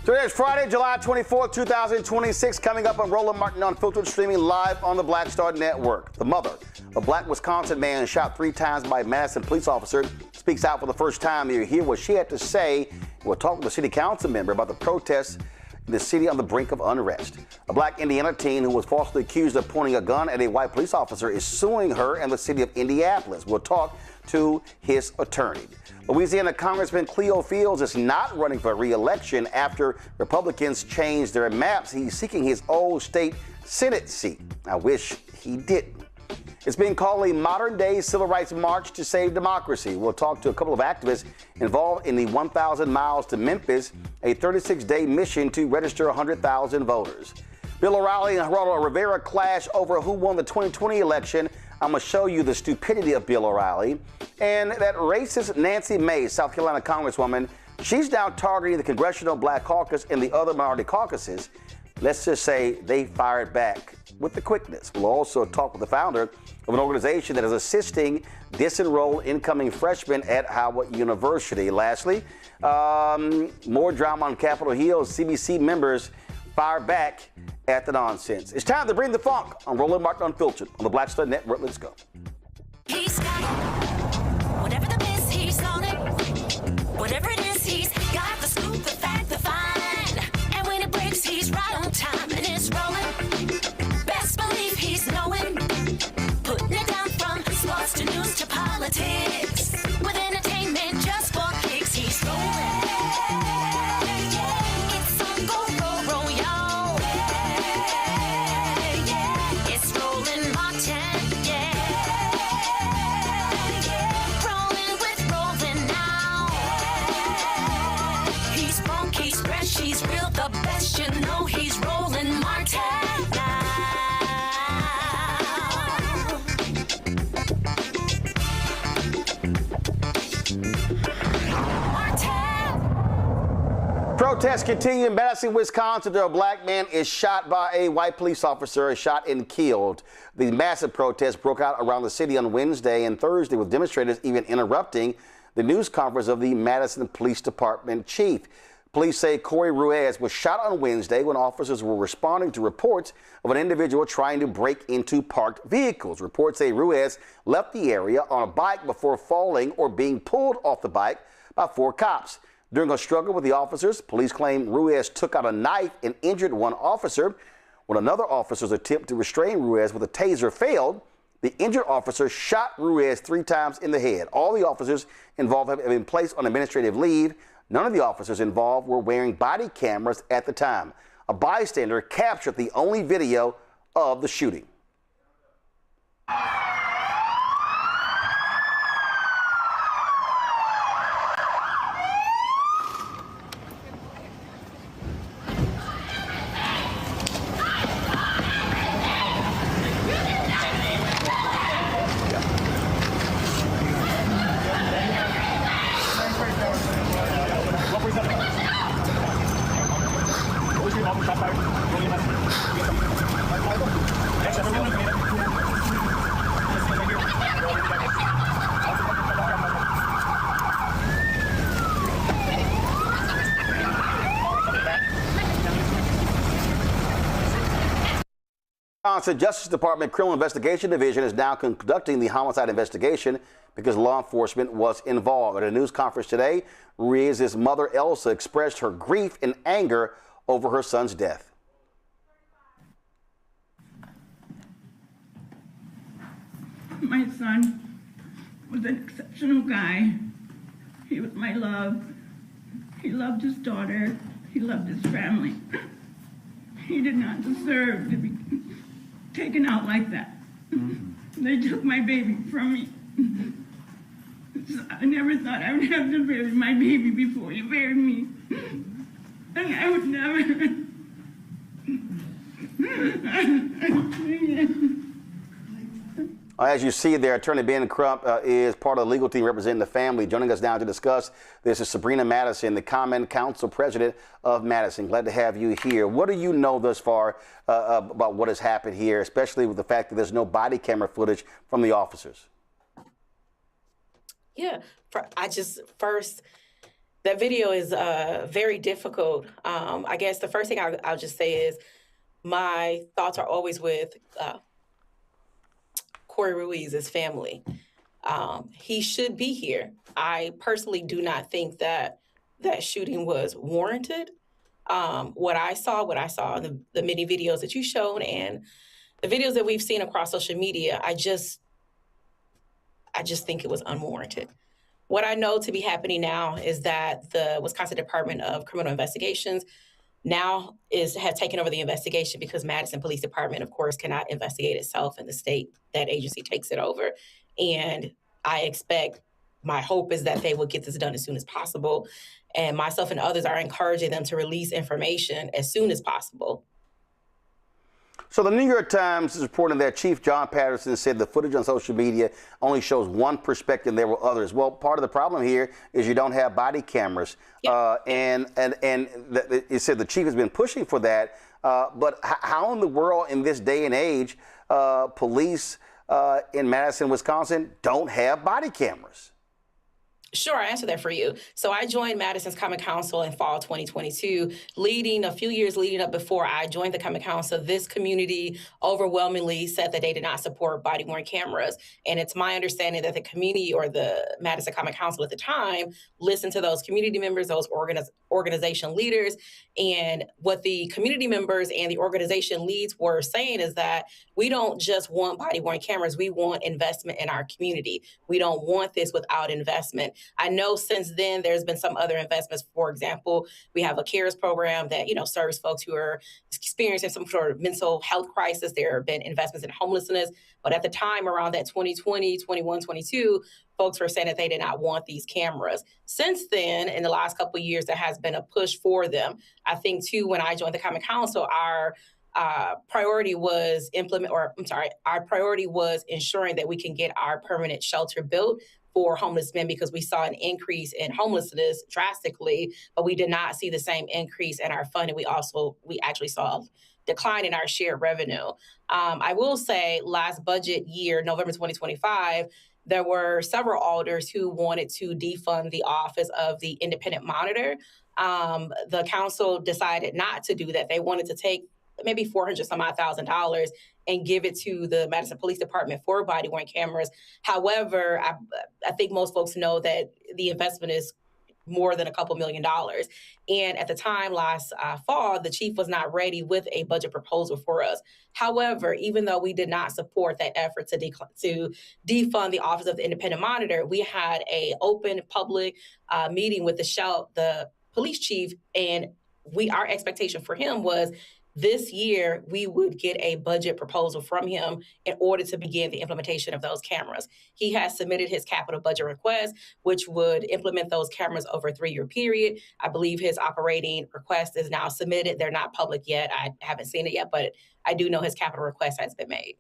Today is Friday, July 24th, 2026, coming up on Roland Martin Unfiltered, streaming live on the Black Star Network. The mother, a black Wisconsin man shot 3 times by a Madison police officer, speaks out for the first time. You hear what she had to say. We'll talk with a city council member about the protests in the city on the brink of unrest. A black Indiana teen who was falsely accused of pointing a gun at a white police officer is suing her and the city of Indianapolis. We'll talk to his attorney. Louisiana Congressman Cleo Fields is not running for re-election after Republicans changed their maps. He's seeking his old state Senate seat. I wish he didn't. It's being called a modern-day civil rights march to save democracy. We'll talk to a couple of activists involved in the 1,000 miles to Memphis, a 36-day mission to register 100,000 voters. Bill O'Reilly and Geraldo Rivera clash over who won the 2020 election. I'm going to show you the stupidity of Bill O'Reilly. And that racist Nancy Mace, South Carolina Congresswoman, she's now targeting the Congressional Black Caucus and the other minority caucuses. Let's just say they fired back with the quickness. We'll also talk with the founder of an organization that is assisting disenrolled incoming freshmen at Howard University. Lastly, more drama on Capitol Hill. CBC members fire back at the nonsense. It's time to bring the funk on Roland Martin Unfiltered on the Black Star Network. Let's go. He's got it. Whatever the miss, he's on it. Whatever it is, he's got the scoop, the fact, the fine. And when it breaks, he's right on time and it's rolling. Best believe he's knowing. Putting it down from sports to news to politics. With entertainment just for kicks, he's rolling. It's on go, roll, roll, y'all. It's Roland Martin, rolling with Roland now. He's funky, he's fresh, he's real, the best, you know he's Roland Martin now. Protests continue in Madison, Wisconsin. A black man is shot by a white police officer, shot and killed. The massive protests broke out around the city on Wednesday and Thursday, with demonstrators even interrupting the news conference of the Madison Police Department chief. Police say Corey Ruiz was shot on Wednesday when officers were responding to reports of an individual trying to break into parked vehicles. Reports say Ruiz left the area on a bike before falling or being pulled off the bike by 4 cops. During a struggle with the officers, police claim Ruiz took out a knife and injured one officer. When another officer's attempt to restrain Ruiz with a taser failed, the injured officer shot Ruiz 3 times in the head. All the officers involved have been placed on administrative leave. None of the officers involved were wearing body cameras at the time. A bystander captured the only video of the shooting. The Justice Department Criminal Investigation Division is now conducting the homicide investigation because law enforcement was involved. At a news conference today, Ruiz's mother, Elsa, expressed her grief and anger over her son's death. My son was an exceptional guy. He was my love. He loved his daughter. He loved his family. He did not deserve to be taken out like that. They took my baby from me. So I never thought I would have to bury my baby before you buried me. And I would never As you see there, Attorney Ben Crump is part of the legal team representing the family. Joining us now to discuss this is Sabrina Madison, the Common Council President of Madison. Glad to have you here. What do you know thus far about what has happened here, especially with the fact that there's no body camera footage from the officers? Yeah, that video is very difficult. I guess the first thing I'll just say is my thoughts are always with Corey Ruiz's family. He should be here. I personally do not think that shooting was warranted. What I saw in the many videos that you showed and the videos that we've seen across social media, I just think it was unwarranted. What I know to be happening now is that the Wisconsin Department of Criminal Investigations now has taken over the investigation because Madison Police Department, of course, cannot investigate itself in the state. That agency takes it over. And my hope is that they will get this done as soon as possible. And myself and others are encouraging them to release information as soon as possible. So the New York Times is reporting that Chief John Patterson said the footage on social media only shows one perspective. There were others. Well, part of the problem here is you don't have body cameras. Yep. It said the chief has been pushing for that. But how in the world in this day and age, police in Madison, Wisconsin don't have body cameras? Sure, I'll answer that for you. So I joined Madison's Common Council in fall 2022, a few years leading up before I joined the Common Council. This community overwhelmingly said that they did not support body-worn cameras. And it's my understanding that the community or the Madison Common Council at the time listened to those community members, those organization leaders. And what the community members and the organization leads were saying is that we don't just want body-worn cameras, we want investment in our community. We don't want this without investment. I know since then there's been some other investments. For example, we have a CARES program that, serves folks who are experiencing some sort of mental health crisis. There have been investments in homelessness. But at the time around that 2020, 21, 22, folks were saying that they did not want these cameras. Since then, in the last couple of years, there has been a push for them. I think, too, when I joined the Common Council, our priority was ensuring that we can get our permanent shelter built for homeless men because we saw an increase in homelessness drastically, but we did not see the same increase in our funding. We actually saw a decline in our shared revenue. I will say last budget year, November 2025, there were several alders who wanted to defund the office of the independent monitor. The council decided not to do that. They wanted to take maybe $400,000 and give it to the Madison Police Department for body-worn cameras. However, I think most folks know that the investment is more than a couple $1 million. And at the time last fall, the chief was not ready with a budget proposal for us. However, even though we did not support that effort to defund the Office of the Independent Monitor, we had an open public meeting with the police chief, and our expectation for him was this year, we would get a budget proposal from him in order to begin the implementation of those cameras. He has submitted his capital budget request, which would implement those cameras over a 3-year period. I believe his operating request is now submitted. They're not public yet. I haven't seen it yet, but I do know his capital request has been made.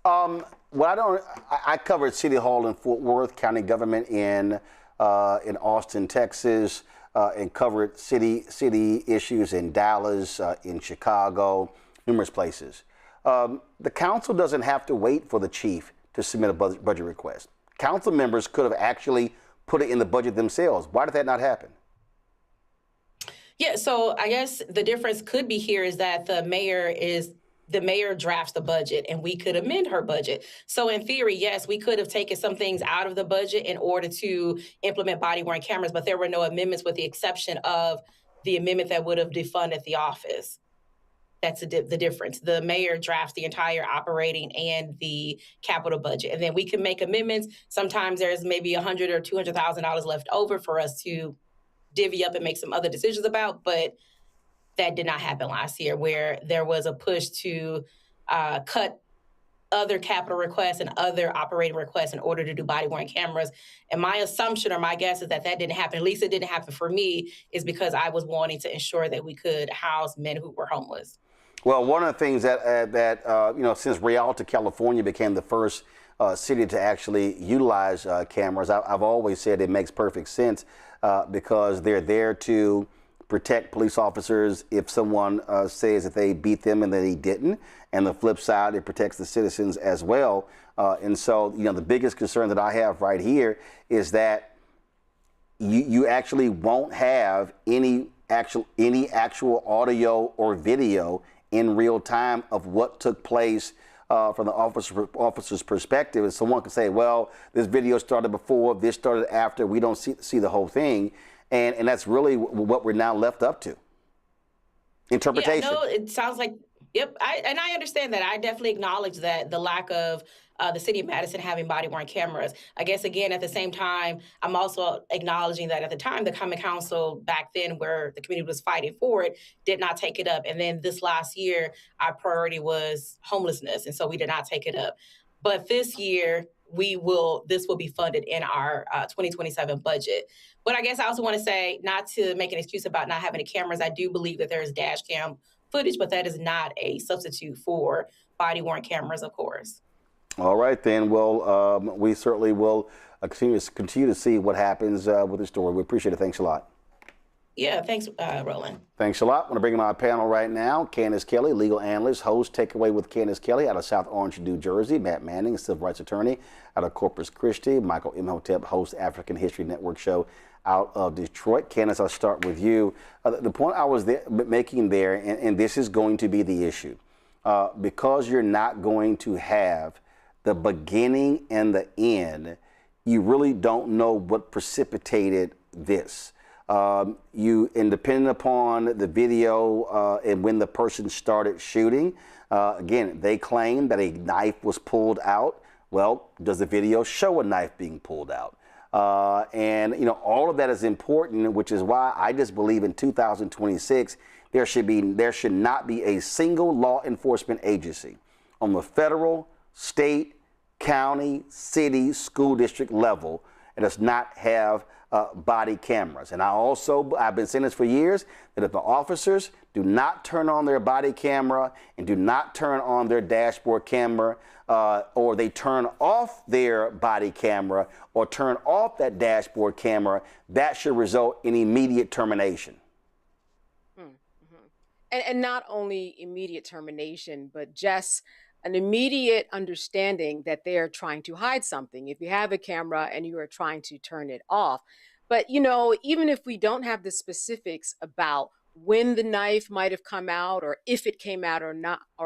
I covered City Hall in Fort Worth, county government in Austin, Texas. And covered city issues in Dallas, in Chicago, numerous places. The council doesn't have to wait for the chief to submit a budget request. Council members could have actually put it in the budget themselves. Why did that not happen? Yeah, so I guess the difference could be here is that the mayor drafts the budget and we could amend her budget. So in theory, yes, we could have taken some things out of the budget in order to implement body-worn cameras, but there were no amendments with the exception of the amendment that would have defunded the office. That's the difference. The mayor drafts the entire operating and the capital budget, and then we can make amendments. Sometimes there's maybe $100,000 or $200,000 left over for us to divvy up and make some other decisions about, but that did not happen last year, where there was a push to cut other capital requests and other operating requests in order to do body-worn cameras. And my assumption or my guess is that didn't happen. At least it didn't happen for me, is because I was wanting to ensure that we could house men who were homeless. Well, one of the things that you know, since Rialto, California became the first city to actually utilize cameras, I've always said it makes perfect sense because they're there to protect police officers if someone says that they beat them and that he didn't. And the flip side, it protects the citizens as well. And so, you know, the biggest concern that I have right here is that you actually won't have any actual audio or video in real time of what took place from the officer's perspective. And someone can say, well, this video started before, this started after, we don't see the whole thing. And that's really what we're now left up to. Interpretation. Yeah, no, it sounds like, yep. I understand that. I definitely acknowledge that the lack of the city of Madison having body-worn cameras. I guess, again, at the same time, I'm also acknowledging that at the time, the Common Council back then, where the community was fighting for it, did not take it up. And then this last year, our priority was homelessness. And so we did not take it up. But this year, this will be funded in our 2027 budget. But I guess I also want to say, not to make an excuse about not having the cameras, I do believe that there is dash cam footage, but that is not a substitute for body-worn cameras, of course. All right, then. Well, we certainly will continue to see what happens with the story. We appreciate it. Thanks a lot. Yeah, thanks, Roland. Thanks a lot. I want to bring in my panel right now. Candace Kelly, legal analyst, host Takeaway with Candace Kelly out of South Orange, New Jersey. Matt Manning, civil rights attorney out of Corpus Christi. Michael Imhotep, host African History Network show out of Detroit. Candace, I'll start with you. The point I was making there, and this is going to be the issue, because you're not going to have the beginning and the end, you really don't know what precipitated this. And depending upon the video and when the person started shooting, again, they claim that a knife was pulled out. Well, does the video show a knife being pulled out? And, you know, all of that is important, which is why I just believe in 2026, there should not be a single law enforcement agency on the federal, state, county, city, school district level that does not have body cameras. And I've been saying this for years, that if the officers do not turn on their body camera and do not turn on their dashboard camera, or they turn off their body camera or turn off that dashboard camera, that should result in immediate termination. And not only immediate termination, but just an immediate understanding that they're trying to hide something. If you have a camera and you are trying to turn it off. But, you know, even if we don't have the specifics about when the knife might have come out or if it came out or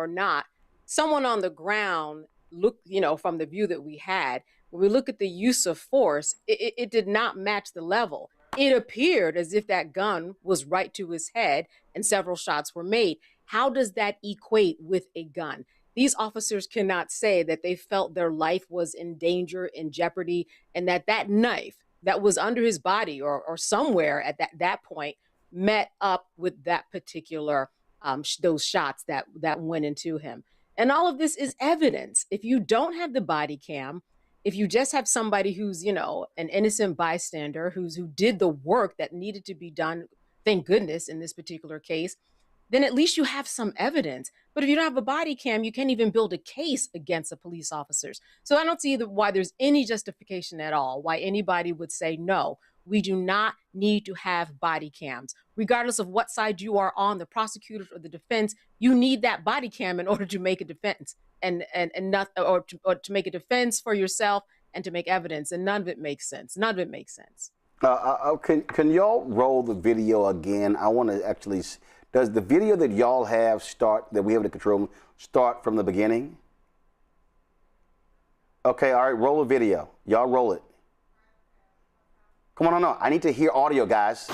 not, someone on the ground, look, you know, from the view that we had, when we look at the use of force, it did not match the level. It appeared as if that gun was right to his head and several shots were made. How does that equate with a gun? These officers cannot say that they felt their life was in danger, in jeopardy, and that knife that was under his body or somewhere at that point met up with that particular, those shots that went into him. And all of this is evidence. If you don't have the body cam, if you just have somebody who's, you know, an innocent bystander who did the work that needed to be done, thank goodness in this particular case, then at least you have some evidence. But if you don't have a body cam, you can't even build a case against the police officers. So I don't see why there's any justification at all, why anybody would say, no, we do not need to have body cams. Regardless of what side you are on, the prosecutors or the defense, you need that body cam in order to make a defense and not, or to make a defense for yourself and to make evidence. And none of it makes sense. None of it makes sense. Can y'all roll the video again? I want to actually. Does the video that y'all have that we have in the control room, start from the beginning? Okay, all right, roll the video. Y'all roll it. Come on, no, I need to hear audio, guys.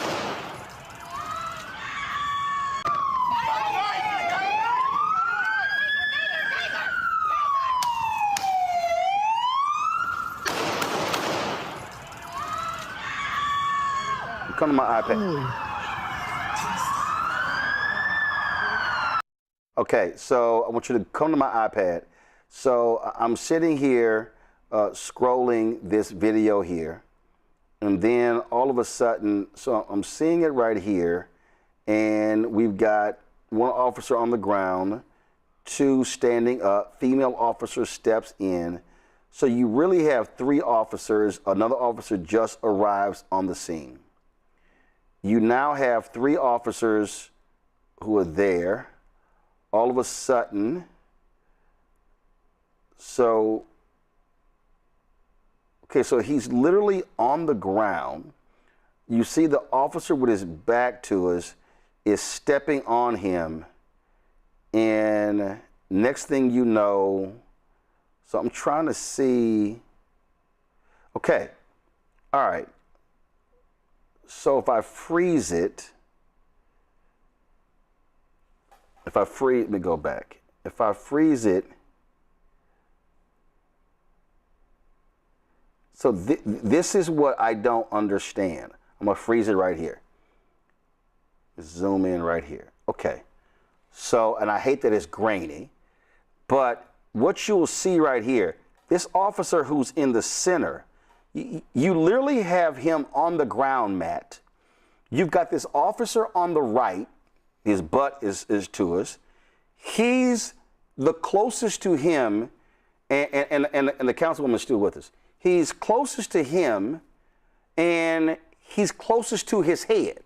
Come to my iPad. Okay, so I want you to come to my iPad. So I'm sitting here scrolling this video here, and then all of a sudden, so I'm seeing it right here, and we've got one officer on the ground, two standing up, female officer steps in. So you really have three officers. Another officer just arrives on the scene. You now have three officers who are there. All of a sudden, so he's literally on the ground. You see the officer with his back to us is stepping on him. And next thing you know, so I'm trying to see. Okay. All right. So if I freeze it, let me go back. If I freeze it, so this is what I don't understand. I'm gonna freeze it right here. Zoom in right here. Okay. So, and I hate that it's grainy, but what you'll see right here, this officer who's in the center, you literally have him on the ground, Matt. You've got this officer on the right, his butt is to us. He's the closest to him, and the councilwoman is still with us. He's closest to him, and he's closest to his head.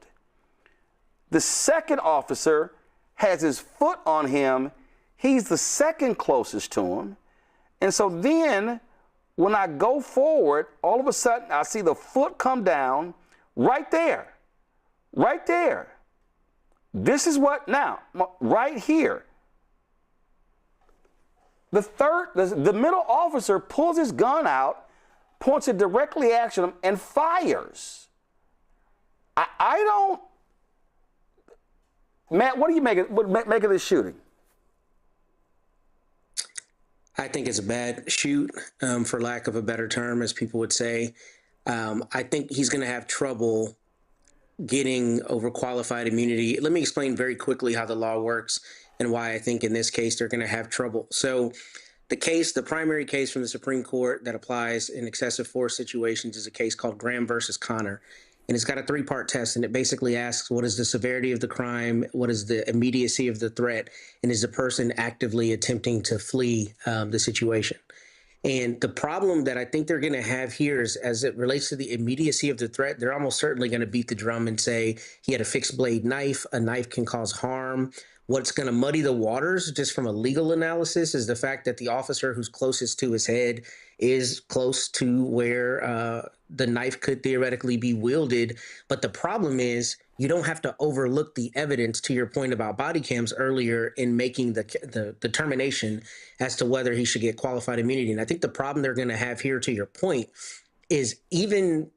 The second officer has his foot on him. He's the second closest to him. And so then when I go forward, all of a sudden I see the foot come down right there, right there. This is what now, right here. The middle officer pulls his gun out, points it directly at him, and fires. I don't, Matt, what do you make of this shooting? I think it's a bad shoot, for lack of a better term, as people would say. I think he's going to have trouble getting overqualified immunity. Let me explain very quickly how the law works and why I think in this case they're going to have trouble. So the primary case from the Supreme Court that applies in excessive force situations is a case called Graham versus Connor. And it's got a three-part test, and it basically asks, what is the severity of the crime? What is the immediacy of the threat? And is the person actively attempting to flee the situation? And the problem that I think they're going to have here is, as it relates to the immediacy of the threat, they're almost certainly going to beat the drum and say he had a fixed blade knife. A knife can cause harm. What's going to muddy the waters, just from a legal analysis, is the fact that the officer who's closest to his head is close to where the knife could theoretically be wielded. But the problem is you don't have to overlook the evidence, to your point about body cams earlier, in making the determination as to whether he should get qualified immunity. And I think the problem they're going to have here, to your point, is even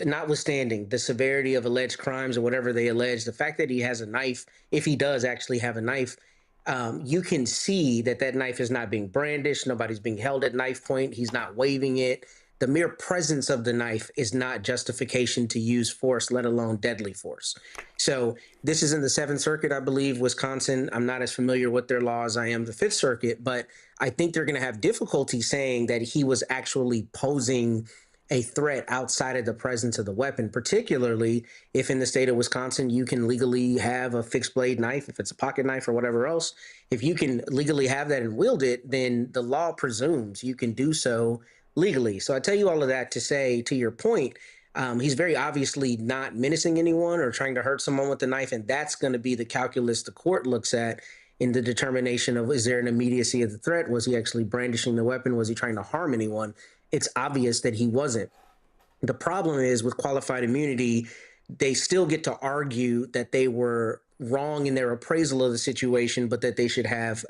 notwithstanding the severity of alleged crimes or whatever they allege, the fact that he has a knife, if he does actually have a knife, you can see that that knife is not being brandished. Nobody's being held at knife point. He's not waving it. The mere presence of the knife is not justification to use force, let alone deadly force. So this is in the Seventh Circuit, I believe, Wisconsin. I'm not as familiar with their law as I am the Fifth Circuit, but I think they're going to have difficulty saying that he was actually posing a threat outside of the presence of the weapon, particularly if in the state of Wisconsin, you can legally have a fixed blade knife, if it's a pocket knife or whatever else. If you can legally have that and wield it, then the law presumes you can do so legally. So I tell you all of that to say, to your point, he's very obviously not menacing anyone or trying to hurt someone with the knife. And that's going to be the calculus the court looks at in the determination of, is there an immediacy of the threat? Was he actually brandishing the weapon? Was he trying to harm anyone? It's obvious that he wasn't. The problem is with qualified immunity, they still get to argue that they were wrong in their appraisal of the situation, but that they should have,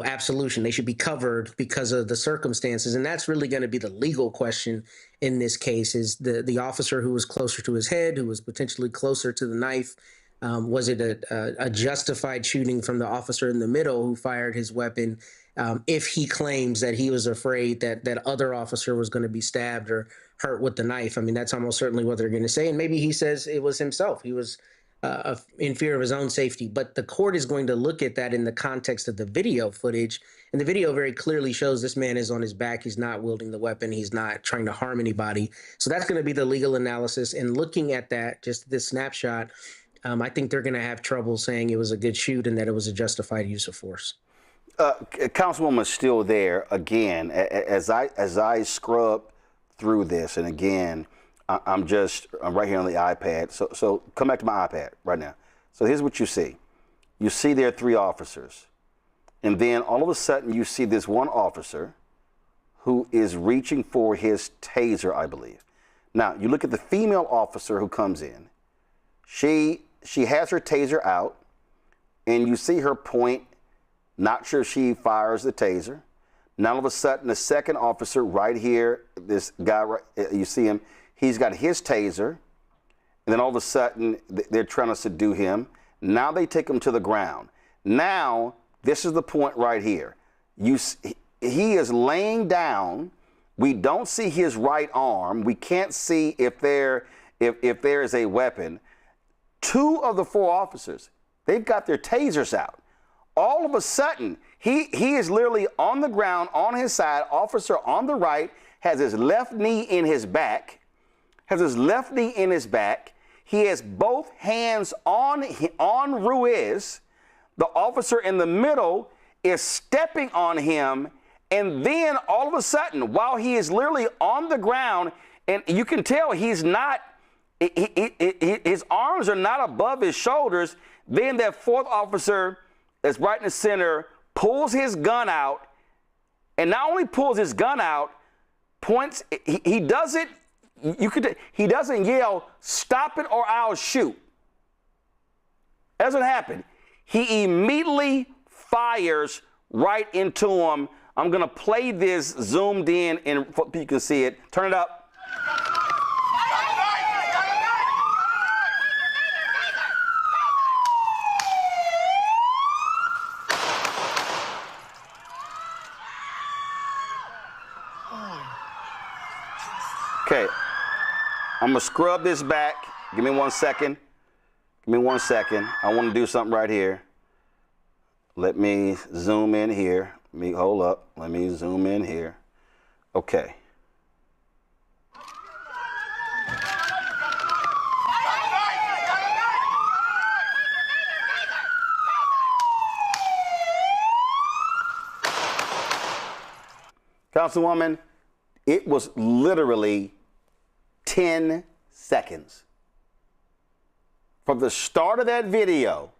absolution. They should be covered because of the circumstances. And that's really going to be the legal question in this case, is the officer who was closer to his head, who was potentially closer to the knife. Was it a justified shooting from the officer in the middle who fired his weapon? If he claims that he was afraid that other officer was going to be stabbed or hurt with the knife. I mean, that's almost certainly what they're going to say. And maybe he says it was himself. He was in fear of his own safety. But the court is going to look at that in the context of the video footage. And the video very clearly shows this man is on his back. He's not wielding the weapon. He's not trying to harm anybody. So that's going to be the legal analysis. And looking at that, just this snapshot, I think they're going to have trouble saying it was a good shoot and that it was a justified use of force. Councilwoman is still there again. As I scrub through this, and again, I'm right here on the iPad. So come back to my iPad right now. So here's what you see. You see there are 3 officers. And then all of a sudden you see this one officer who is reaching for his taser, I believe. Now, you look at the female officer who comes in. She has her taser out, and you see her point, not sure she fires the taser. Now, all of a sudden, the second officer right here, this guy, you see him, he's got his taser, and then all of a sudden, they're trying to subdue him. Now they take him to the ground. Now, this is the point right here. He is laying down. We don't see his right arm. We can't see if there is a weapon. 2 of the 4 officers, they've got their tasers out. All of a sudden, he is literally on the ground, on his side. Officer on the right has his left knee in his back. He has both hands on Ruiz. The officer in the middle is stepping on him, and then all of a sudden, while he is literally on the ground, and you can tell he's not, his arms are not above his shoulders, then that 4th officer that's right in the center pulls his gun out, and not only pulls his gun out, points, he doesn't yell, "Stop it or I'll shoot." That's what happened. He immediately fires right into him. I'm going to play this zoomed in and you can see it. Turn it up. Okay. I'm going to scrub this back. Give me 1 second. I want to do something right here. Let me zoom in here. Hold up. Let me zoom in here. Okay. Councilwoman, it was literally 10 seconds. From the start of that video,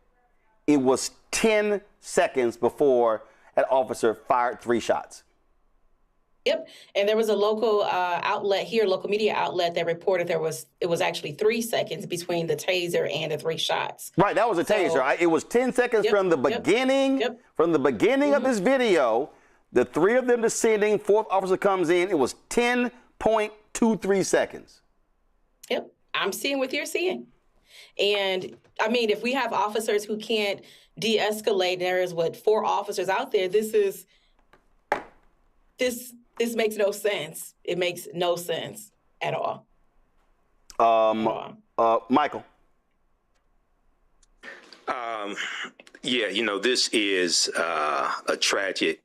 it was 10 seconds before that officer fired 3 shots. Yep. And there was a local outlet here, local media outlet that reported it was actually 3 seconds between the taser and the 3 shots. Right, that was a taser. It was 10 seconds from the beginning. From the beginning of this video, the 3 of them descending, 4th officer comes in. It was 10.23 seconds. Yep. I'm seeing what you're seeing. And I mean, if we have officers who can't de-escalate, there is 4 officers out there. This makes no sense. It makes no sense at all. Michael. Yeah, this is a tragic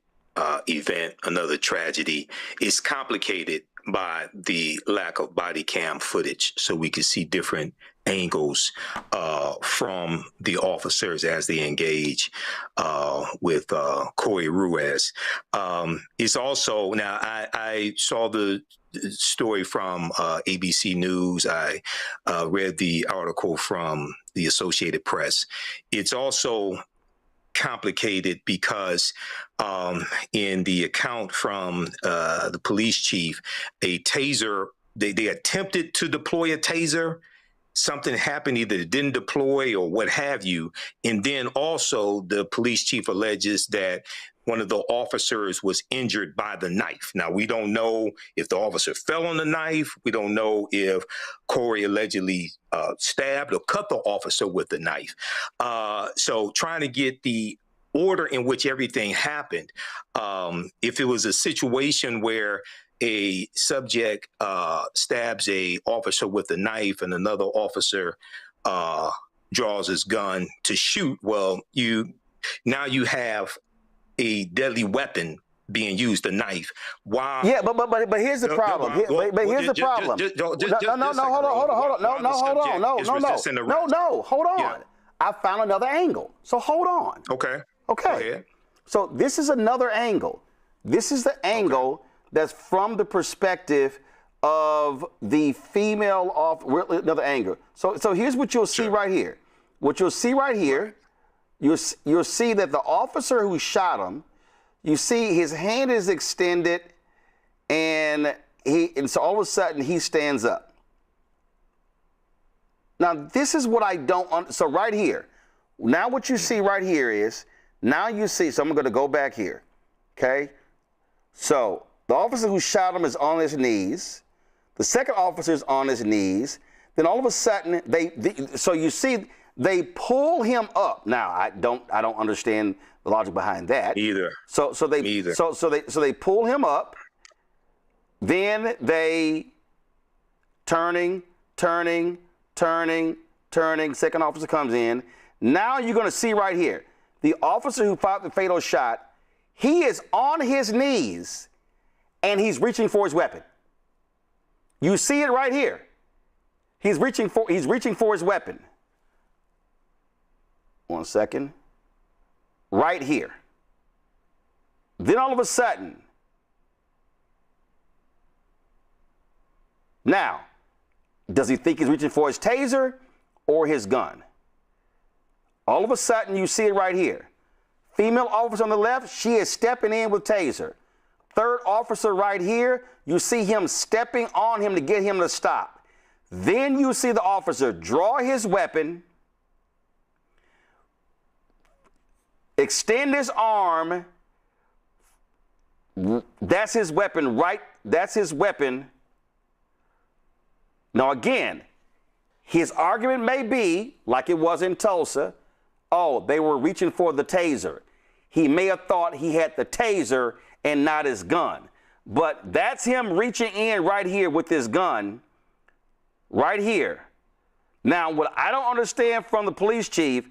event, another tragedy. It's complicated by the lack of body cam footage, so we can see different angles from the officers as they engage with Corey Ruiz. It's also, now I saw the story from ABC News. I read the article from the Associated Press. It's also complicated because in the account from the police chief, a taser, they attempted to deploy a taser. Something happened, either it didn't deploy or what have you. And then also the police chief alleges that one of the officers was injured by the knife. Now, we don't know if the officer fell on the knife. We don't know if Corey allegedly stabbed or cut the officer with the knife. So trying to get the order in which everything happened. If it was a situation where a subject stabs a officer with a knife and another officer draws his gun to shoot, well, now you have a deadly weapon being used, the knife. While Yeah, but here's the problem. But here's the problem. No, hold on. Yeah. I found another angle. So hold on. Okay. Okay. Go ahead. So this is another angle. This is the angle that's from the perspective of the female another angle. So here's what you'll see right here. What you'll see right here, you'll see that the officer who shot him, you see his hand is extended, and so all of a sudden he stands up. Now this is what I don't. So right here, now what you see right here is now you see. So I'm going to go back here. Okay. So the officer who shot him is on his knees. The second officer is on his knees. Then all of a sudden so you see they pull him up. Now I don't understand the logic behind that either. So they pull him up. Then they turning. Second officer comes in. Now you're going to see right here the officer who fired the fatal shot. He is on his knees, and he's reaching for his weapon. You see it right here. He's reaching for his weapon. 1 second. Right here. Then all of a sudden, now, does he think he's reaching for his taser or his gun? All of a sudden, you see it right here. Female officer on the left, she is stepping in with taser. Third officer right here, you see him stepping on him to get him to stop. Then you see the officer draw his weapon, extend his arm. That's his weapon, right? That's his weapon. Now again, his argument may be, like it was in Tulsa, oh, they were reaching for the taser. He may have thought he had the taser and not his gun. But that's him reaching in right here with his gun, right here. Now, what I don't understand from the police chief,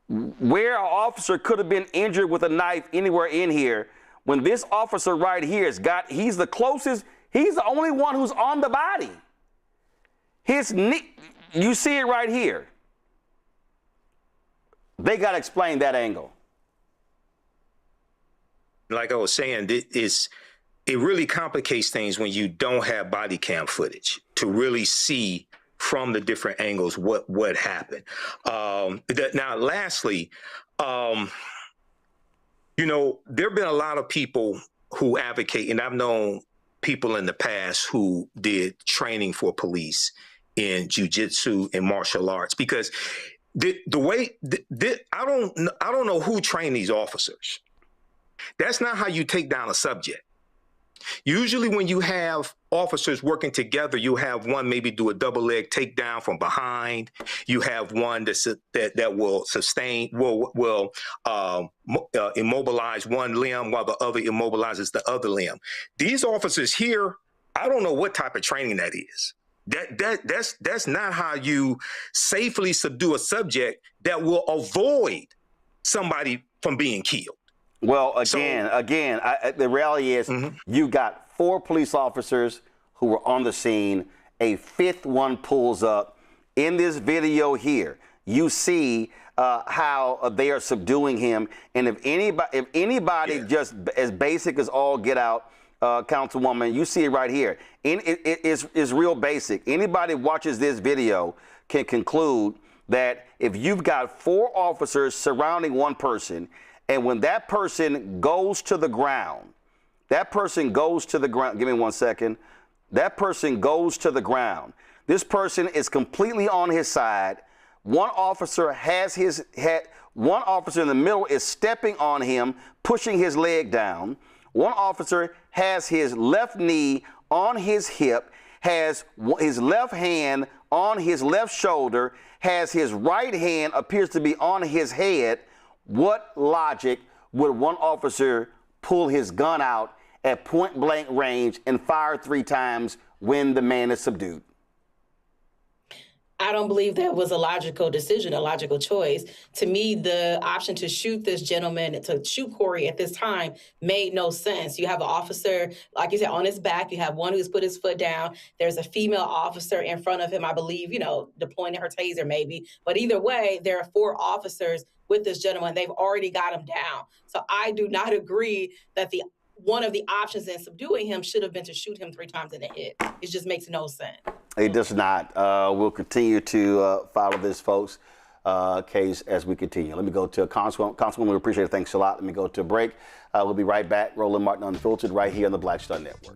where an officer could have been injured with a knife anywhere in here, when this officer right here he's the closest, he's the only one who's on the body. His knee, you see it right here. They got to explain that angle. Like I was saying, it really complicates things when you don't have body cam footage to really see from the different angles what happened. Now, lastly, there have been a lot of people who advocate, and I've known people in the past who did training for police in jiu-jitsu and martial arts, because I don't know who trained these officers. That's not how you take down a subject. Usually when you have officers working together, you have one maybe do a double leg takedown from behind. You have one that will sustain, will immobilize one limb while the other immobilizes the other limb. These officers here, I don't know what type of training that is. That's not how you safely subdue a subject that will avoid somebody from being killed. Well, the reality is you got 4 police officers who were on the scene. A 5th one pulls up. In this video here, you see how they are subduing him. And if anybody just as basic as all get out, Councilwoman, you see it right here. It's real basic. Anybody watches this video can conclude that if you've got 4 officers surrounding one person, and when that person goes to the ground, give me 1 second. That person goes to the ground. This person is completely on his side. One officer one officer in the middle is stepping on him, pushing his leg down. One officer has his left knee on his hip, has his left hand on his left shoulder, has his right hand appears to be on his head. What logic would one officer pull his gun out at point blank range and fire 3 times when the man is subdued? I don't believe that was a logical decision, a logical choice. To me, the option to shoot this gentleman, to shoot Corey at this time, made no sense. You have an officer, like you said, on his back. You have one who's put his foot down. There's a female officer in front of him, I believe, deploying her taser maybe. But either way, there are 4 officers with this gentleman. They've already got him down. So I do not agree that one of the options in subduing him should have been to shoot him 3 times in the head. It just makes no sense. It does not. We'll continue to follow this, folks, case as we continue. Let me go to Councilwoman. We appreciate it. Thanks a lot. Let me go to a break. We'll be right back. Roland Martin Unfiltered right here on the Black Star Network.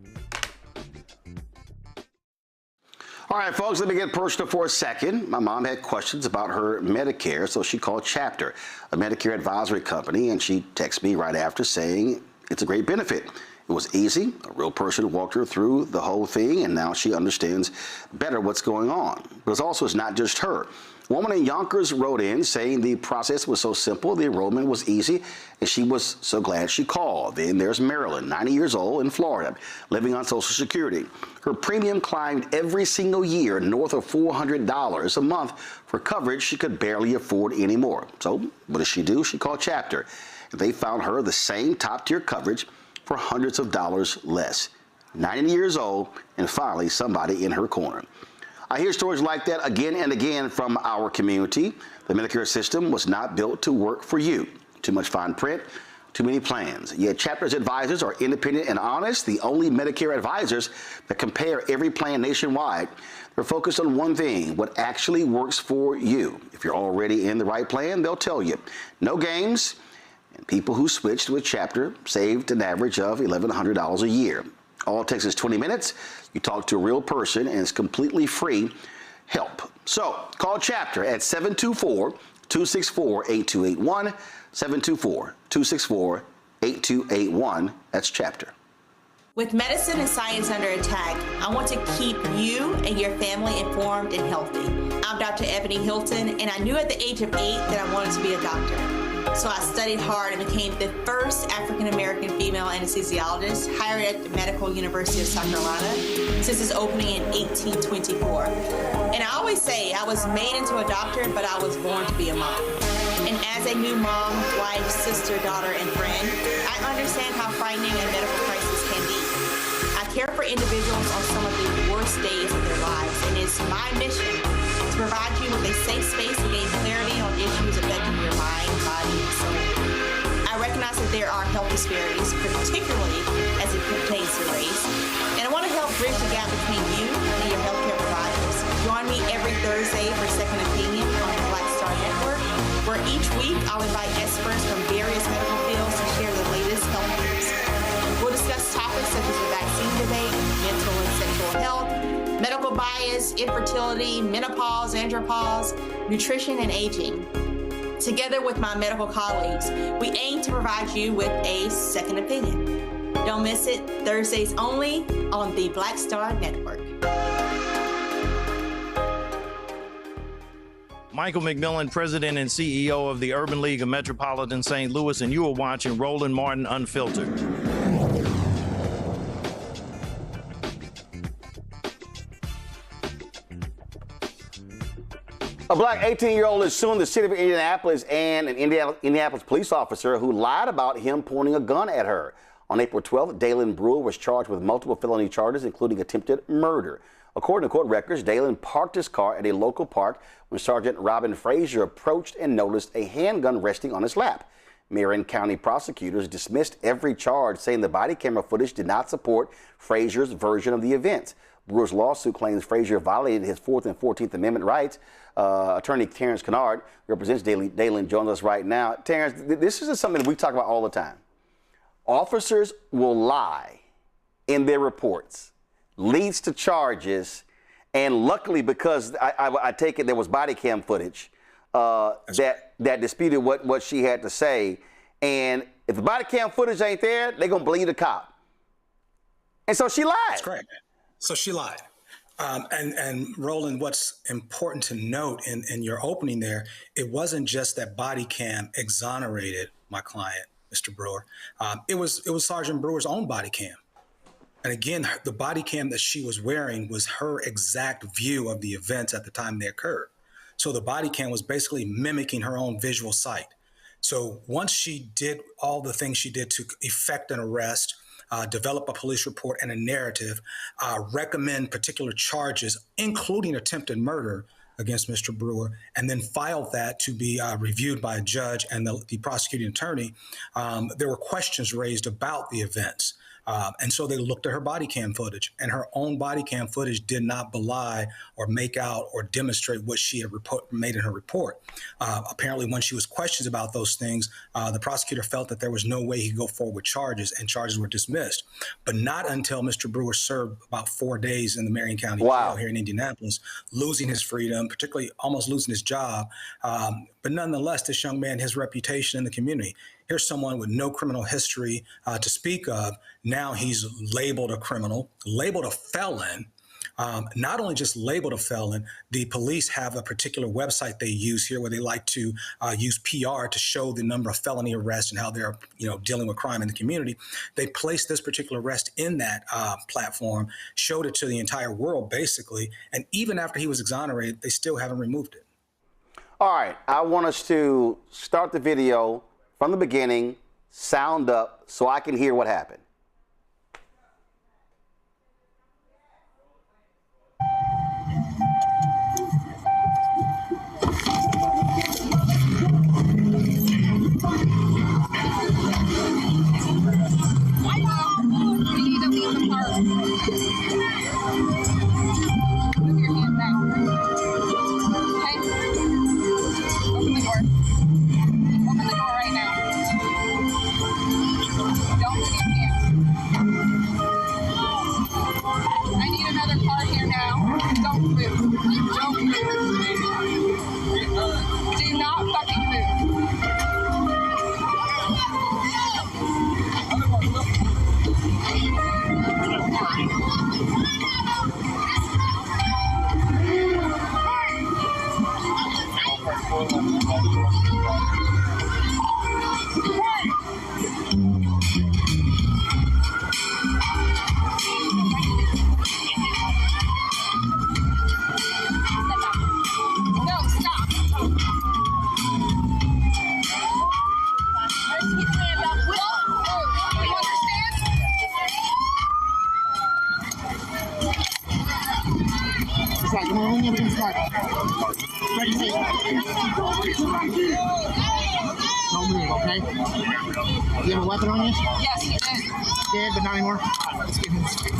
All right, folks, let me get personal for a second. My mom had questions about her Medicare, so she called Chapter, a Medicare advisory company, and she texted me right after saying it's a great benefit. It was easy. A real person walked her through the whole thing, and now she understands better what's going on. But it's not just her. A woman in Yonkers wrote in saying the process was so simple, the enrollment was easy, and she was so glad she called. Then there's Marilyn, 90 years old, in Florida, living on Social Security. Her premium climbed every single year north of $400 a month for coverage she could barely afford anymore. So what does she do? She called Chapter. And they found her the same top-tier coverage for hundreds of dollars less. 90 years old, and finally somebody in her corner. I hear stories like that again and again from our community. The Medicare system was not built to work for you. Too much fine print, too many plans. Yet Chapter's advisors are independent and honest, the only Medicare advisors that compare every plan nationwide. They're focused on one thing, what actually works for you. If you're already in the right plan, they'll tell you. No games. And people who switched with Chapter saved an average of $1,100 a year. All it takes is 20 minutes. You talk to a real person, and it's completely free help. So call Chapter at 724-264-8281, 724-264-8281. That's Chapter. With medicine and science under attack, I want to keep you and your family informed and healthy. I'm Dr. Ebony Hilton, and I knew at the age of 8 that I wanted to be a doctor. So I studied hard and became the first African-American female anesthesiologist hired at the Medical University of South Carolina since its opening in 1824. And I always say I was made into a doctor, but I was born to be a mom. And as a new mom, wife, sister, daughter, and friend, I understand how frightening a medical crisis can be. I care for individuals on some of the worst days of their lives, and it's my mission to provide you with a safe space to gain clarity on issues affecting your mind, body, and soul. I recognize that there are health disparities, particularly as it pertains to race, and I want to help bridge the gap between you and your healthcare providers. Join me every Thursday for Second Opinion on the Black Star Network, where each week I'll invite experts from various medical fields to share the latest health news. We'll discuss topics such as the vaccine debate, mental and sexual health, medical bias, infertility, menopause, andropause, nutrition, and aging. Together with my medical colleagues, we aim to provide you with a second opinion. Don't miss it, Thursdays only on the Black Star Network. Michael McMillan, President and CEO of the Urban League of Metropolitan St. Louis, and you are watching Roland Martin Unfiltered. A black 18-year-old is suing the city of Indianapolis and an Indianapolis police officer who lied about him pointing a gun at her. On April 12th, Dalen Brewer was charged with multiple felony charges, including attempted murder. According to court records, Dalen parked his car at a local park when Sergeant Robin Frazier approached and noticed a handgun resting on his lap. Marion County prosecutors dismissed every charge, saying the body camera footage did not support Frazier's version of the events. Brewer's lawsuit claims Frazier violated his 4th and 14th Amendment rights. Attorney Terrence Kennard represents Dalen, joins us right now. Terrence, this is something that we talk about all the time. Officers will lie in their reports, leads to charges, and luckily, because I take it there was body cam footage that disputed what she had to say, and if the body cam footage ain't there, they're gonna believe the cop. And so she lied. That's correct. So she lied. And Roland, what's important to note in your opening there, it wasn't just that body cam exonerated my client, Mr. Brewer. It was Sergeant Brewer's own body cam. And again, the body cam that she was wearing was her exact view of the events at the time they occurred. So the body cam was basically mimicking her own visual sight. So once she did all the things she did to effect an arrest, develop a police report and a narrative, recommend particular charges, including attempted murder against Mr. Brewer, and then filed that to be reviewed by a judge and the prosecuting attorney, there were questions raised about the events. And so they looked at her body cam footage, and her own body cam footage did not belie or make out or demonstrate what she had made in her report. Apparently, when she was questioned about those things, the prosecutor felt that there was no way he could go forward with charges, and charges were dismissed. But not until Mr. Brewer served about 4 days in the Marion County Jail here in Indianapolis, losing his freedom, particularly almost losing his job. But nonetheless, this young man, his reputation in the community, here's someone with no criminal history to speak of. Now he's labeled a criminal, labeled a felon. Not only just labeled a felon, the police have a particular website they use here where they like to use PR to show the number of felony arrests and how they're dealing with crime in the community. They placed this particular arrest in that platform, showed it to the entire world, basically. And even after he was exonerated, they still haven't removed it. All right, I want us to start the video from the beginning, sound up, so I can hear what happened. You need to leave the park. Move your hand down. Okay? Open the door. Open the door right now. Don't move your hand. I need another car here now. Don't move. Don't move. Do not fucking move. No, stop. You understand? It's like, when everything's started. Ready, say don't move, okay? You have a weapon on you? Yes, he did. Did, but not anymore? Let's get him straight.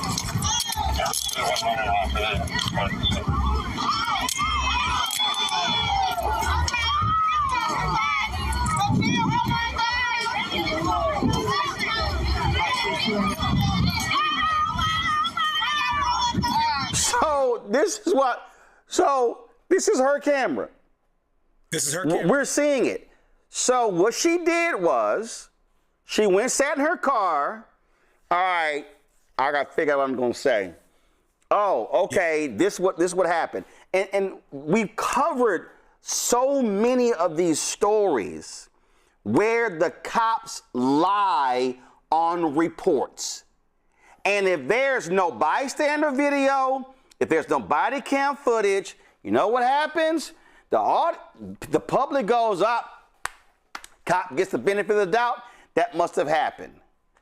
So this is her camera. This is her camera. We're seeing it. So what she did was she went, sat in her car. All right, I got to figure out what I'm going to say. Oh, okay, this what happened. And we've covered so many of these stories where the cops lie on reports. And if there's no bystander video, if there's no body cam footage, you know what happens? The public goes up, cop gets the benefit of the doubt, that must have happened.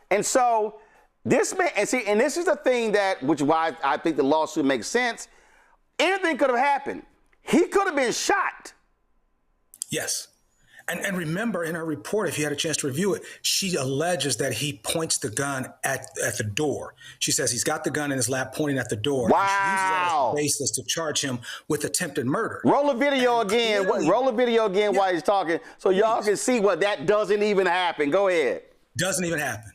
And so this man, and this is the thing which is why I think the lawsuit makes sense. Anything could have happened. He could have been shot. Yes. And remember, in her report, if you had a chance to review it, she alleges that he points the gun at the door. She says he's got the gun in his lap pointing at the door. Wow. And she uses that as a basis to charge him with attempted murder. Roll the video again. Roll the video again while he's talking so y'all can see what that doesn't even happen. Go ahead. Doesn't even happen.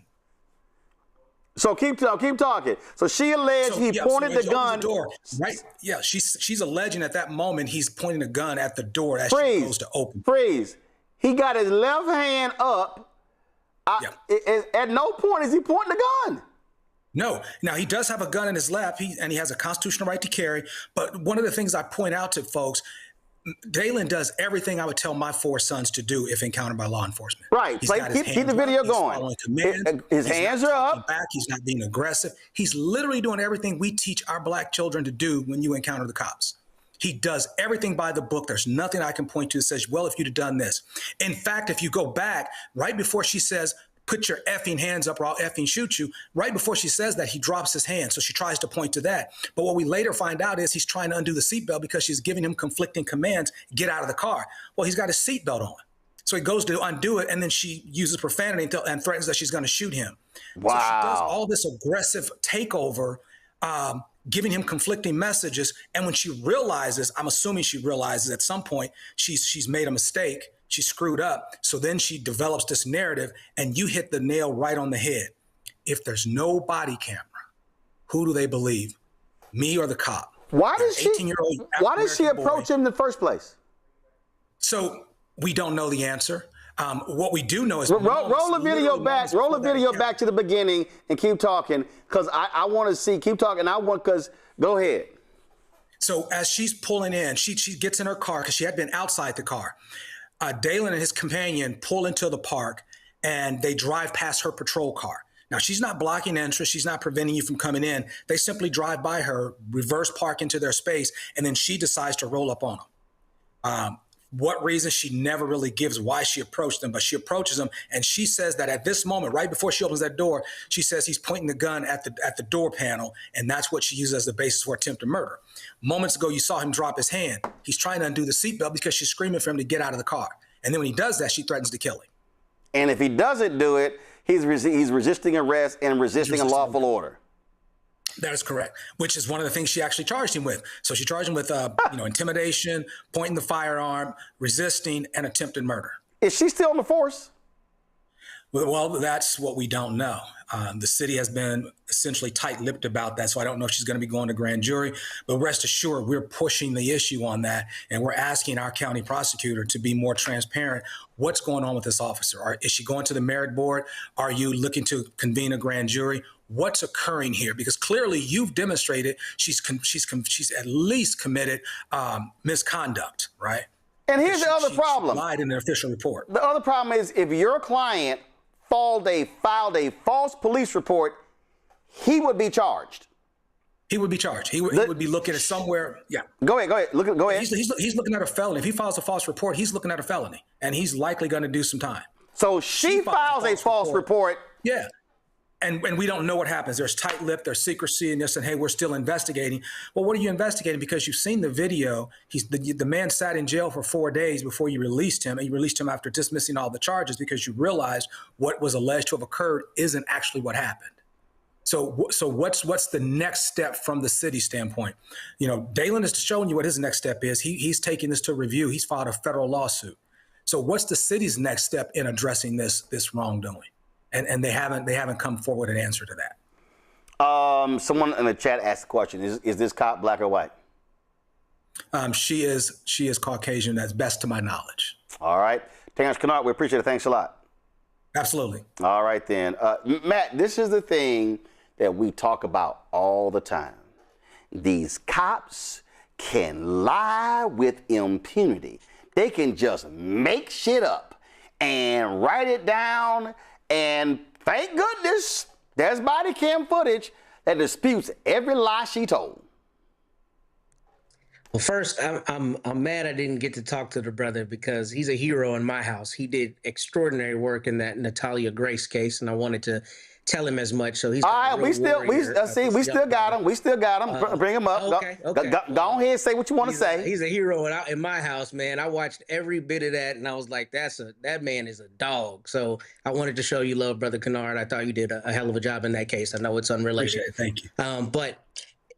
So keep talking. So she alleged he pointed the gun. The door, right? Yeah, she's alleging at that moment he's pointing a gun at the door as she goes to open. Freeze. He got his left hand up. At no point is he pointing the gun. No. Now, he does have a gun in his lap, and he has a constitutional right to carry. But one of the things I point out to folks, Dalen does everything I would tell my 4 sons to do if encountered by law enforcement. Right. Keep the video going. His hands are up. Back. He's not being aggressive. He's literally doing everything we teach our black children to do when you encounter the cops. He does everything by the book. There's nothing I can point to that says, well, if you'd have done this. In fact, if you go back, right before she says, put your effing hands up or I'll effing shoot you, right before she says that, he drops his hand. So she tries to point to that. But what we later find out is he's trying to undo the seatbelt because she's giving him conflicting commands, get out of the car. Well, he's got his seatbelt on. So he goes to undo it, and then she uses profanity and threatens that she's going to shoot him. Wow. So she does all this aggressive takeover, giving him conflicting messages. And when she realizes, I'm assuming she realizes at some point she's made a mistake, she screwed up. So then she develops this narrative, and you hit the nail right on the head. If there's no body camera, who do they believe? Me or the cop? Why does she approach him in the first place? So we don't know the answer. What we do know is roll the video back. Roll the video back to the beginning and keep talking, because I want to see. Keep talking. Go ahead. So as she's pulling in, she gets in her car because she had been outside the car. Dalen and his companion pull into the park, and they drive past her patrol car. Now, she's not blocking entrance. She's not preventing you from coming in. They simply drive by her, reverse park into their space, and then she decides to roll up on them. What reason, she never really gives why she approached them, but she approaches them, and she says that at this moment, right before she opens that door, she says he's pointing the gun at the door panel, and that's what she uses as the basis for attempted murder. Moments ago, you saw him drop his hand. He's trying to undo the seatbelt because she's screaming for him to get out of the car. And then when he does that, she threatens to kill him. And if he doesn't do it, he's resisting arrest and resisting a lawful order. That is correct, which is one of the things she actually charged him with. So she charged him with, intimidation, pointing the firearm, resisting, and attempted murder. Is she still on the force? Well, that's what we don't know. The city has been essentially tight-lipped about that, so I don't know if she's going to be going to grand jury. But rest assured, we're pushing the issue on that, and we're asking our county prosecutor to be more transparent. What's going on with this officer? Is she going to the merit board? Are you looking to convene a grand jury? What's occurring here? Because clearly you've demonstrated she's at least committed misconduct, right? And here's the other problem. Lied in an official report. The other problem is if your client filed a false police report, he would be charged. He would be charged. He would be looking at somewhere. Yeah. Go ahead. Go ahead. He's looking at a felony. If he files a false report, he's looking at a felony, and he's likely going to do some time. So she files a false report. Yeah. And we don't know what happens. There's tight-lipped, there's secrecy, and they're saying, hey, we're still investigating. Well, what are you investigating? Because you've seen the video. The man sat in jail for 4 days before you released him, and you released him after dismissing all the charges because you realized what was alleged to have occurred isn't actually what happened. So what's the next step from the city standpoint? Dalen is showing you what his next step is. He's taking this to review. He's filed a federal lawsuit. So what's the city's next step in addressing this wrongdoing? And they haven't come forward an answer to that. Someone in the chat asked the question: Is this cop black or white? She is Caucasian, that's best to my knowledge. All right, Terrence Kennard, we appreciate it. Thanks a lot. Absolutely. All right then, Matt. This is the thing that we talk about all the time. These cops can lie with impunity. They can just make shit up and write it down. And thank goodness there's body cam footage that disputes every lie she told. Well, first, I'm mad I didn't get to talk to the brother because he's a hero in my house. He did extraordinary work in that Natalia Grace case, and I wanted to tell him as much. So he's all right. We still got him. We still got him. Bring him up. Okay. Go ahead and say what you want to say. He's a hero in my house, man. I watched every bit of that, and I was like, that man is a dog. So I wanted to show you love, Brother Kennard. I thought you did a hell of a job in that case. I know it's unrelated. Appreciate it. Thank you. But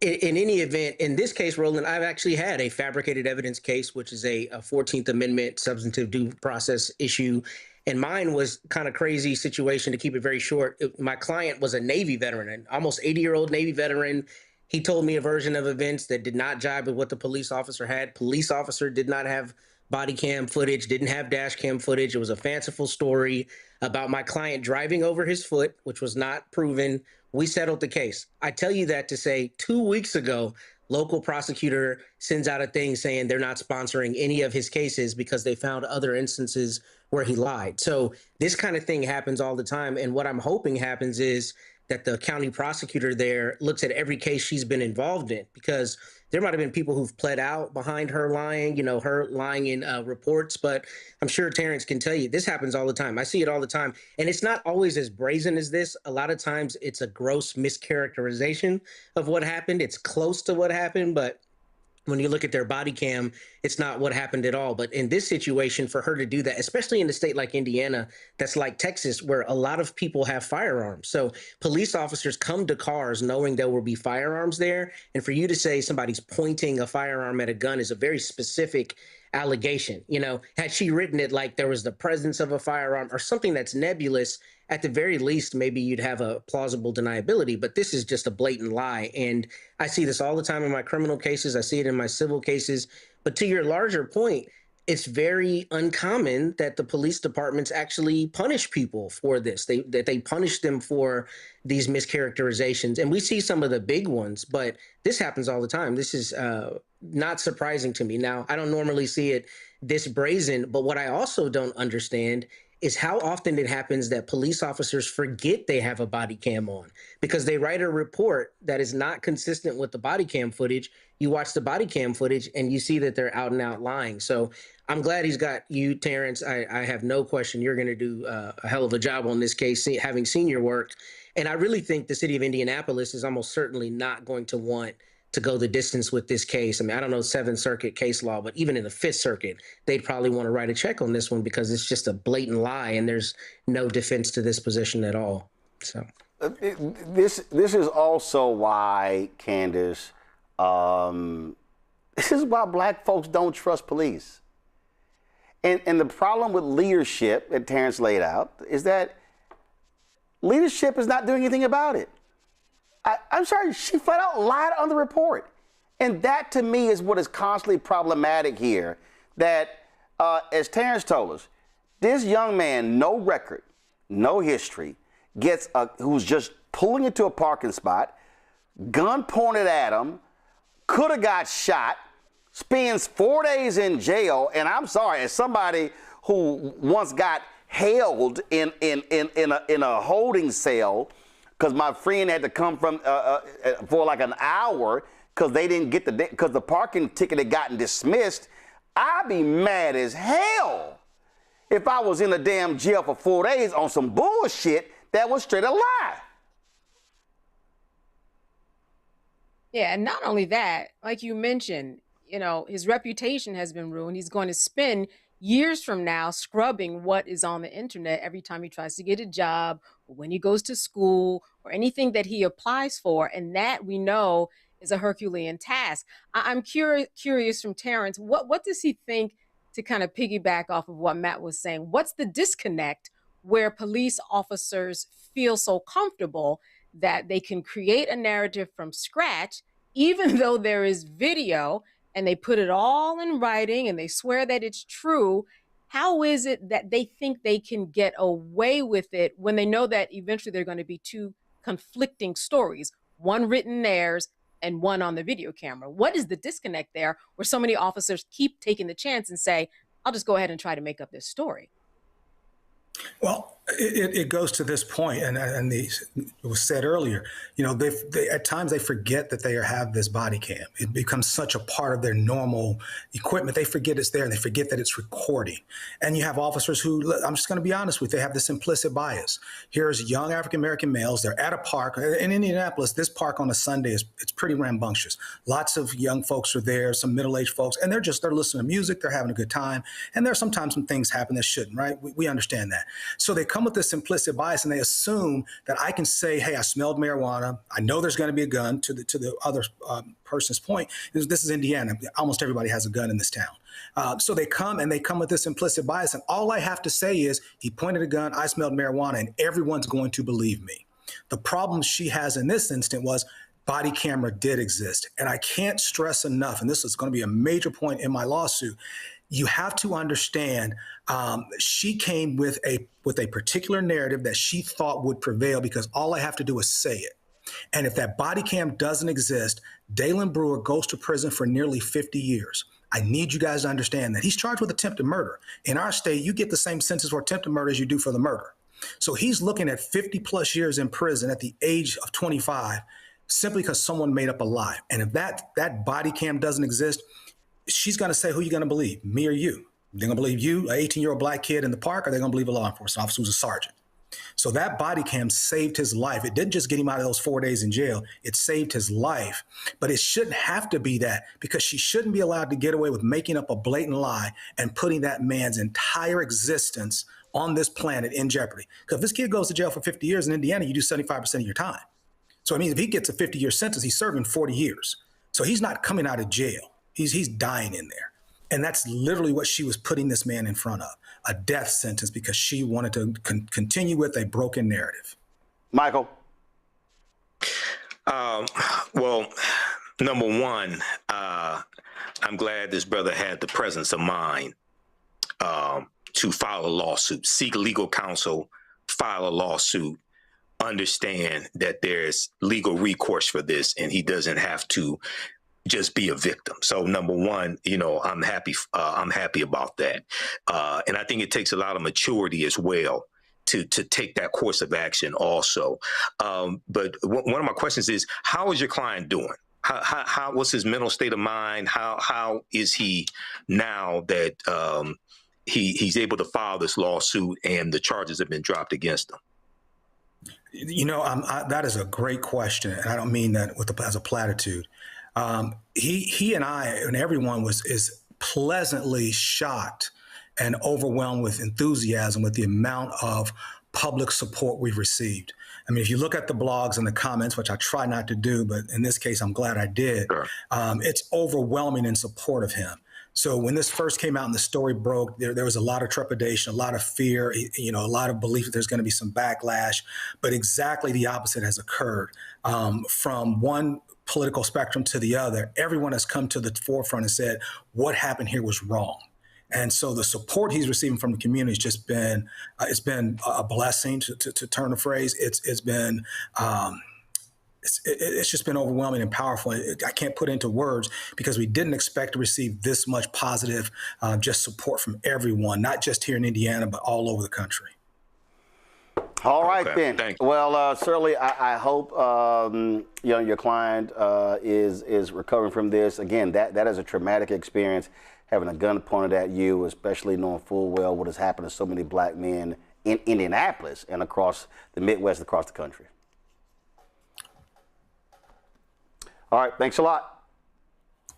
in any event, in this case, Roland, I've actually had a fabricated evidence case, which is a 14th Amendment substantive due process issue. And mine was kind of crazy situation, to keep it very short. My client was a Navy veteran, an almost 80-year-old Navy veteran. He told me a version of events that did not jibe with what the police officer had. Police officer did not have body cam footage, didn't have dash cam footage. It was a fanciful story about my client driving over his foot, which was not proven. We settled the case. I tell you that to say 2 weeks ago, Local prosecutor sends out a thing saying they're not sponsoring any of his cases because they found other instances where he lied. So this kind of thing happens all the time. And what I'm hoping happens is that the county prosecutor there looks at every case she's been involved in, because there might have been people who've pled out behind her lying, her lying in reports. But I'm sure Terrence can tell you this happens all the time. I see it all the time. And it's not always as brazen as this. A lot of times it's a gross mischaracterization of what happened. It's close to what happened, but when you look at their body cam, it's not what happened at all. But in this situation, for her to do that, especially in a state like Indiana, that's like Texas, where a lot of people have firearms. So police officers come to cars knowing there will be firearms there. And for you to say somebody's pointing a firearm at a gun is a very specific allegation. Had she written it like there was the presence of a firearm or something that's nebulous, at the very least, maybe you'd have a plausible deniability, but this is just a blatant lie. And I see this all the time in my criminal cases. I see it in my civil cases. But to your larger point, it's very uncommon that the police departments actually punish people for this, that they punish them for these mischaracterizations. And we see some of the big ones, but this happens all the time. This is not surprising to me. Now, I don't normally see it this brazen, but what I also don't understand is how often it happens that police officers forget they have a body cam on because they write a report that is not consistent with the body cam footage. You watch the body cam footage and you see that they're out and out lying. So I'm glad he's got you, Terrence. I have no question you're going to do a hell of a job on this case, having seen your work. And I really think the city of Indianapolis is almost certainly not going to want to go the distance with this case. I mean, I don't know Seventh Circuit case law, but even in the Fifth Circuit, they'd probably want to write a check on this one because it's just a blatant lie and there's no defense to this position at all. So this is also why, Candace, this is why black folks don't trust police. And the problem with leadership that Terrence laid out is that leadership is not doing anything about it. I'm sorry, she flat out lied on the report. And that to me is what is constantly problematic here, that as Terrence told us, this young man, no record, no history, who's just pulling into a parking spot, gun pointed at him, could have got shot, spends 4 days in jail. And I'm sorry, as somebody who once got held in a holding cell, because my friend had to come from for like an hour because they didn't get because the parking ticket had gotten dismissed. I'd be mad as hell if I was in a damn jail for 4 days on some bullshit that was straight a lie. Yeah, and not only that, like you mentioned, his reputation has been ruined. He's going to spend years from now scrubbing what is on the internet every time he tries to get a job or when he goes to school or anything that he applies for. And that we know is a Herculean task. I'm curious from Terrence, what does he think, to kind of piggyback off of what Matt was saying? What's the disconnect where police officers feel so comfortable that they can create a narrative from scratch, even though there is video, and they put it all in writing and they swear that it's true? How is it that they think they can get away with it when they know that eventually they're going to be two conflicting stories, one written theirs and one on the video camera? What is the disconnect there where so many officers keep taking the chance and say, I'll just go ahead and try to make up this story? Well, it goes to this point, and it was said earlier, they at times they forget that they have this body cam. It becomes such a part of their normal equipment. They forget it's there and they forget that it's recording. And you have officers who, I'm just going to be honest with you, they have this implicit bias. Here's young African-American males. They're at a park in Indianapolis. This park on a Sunday it's pretty rambunctious. Lots of young folks are there, some middle-aged folks, and they're listening to music. They're having a good time. And there's sometimes some things happen that shouldn't, right? We understand that. So they come with this implicit bias and they assume that I can say, hey, I smelled marijuana. I know there's going to be a gun. To the other person's point, this is Indiana. Almost everybody has a gun in this town. So they come with this implicit bias. And all I have to say is he pointed a gun, I smelled marijuana, and everyone's going to believe me. The problem she has in this instant was body camera did exist. And I can't stress enough, and this is going to be a major point in my lawsuit, you have to understand she came with a particular narrative that she thought would prevail because all I have to do is say it. And if that body cam doesn't exist, Dalen Brewer goes to prison for nearly 50 years. I need you guys to understand that he's charged with attempted murder. In our state, you get the same sentence for attempted murder as you do for the murder. So he's looking at 50 plus years in prison at the age of 25 simply because someone made up a lie. And if that body cam doesn't exist, she's going to say, who are you going to believe, me or you? They're going to believe you, an 18-year-old black kid in the park, or they're going to believe a law enforcement officer who's a sergeant? So that body cam saved his life. It didn't just get him out of those 4 days in jail. It saved his life. But it shouldn't have to be that, because she shouldn't be allowed to get away with making up a blatant lie and putting that man's entire existence on this planet in jeopardy. Because if this kid goes to jail for 50 years in Indiana, you do 75% of your time. So I mean, if he gets a 50-year sentence, he's serving 40 years. So he's not coming out of jail. He's dying in there. And that's literally what she was putting this man in front of, a death sentence, because she wanted to continue with a broken narrative. Michael? Well, number one, I'm glad this brother had the presence of mind to file a lawsuit, seek legal counsel, file a lawsuit, understand that there's legal recourse for this, and he doesn't have to just be a victim. So number one, I'm happy about that. And I think it takes a lot of maturity as well to take that course of action also. But one of my questions is, how is your client doing? What's his mental state of mind? How is he now that he's able to file this lawsuit and the charges have been dropped against him? That is a great question, and I don't mean that as a platitude. He and I and everyone is pleasantly shocked and overwhelmed with enthusiasm with the amount of public support we've received. I mean, if you look at the blogs and the comments, which I try not to do, but in this case, I'm glad I did, Sure. It's overwhelming in support of him. So when this first came out and the story broke, there was a lot of trepidation, a lot of fear, a lot of belief that there's going to be some backlash, but exactly the opposite has occurred. From one political spectrum to the other, everyone has come to the forefront and said, what happened here was wrong. And so the support he's receiving from the community has just been, it's been a blessing, to turn a phrase. It's just been overwhelming and powerful. I can't put into words, because we didn't expect to receive this much positive just support from everyone, not just here in Indiana, but all over the country. All right, Okay, then. thank you. Well, certainly, I hope your client is recovering from this. Again, that is a traumatic experience, having a gun pointed at you, especially knowing full well what has happened to so many black men in Indianapolis and across the Midwest, across the country. All right, thanks a lot.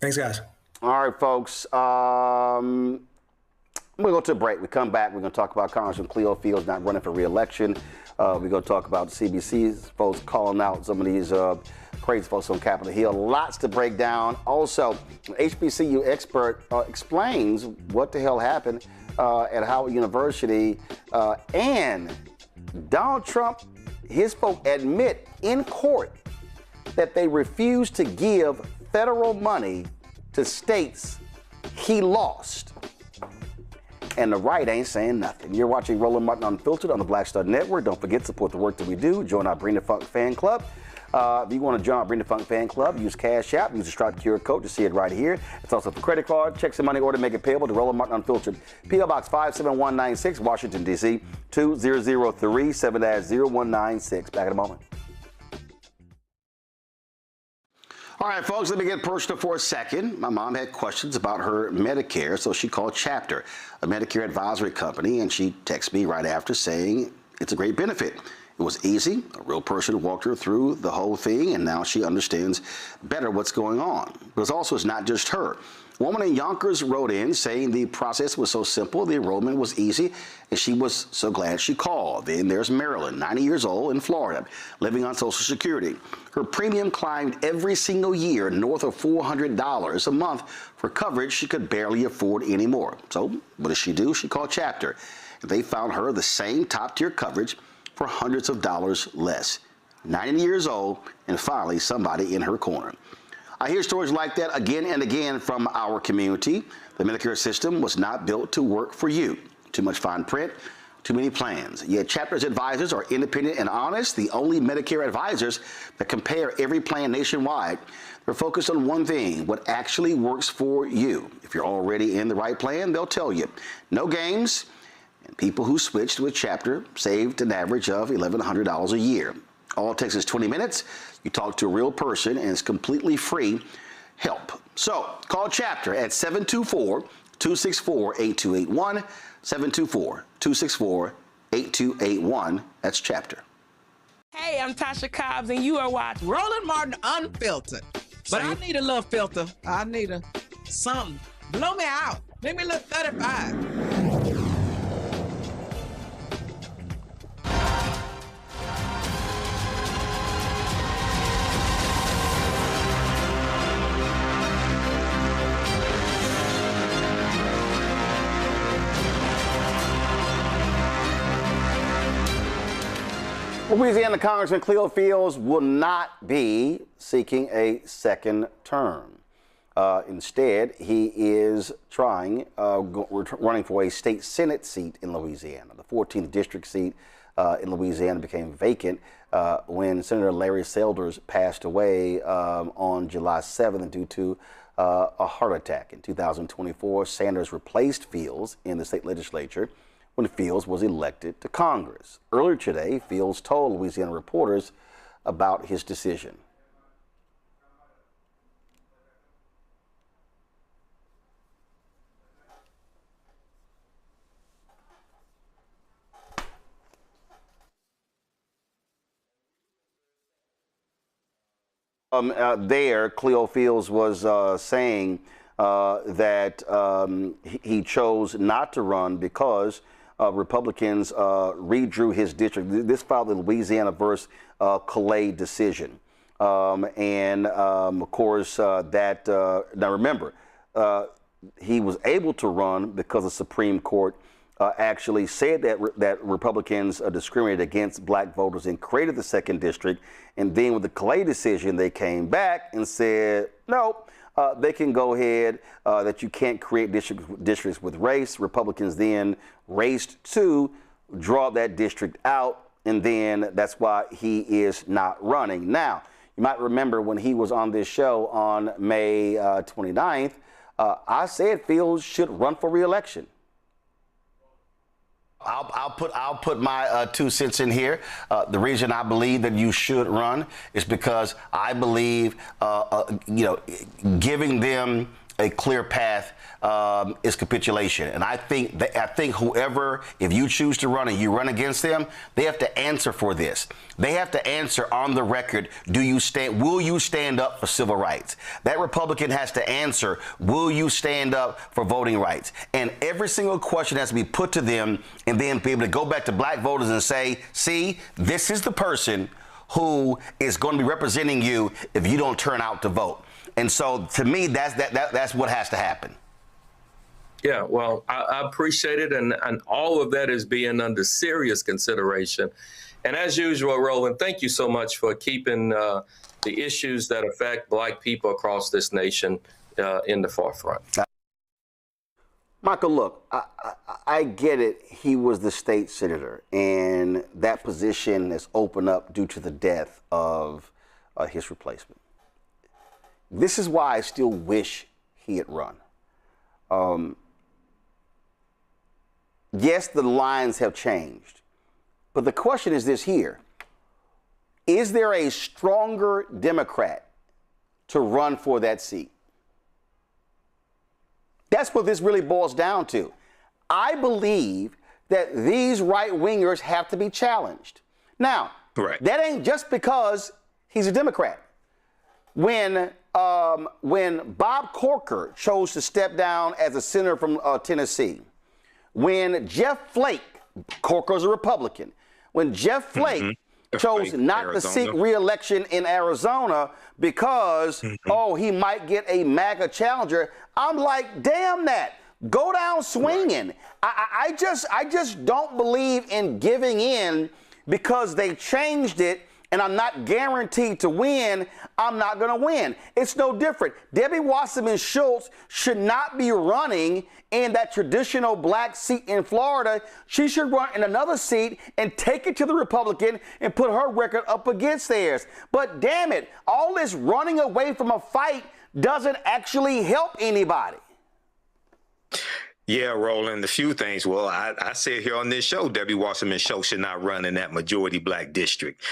Thanks, guys. All right, folks. We're going to go to a break. We come back. We're going to talk about Congressman Cleo Fields not running for re-election. We're going to talk about CBC's folks calling out some of these crazy folks on Capitol Hill. Lots to break down. Also, HBCU expert explains what the hell happened at Howard University. And Donald Trump, his folk admit in court that they refused to give federal money to states he lost. And the right ain't saying nothing. You're watching Roland Martin Unfiltered on the Black Star Network. Don't forget to support the work that we do. Join our Bring the Funk fan club. If you want to join our Bring the Funk fan club, use Cash App, use the Stripe QR code to see it right here. It's also for credit card, checks and money order, make it payable to Roland Martin Unfiltered. P.O. Box 57196, Washington, D.C. 2003 7-0196. Back in a moment. All right, folks, let me get personal for a second. My mom had questions about her Medicare, so she called Chapter, a Medicare advisory company, and she texted me right after saying it's a great benefit. It was easy. A real person walked her through the whole thing, and now she understands better what's going on. But it's not just her. A woman in Yonkers wrote in saying the process was so simple, the enrollment was easy, and she was so glad she called. Then there's Marilyn, 90 years old, in Florida, living on Social Security. Her premium climbed every single year north of $400 a month for coverage she could barely afford anymore. So what does she do? She called Chapter. They found her the same top-tier coverage for hundreds of dollars less. 90 years old, and finally somebody in her corner. I hear stories like that again and again from our community. The Medicare system was not built to work for you. Too much fine print, too many plans. Yet Chapter's advisors are independent and honest, the only Medicare advisors that compare every plan nationwide. They're focused on one thing, what actually works for you. If you're already in the right plan, they'll tell you. No games, and people who switched with Chapter saved an average of $1,100 a year. All it takes is 20 minutes. You talk to a real person, and it's completely free help. So call Chapter at 724-264-8281, 724-264-8281. That's Chapter. Hey, I'm Tasha Cobbs, and you are watching Roland Martin Unfiltered. But I need a little filter. I need something. Blow me out. Make me look 35. Louisiana Congressman Cleo Fields will not be seeking a second term. Instead, he is running for a state Senate seat in Louisiana. The 14th district seat in Louisiana became vacant when Senator Larry Selders passed away on July 7th due to a heart attack. In 2024, Sanders replaced Fields in the state legislature when Fields was elected to Congress. Earlier today, Fields told Louisiana reporters about his decision. Cleo Fields was saying that he chose not to run because Republicans redrew his district. This filed the Louisiana versus Calais decision. Of course, now remember, he was able to run because the Supreme Court actually said that Republicans discriminated against black voters and created the second district. And then with the Calais decision, they came back and said, nope. They can go ahead, that you can't create districts with race. Republicans then raced to draw that district out, and then that's why he is not running. Now, you might remember when he was on this show on May 29th, I said Fields should run for re-election. I'll put my 2 cents in here. The reason I believe that you should run is because I believe, giving them a clear path is capitulation. And I think whoever, if you choose to run and you run against them, they have to answer for this. They have to answer on the record, will you stand up for civil rights? That Republican has to answer, will you stand up for voting rights? And every single question has to be put to them and then be able to go back to black voters and say, see, this is the person who is going to be representing you if you don't turn out to vote. And so to me, that's what has to happen. Yeah, well, I appreciate it. And all of that is being under serious consideration. And as usual, Roland, thank you so much for keeping the issues that affect black people across this nation in the forefront. Michael, look, I get it. He was the state senator, and that position is opened up due to the death of his replacement. This is why I still wish he had run. Yes, the lines have changed, but the question is this here. Is there a stronger Democrat to run for that seat? That's what this really boils down to. I believe that these right-wingers have to be challenged. Now, that ain't just because he's a Democrat. When Bob Corker chose to step down as a senator from Tennessee, when Jeff Flake, Corker's a Republican, when Jeff Flake chose not to seek re-election in Arizona because, he might get a MAGA challenger, I'm like, damn that. Go down swinging. I just don't believe in giving in because they changed it and I'm not guaranteed to win, I'm not going to win. It's no different. Debbie Wasserman Schultz should not be running in that traditional black seat in Florida. She should run in another seat and take it to the Republican and put her record up against theirs. But damn it, all this running away from a fight doesn't actually help anybody. Yeah, Roland, a few things. Well, I said here on this show, Debbie Wasserman Schultz should not run in that majority black district.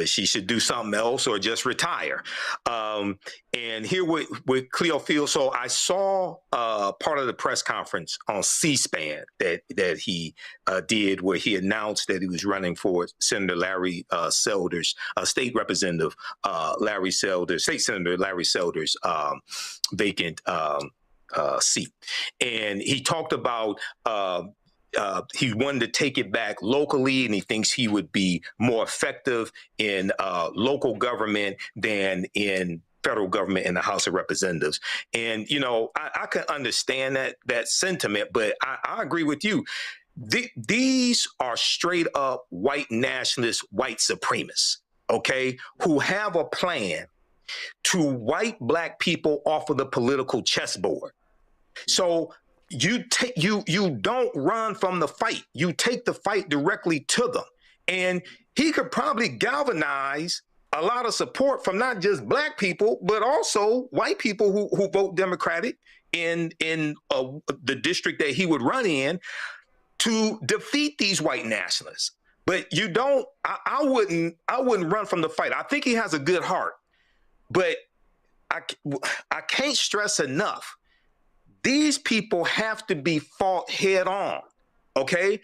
She should do something else or just retire. And here with Cleo Fields, so I saw part of the press conference on C-SPAN that he did, where he announced that he was running for Senator Larry Selder's, State Representative Larry Selder's, State Senator Larry Selder's vacant seat. And he talked about he wanted to take it back locally, and he thinks he would be more effective in local government than in federal government in the House of Representatives. And, you know, I can understand that sentiment, but I agree with you. These are straight up white nationalists, white supremacists, okay, who have a plan to wipe black people off of the political chessboard. So you don't run from the fight. You take the fight directly to them. And he could probably galvanize a lot of support from not just black people, but also white people who vote Democratic in the district that he would run in to defeat these white nationalists. But you don't, I wouldn't run from the fight. I think he has a good heart, but I can't stress enough. These people have to be fought head on, okay?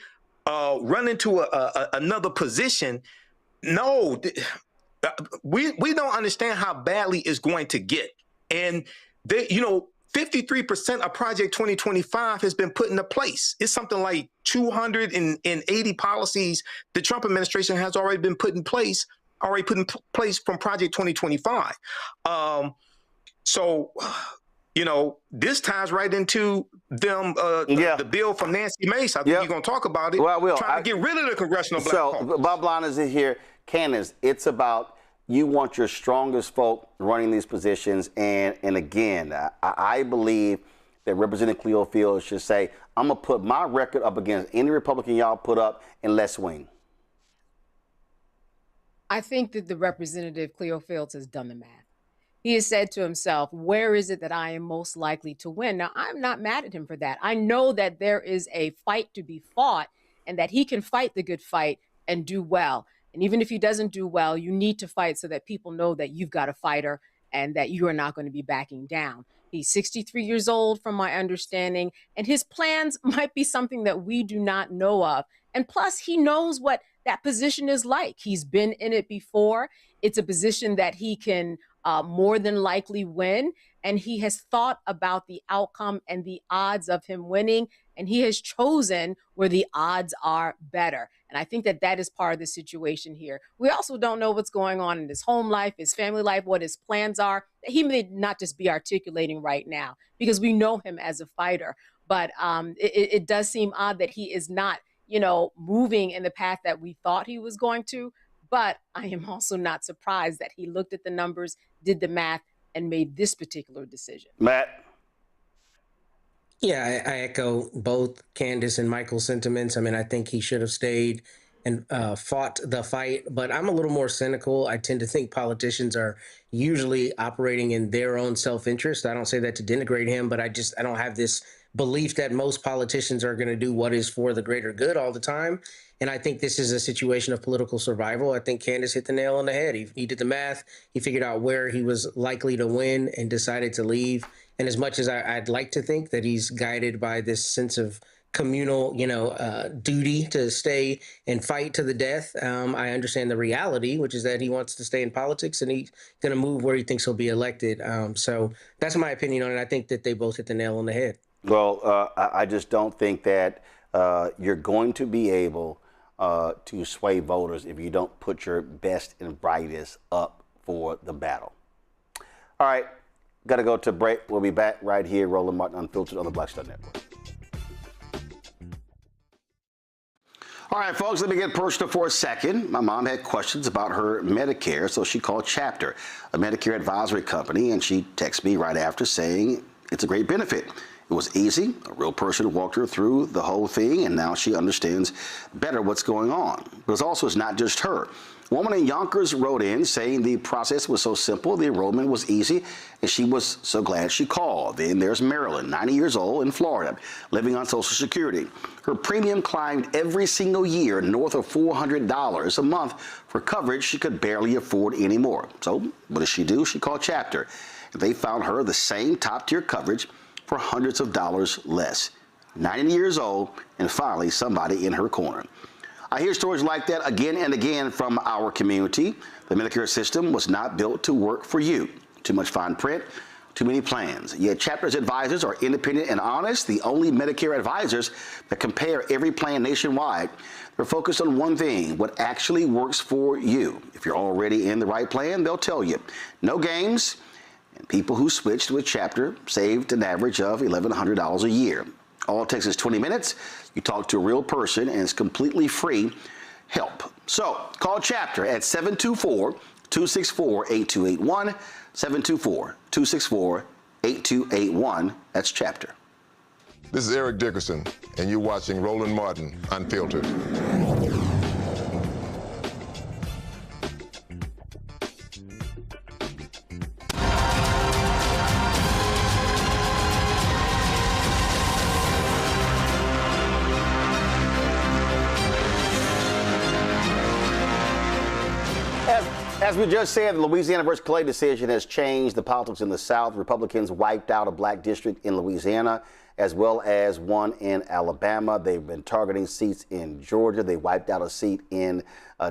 Run into another position. No, we don't understand how badly it's going to get. And, 53% of Project 2025 has been put into place. It's something like 280 policies the Trump administration has already put in place from Project 2025. This ties right into them, the bill from Nancy Mace. I think you're going to talk about it. Well, I will. Trying to get rid of the congressional black caucus. So, Bob Line is in here. Candace, it's about you want your strongest folk running these positions. And again, I believe that Representative Cleo Fields should say, I'm going to put my record up against any Republican y'all put up and let's swing. I think that the Representative Cleo Fields has done the math. He has said to himself, where is it that I am most likely to win? Now, I'm not mad at him for that. I know that there is a fight to be fought and that he can fight the good fight and do well. And even if he doesn't do well, you need to fight so that people know that you've got a fighter and that you are not going to be backing down. He's 63 years old, from my understanding, and his plans might be something that we do not know of. And plus, he knows what that position is like. He's been in it before. It's a position that he can more than likely win. And he has thought about the outcome and the odds of him winning. And he has chosen where the odds are better. And I think that that is part of the situation here. We also don't know what's going on in his home life, his family life, what his plans are. He may not just be articulating right now because we know him as a fighter. But it does seem odd that he is not, moving in the path that we thought he was going to. But I am also not surprised that he looked at the numbers, did the math, and made this particular decision. Matt? Yeah, I echo both Candace and Michael's sentiments. I mean, I think he should have stayed and fought the fight, but I'm a little more cynical. I tend to think politicians are usually operating in their own self-interest. I don't say that to denigrate him, but I don't have this belief that most politicians are going to do what is for the greater good all the time. And I think this is a situation of political survival. I think Candace hit the nail on the head. He did the math. He figured out where he was likely to win and decided to leave. And as much as I'd like to think that he's guided by this sense of communal, duty to stay and fight to the death, I understand the reality, which is that he wants to stay in politics and he's going to move where he thinks he'll be elected. So that's my opinion on it. I think that they both hit the nail on the head. Well, I just don't think that you're going to be able to sway voters if you don't put your best and brightest up for the battle. All right, got to go to break. We'll be back right here, Roland Martin Unfiltered on the Black Star Network. All right, folks, let me get personal for a second. My mom had questions about her Medicare, so she called Chapter, a Medicare advisory company, and she texted me right after saying it's a great benefit. It was easy. A real person walked her through the whole thing, and now she understands better what's going on. But it's not just her. A woman in Yonkers wrote in saying the process was so simple, the enrollment was easy, and she was so glad she called. Then there's Marilyn, 90 years old, in Florida, living on Social Security. Her premium climbed every single year north of $400 a month for coverage she could barely afford anymore. So what does she do? She called Chapter. They found her the same top-tier coverage for hundreds of dollars less. 90 years old, and finally somebody in her corner. I hear stories like that again and again from our community. The Medicare system was not built to work for you. Too much fine print, too many plans. Yet Chapter's advisors are independent and honest, the only Medicare advisors that compare every plan nationwide. They're focused on one thing, what actually works for you. If you're already in the right plan, they'll tell you. No games, and people who switched with Chapter saved an average of $1,100 a year. All it takes is 20 minutes. You talk to a real person, and it's completely free help. So call Chapter at 724-264-8281, 724-264-8281. That's Chapter. This is Eric Dickerson, and you're watching Roland Martin Unfiltered. As we just said, the Louisiana versus Clay decision has changed the politics in the South. Republicans wiped out a black district in Louisiana, as well as one in Alabama. They've been targeting seats in Georgia. They wiped out a seat in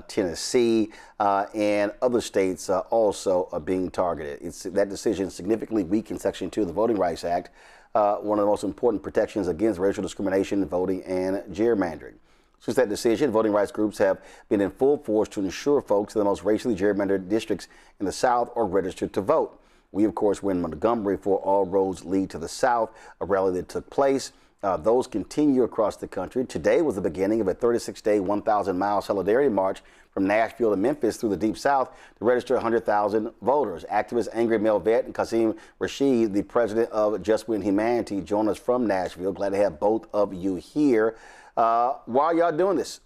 Tennessee, and other states also are being targeted. That decision significantly weakened Section 2 of the Voting Rights Act, one of the most important protections against racial discrimination in voting and gerrymandering. Since that decision, voting rights groups have been in full force to ensure folks in the most racially gerrymandered districts in the South are registered to vote. We, of course, were in Montgomery for All Roads Lead to the South, a rally that took place. Those continue across the country. Today was the beginning of a 36-day, 1,000-mile solidarity march from Nashville to Memphis through the Deep South to register 100,000 voters. Activist Angry Male Vet and Kasim Rashid, the president of Just Win Humanity, join us from Nashville. Glad to have both of you here. Why are y'all doing this?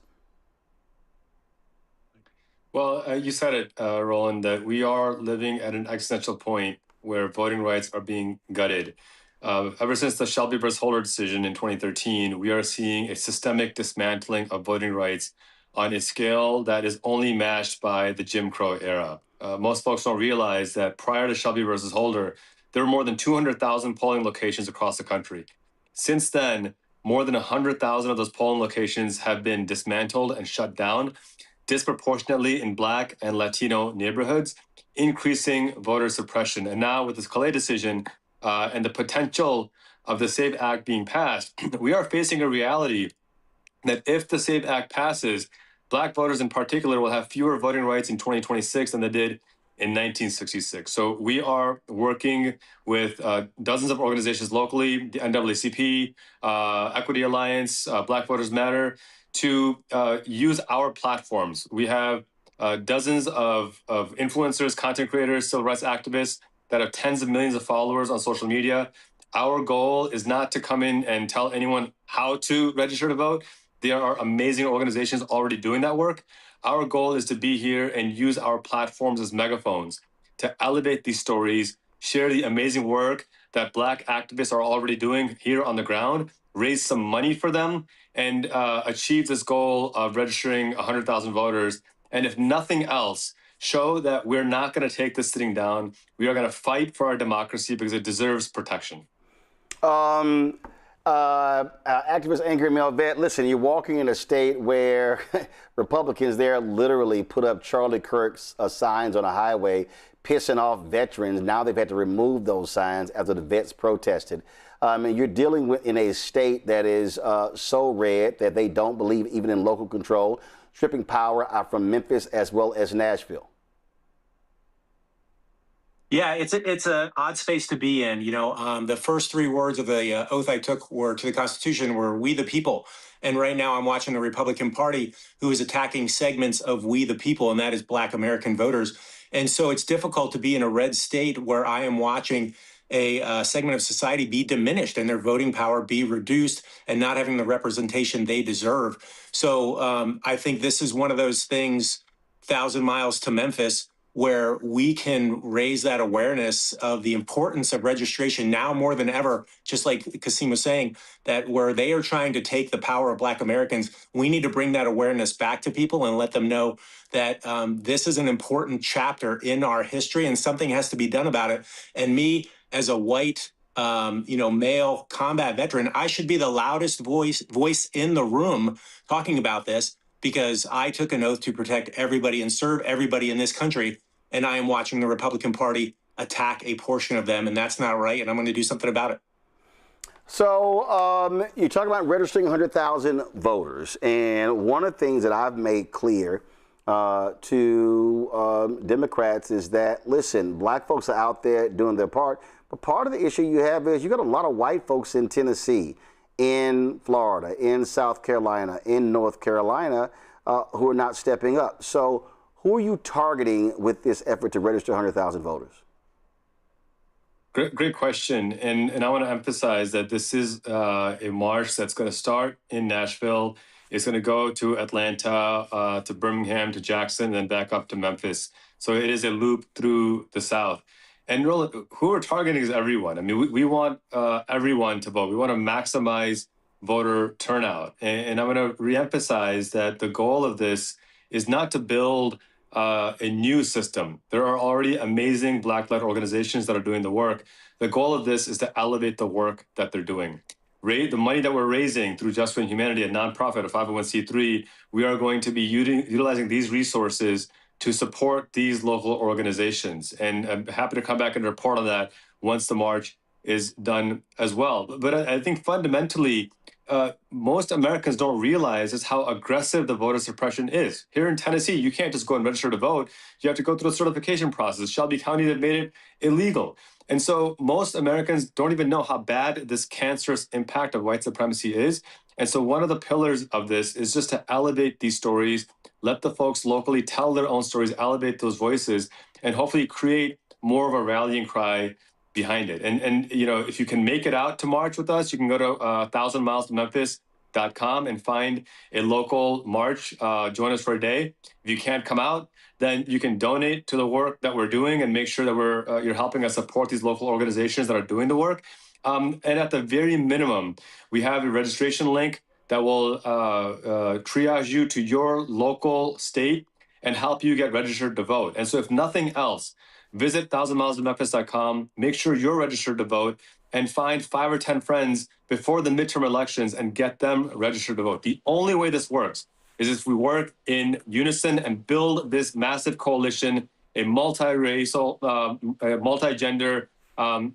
Well, you said it, Roland, that we are living at an existential point where voting rights are being gutted. Ever since the Shelby versus Holder decision in 2013, we are seeing a systemic dismantling of voting rights on a scale that is only matched by the Jim Crow era. Most folks don't realize that prior to Shelby versus Holder, there were more than 200,000 polling locations across the country. Since then, more than 100,000 of those polling locations have been dismantled and shut down, disproportionately in Black and Latino neighborhoods, increasing voter suppression. And now with this Calais decision and the potential of the SAVE Act being passed, we are facing a reality that if the SAVE Act passes, Black voters in particular will have fewer voting rights in 2026 than they did in 1966. So we are working with dozens of organizations locally, the NAACP, Equity Alliance, Black Voters Matter, to use our platforms. We have dozens of influencers, content creators, civil rights activists that have tens of millions of followers on social media. Our goal is not to come in and tell anyone how to register to vote. There are amazing organizations already doing that work. Our goal is to be here and use our platforms as megaphones to elevate these stories, share the amazing work that Black activists are already doing here on the ground, raise some money for them, and achieve this goal of registering 100,000 voters. And if nothing else, show that we're not going to take this sitting down. We are going to fight for our democracy because it deserves protection. Activist Angry Male Vet, listen, you're walking in a state where Republicans there literally put up Charlie Kirk's signs on a highway, pissing off veterans. Now they've had to remove those signs after the vets protested. And you're dealing with in a state that is so red that they don't believe even in local control, stripping power out from Memphis as well as Nashville. Yeah, it's a odd space to be in. The first three words of the oath I took were to the Constitution were "We the people." And right now I'm watching the Republican Party who is attacking segments of we the people, and that is Black American voters. And so it's difficult to be in a red state where I am watching a segment of society be diminished and their voting power be reduced and not having the representation they deserve. So I think this is one of those things, 1,000 miles to Memphis, where we can raise that awareness of the importance of registration now more than ever, just like Kasim was saying, that where they are trying to take the power of Black Americans, we need to bring that awareness back to people and let them know that this is an important chapter in our history and something has to be done about it. And me, as a white, male combat veteran, I should be the loudest voice in the room talking about this, because I took an oath to protect everybody and serve everybody in this country. And I am watching the Republican Party attack a portion of them, and that's not right. And I'm going to do something about it. So you talk about registering 100,000 voters. And one of the things that I've made clear to Democrats is that, listen, Black folks are out there doing their part. But part of the issue you have is you got a lot of white folks in Tennessee, in Florida, in South Carolina, in North Carolina, who are not stepping up. So who are you targeting with this effort to register 100,000 voters? Great question. And I want to emphasize that this is a march that's going to start in Nashville. It's going to go to Atlanta, to Birmingham, to Jackson, and then back up to Memphis. So it is a loop through the South. And Roland, who we're targeting is everyone. I mean, we want everyone to vote. We want to maximize voter turnout. And I'm going to reemphasize that the goal of this is not to build a new system. There are already amazing Black-led organizations that are doing the work. The goal of this is to elevate the work that they're doing. The money that we're raising through Just for Humanity, a nonprofit, a 501c3, we are going to be utilizing these resources to support these local organizations. And I'm happy to come back and report on that once the march is done as well. But I think fundamentally, most Americans don't realize is how aggressive the voter suppression is. Here in Tennessee, you can't just go and register to vote. You have to go through a certification process. Shelby County, they've made it illegal. And so most Americans don't even know how bad this cancerous impact of white supremacy is. And so one of the pillars of this is just to elevate these stories, let the folks locally tell their own stories, elevate those voices, and hopefully create more of a rallying cry behind it. And if you can make it out to march with us, you can go to 1000milestomemphis.com and find a local march. Join us for a day. If you can't come out, then you can donate to the work that we're doing and make sure that you're helping us support these local organizations that are doing the work. And at the very minimum, we have a registration link that will triage you to your local state and help you get registered to vote. And so if nothing else, visit 1000milestomemphis.com, make sure you're registered to vote, and find 5 or 10 friends before the midterm elections and get them registered to vote. The only way this works is if we work in unison and build this massive coalition, a multi-racial, multi-gender,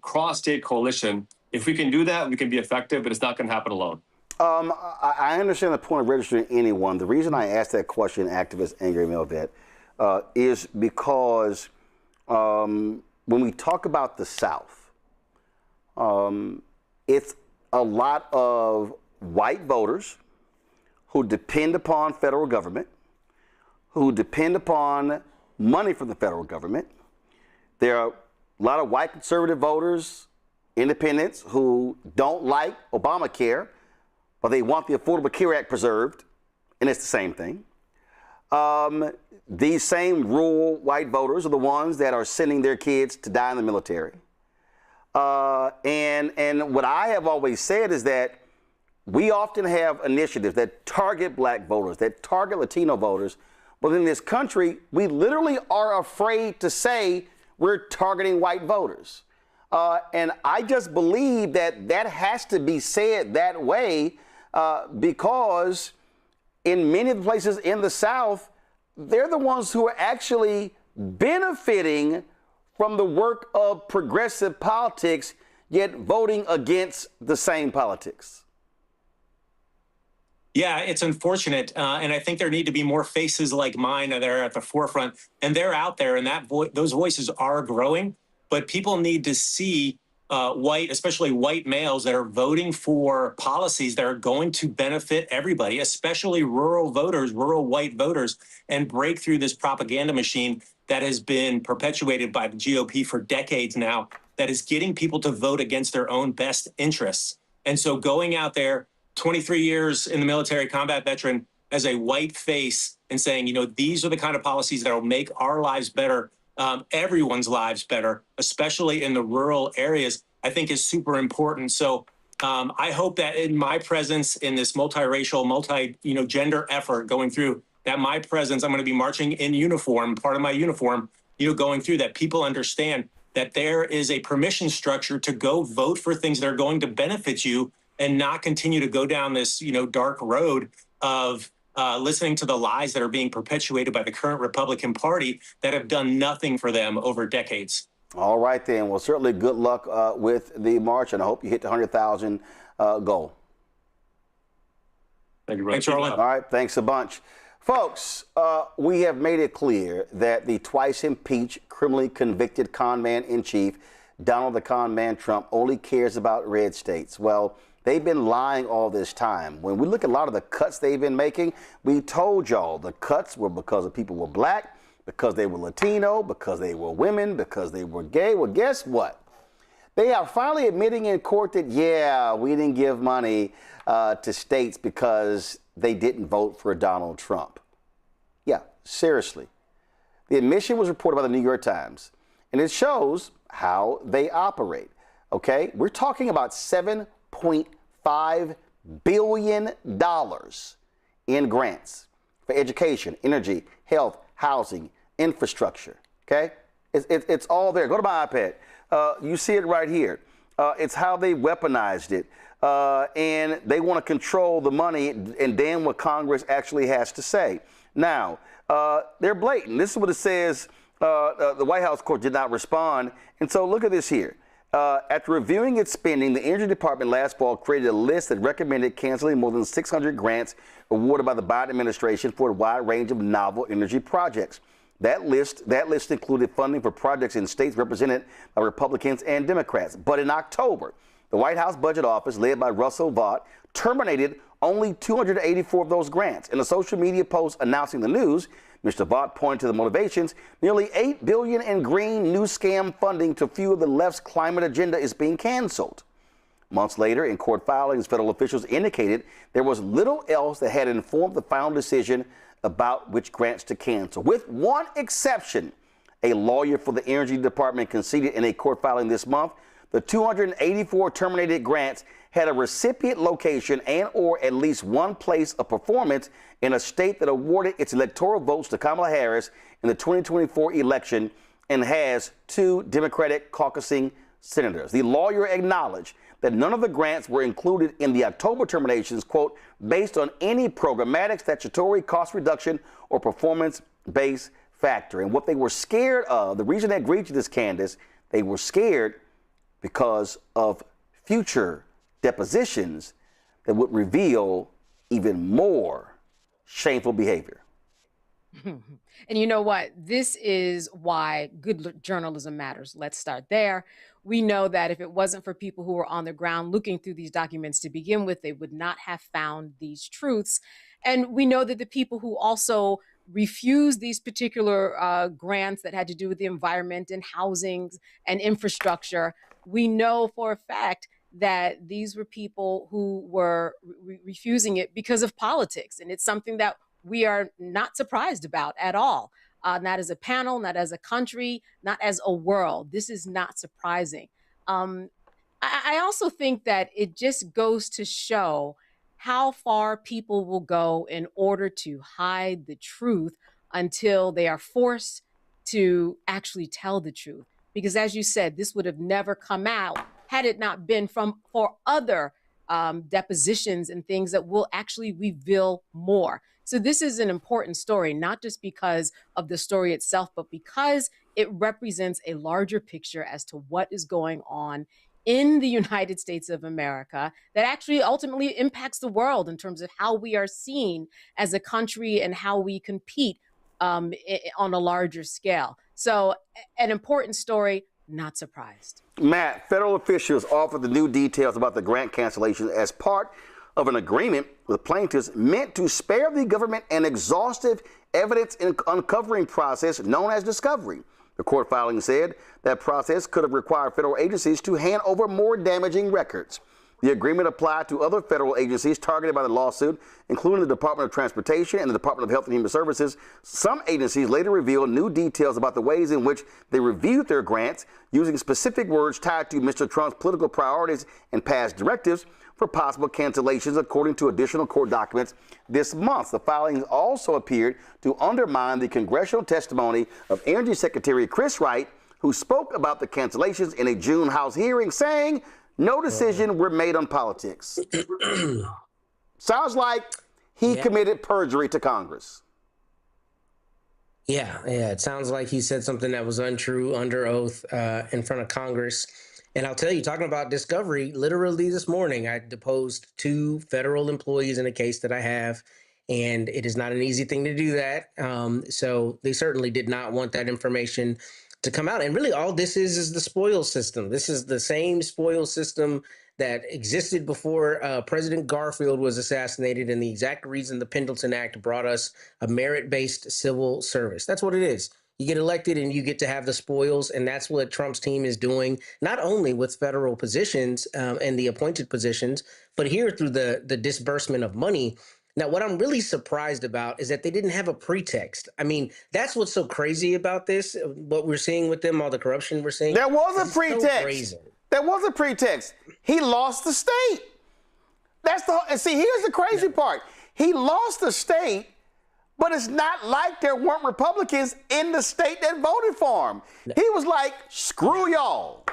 cross-state coalition. If we can do that, we can be effective, but it's not going to happen alone. I understand the point of registering anyone. The reason I asked that question, activist Angry Male Vet, is because when we talk about the South, it's a lot of white voters who depend upon federal government, who depend upon money from the federal government. There are a lot of white conservative voters, independents, who don't like Obamacare, but they want the Affordable Care Act preserved, and it's the same thing. These same rural white voters are the ones that are sending their kids to die in the military. And what I have always said is that we often have initiatives that target Black voters, that target Latino voters, but in this country, we literally are afraid to say we're targeting white voters. And I just believe that that has to be said that way because in many of the places in the South, they're the ones who are actually benefiting from the work of progressive politics, yet voting against the same politics. Yeah, it's unfortunate. And I think there need to be more faces like mine that are at the forefront. And they're out there, and those voices are growing. but people need to see especially white males that are voting for policies that are going to benefit everybody, especially rural voters, rural white voters, and break through this propaganda machine that has been perpetuated by the GOP for decades now, that is getting people to vote against their own best interests. And so going out there, 23 years in the military, combat veteran, as a white face and saying, these are the kind of policies that will make our lives better, everyone's lives better, especially in the rural areas, I think is super important. So I hope that in my presence in this multiracial, gender effort going through, that my presence, I'm going to be marching in uniform, part of my uniform, going through, that people understand that there is a permission structure to go vote for things that are going to benefit you and not continue to go down this, dark road of listening to the lies that are being perpetuated by the current Republican Party that have done nothing for them over decades. All right, then. Well, certainly good luck with the march, and I hope you hit the 100,000 goal. Thank you, Thanks, Roland. All right, thanks a bunch. Folks, we have made it clear that the twice impeached, criminally convicted con man in chief, Donald the Con Man Trump, only cares about red states. Well, they've been lying all this time. When we look at a lot of the cuts they've been making, we told y'all the cuts were because the people were black, because they were Latino, because they were women, because they were gay. Well, guess what? They are finally admitting in court that, yeah, we didn't give money to states because they didn't vote for Donald Trump. Yeah, seriously. The admission was reported by the New York Times, and it shows how they operate. Okay? We're talking about $7.5 billion in grants for education, energy, health, housing, infrastructure. Okay? It's all there. Go to my iPad. You see it right here. It's how they weaponized it. And they want to control the money and damn what Congress actually has to say. Now, they're blatant. This is what it says. The White House court did not respond. And so look at this here. After reviewing its spending, the Energy Department last fall created a list that recommended canceling more than 600 grants awarded by the Biden administration for a wide range of novel energy projects. That list included funding for projects in states represented by Republicans and Democrats. But in October, the White House Budget Office, led by Russell Vought, terminated only 284 of those grants. In a social media post announcing the news, Mr. Vought pointed to the motivations. Nearly $8 billion in green new scam funding to fuel the left's climate agenda is being canceled. Months later, in court filings, federal officials indicated there was little else that had informed the final decision about which grants to cancel. With one exception, a lawyer for the Energy Department conceded in a court filing this month, the 284 terminated grants had a recipient location and or at least one place of performance in a state that awarded its electoral votes to Kamala Harris in the 2024 election and has 2 Democratic caucusing senators. The lawyer acknowledged that none of the grants were included in the October terminations, quote, based on any programmatic, statutory, cost reduction, or performance-based factor. And what they were scared of, the reason they agreed to this, Candace, they were scared because of future depositions that would reveal even more shameful behavior. And you know what? This is why good journalism matters. Let's start there. We know that if it wasn't for people who were on the ground looking through these documents to begin with, they would not have found these truths. And we know that the people who also refused these particular grants that had to do with the environment and housing and infrastructure, we know for a fact that these were people who were refusing it because of politics. And it's something that we are not surprised about at all. Not as a panel, not as a country, not as a world. This is not surprising. I also think that it just goes to show how far people will go in order to hide the truth until they are forced to actually tell the truth. Because as you said, this would have never come out had it not been for other depositions and things that will actually reveal more. So this is an important story, not just because of the story itself, but because it represents a larger picture as to what is going on in the United States of America that actually ultimately impacts the world in terms of how we are seen as a country and how we compete on a larger scale. So an important story, not surprised. Matt, federal officials offered the new details about the grant cancellation as part of an agreement with plaintiffs meant to spare the government an exhaustive evidence uncovering process known as discovery. The court filing said that process could have required federal agencies to hand over more damaging records. The agreement applied to other federal agencies targeted by the lawsuit, including the Department of Transportation and the Department of Health and Human Services. Some agencies later revealed new details about the ways in which they reviewed their grants, using specific words tied to Mr. Trump's political priorities and past directives for possible cancellations, according to additional court documents this month. The filings also appeared to undermine the congressional testimony of Energy Secretary Chris Wright, who spoke about the cancellations in a June House hearing, saying no decision were made on politics. Sounds like he committed perjury to Congress. Yeah, it sounds like he said something that was untrue under oath in front of Congress. And I'll tell you, talking about discovery, literally this morning, I deposed 2 federal employees in a case that I have, and it is not an easy thing to do that. So they certainly did not want that information to come out. And really all this is the spoil system. This is the same spoil system that existed before President Garfield was assassinated, and the exact reason the Pendleton Act brought us a merit-based civil service. That's what it is. You get elected and you get to have the spoils, and that's what Trump's team is doing, not only with federal positions and the appointed positions, but here through the disbursement of money. Now, what I'm really surprised about is that they didn't have a pretext. I mean, that's what's so crazy about this, what we're seeing with them, all the corruption we're seeing. There was a pretext. So there was a pretext. He lost the state. That's the, and see, here's the crazy part. He lost the state, but it's not like there weren't Republicans in the state that voted for him. He was like, screw y'all.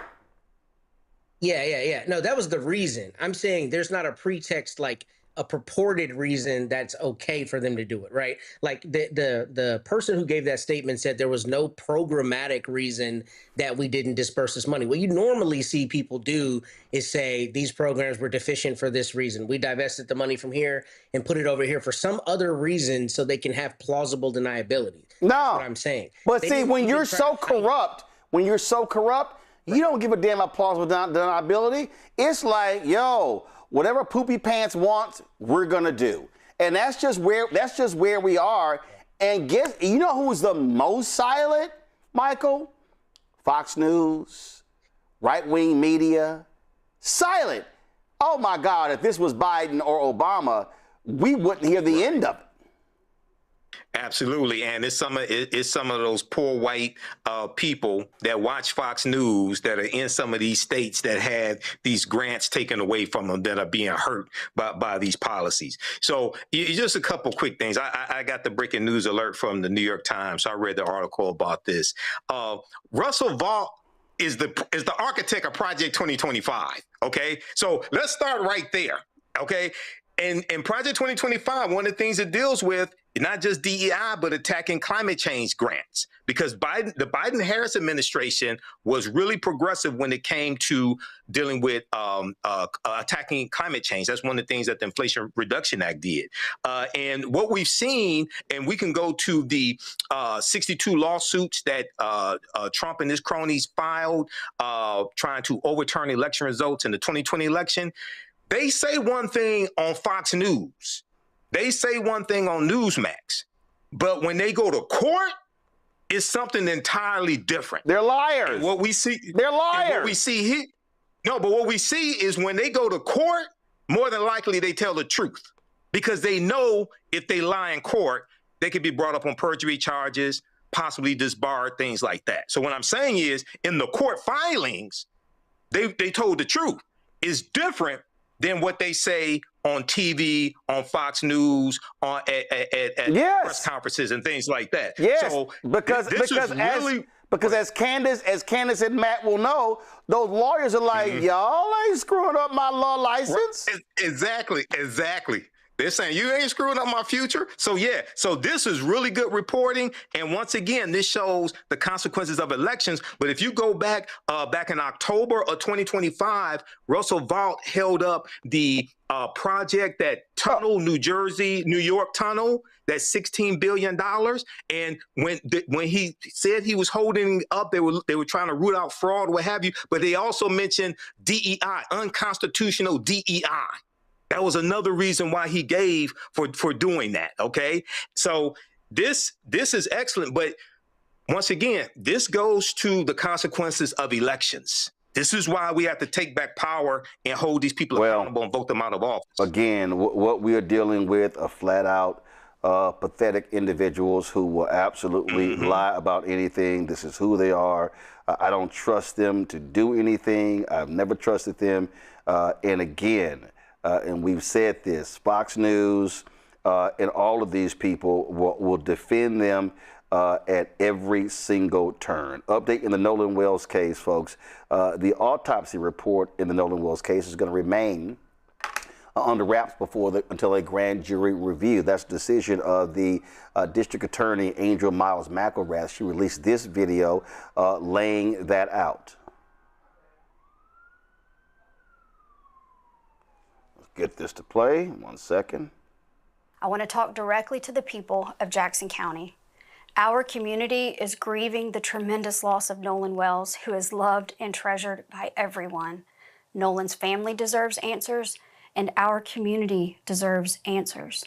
Yeah. No, that was the reason. I'm saying there's not a pretext, like a purported reason that's okay for them to do it, right? Like the person who gave that statement said there was no programmatic reason that we didn't disperse this money. What you normally see people do is say these programs were deficient for this reason. We divested the money from here and put it over here for some other reason so they can have plausible deniability. No, that's what I'm saying. But see, when you're so corrupt, you don't give a damn about plausible deniability. It's like, yo, whatever Poopy Pants wants, we're gonna do, and that's just where we are. And guess, you know who's the most silent, Michael? Fox News, right-wing media, silent. Oh my God! If this was Biden or Obama, we wouldn't hear the end of it. Absolutely, and it's some of those poor white people that watch Fox News that are in some of these states that had these grants taken away from them that are being hurt by these policies. So just a couple quick things. I got the breaking news alert from the New York Times. So I read the article about this. Russell Vought is the architect of Project 2025. Okay, so let's start right there. Okay. And Project 2025, one of the things it deals with is not just DEI, but attacking climate change grants. Because the Biden-Harris administration was really progressive when it came to dealing with attacking climate change. That's one of the things that the Inflation Reduction Act did. And what we've seen, and we can go to the 62 lawsuits that Trump and his cronies filed trying to overturn election results in the 2020 election. They say one thing on Fox News. They say one thing on Newsmax. But when they go to court, it's something entirely different. They're liars. And what we see, they're liars. What we see here, but what we see is when they go to court, more than likely they tell the truth because they know if they lie in court, they could be brought up on perjury charges, possibly disbarred, things like that. So what I'm saying is in the court filings, they told the truth. It's different than what they say on TV, on Fox News, at press conferences and things like that. Yes, so because as Candace and Matt will know, those lawyers are like, y'all ain't screwing up my law license. Exactly. They're saying you ain't screwing up my future. So yeah, so this is really good reporting. And once again, this shows the consequences of elections. But if you go back in October of 2025, Russell Vought held up the project, that tunnel, New York tunnel, that's $16 billion. And when he said he was holding up, they were trying to root out fraud, what have you. But they also mentioned DEI, unconstitutional DEI. That was another reason why he gave for doing that. Okay, so this is excellent. But once again, this goes to the consequences of elections. This is why we have to take back power and hold these people accountable and vote them out of office. Again, what we are dealing with are flat out pathetic individuals who will absolutely lie about anything. This is who they are. I don't trust them to do anything. I've never trusted them. And again, and we've said this, Fox News and all of these people will defend them at every single turn. Update in the Nolan Wells case, folks. The autopsy report in the Nolan Wells case is going to remain under wraps until a grand jury review. That's the decision of the District Attorney Angel Miles McElrath. She released this video laying that out. Let's get this to play. 1 second. I want to talk directly to the people of Jackson County. Our community is grieving the tremendous loss of Nolan Wells, who is loved and treasured by everyone. Nolan's family deserves answers, and our community deserves answers.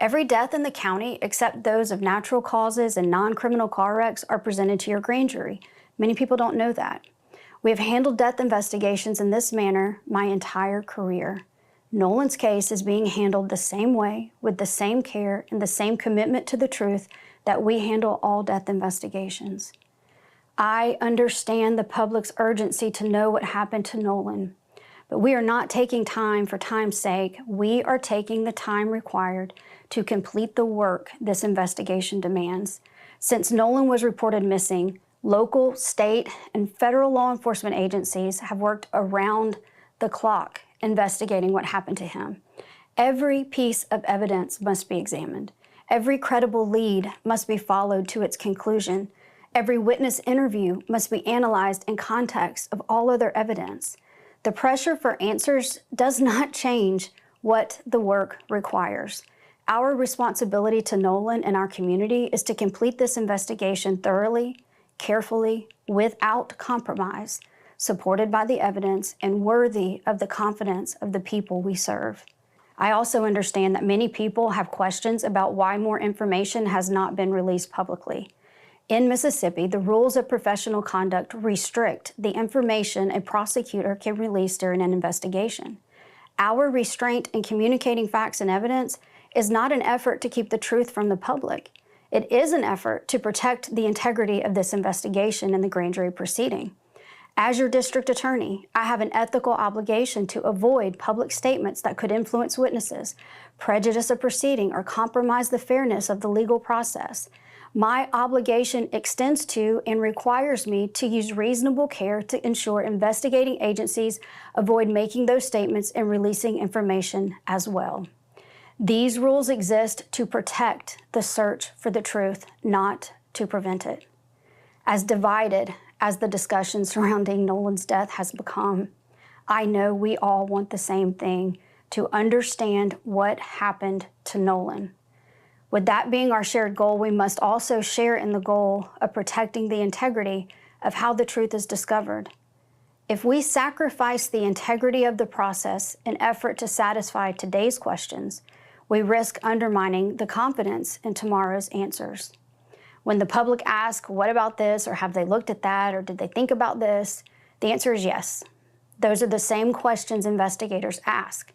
Every death in the county, except those of natural causes and non-criminal car wrecks, are presented to your grand jury. Many people don't know that. We have handled death investigations in this manner my entire career. Nolan's case is being handled the same way, with the same care and the same commitment to the truth that we handle all death investigations. I understand the public's urgency to know what happened to Nolan, but we are not taking time for time's sake. We are taking the time required to complete the work this investigation demands. Since Nolan was reported missing, local, state, and federal law enforcement agencies have worked around the clock investigating what happened to him. Every piece of evidence must be examined. Every credible lead must be followed to its conclusion. Every witness interview must be analyzed in context of all other evidence. The pressure for answers does not change what the work requires. Our responsibility to Nolan and our community is to complete this investigation thoroughly, carefully, without compromise, supported by the evidence and worthy of the confidence of the people we serve. I also understand that many people have questions about why more information has not been released publicly. In Mississippi, the rules of professional conduct restrict the information a prosecutor can release during an investigation. Our restraint in communicating facts and evidence is not an effort to keep the truth from the public. It is an effort to protect the integrity of this investigation and the grand jury proceeding. As your district attorney, I have an ethical obligation to avoid public statements that could influence witnesses, prejudice a proceeding, or compromise the fairness of the legal process. My obligation extends to and requires me to use reasonable care to ensure investigating agencies avoid making those statements and releasing information as well. These rules exist to protect the search for the truth, not to prevent it. As divided as the discussion surrounding Nolan's death has become, I know we all want the same thing, to understand what happened to Nolan. With that being our shared goal, we must also share in the goal of protecting the integrity of how the truth is discovered. If we sacrifice the integrity of the process in effort to satisfy today's questions, we risk undermining the confidence in tomorrow's answers. When the public asks, what about this, or have they looked at that, or did they think about this? The answer is yes. Those are the same questions investigators ask.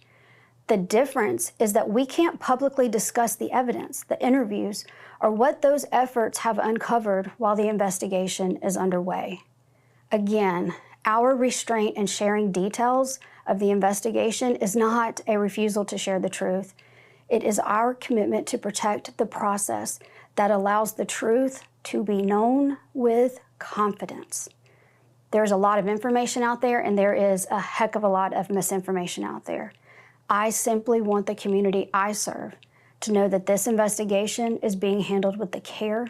The difference is that we can't publicly discuss the evidence, the interviews, or what those efforts have uncovered while the investigation is underway. Again, our restraint in sharing details of the investigation is not a refusal to share the truth. It is our commitment to protect the process that allows the truth to be known with confidence. There's a lot of information out there, and there is a heck of a lot of misinformation out there. I simply want the community I serve to know that this investigation is being handled with the care,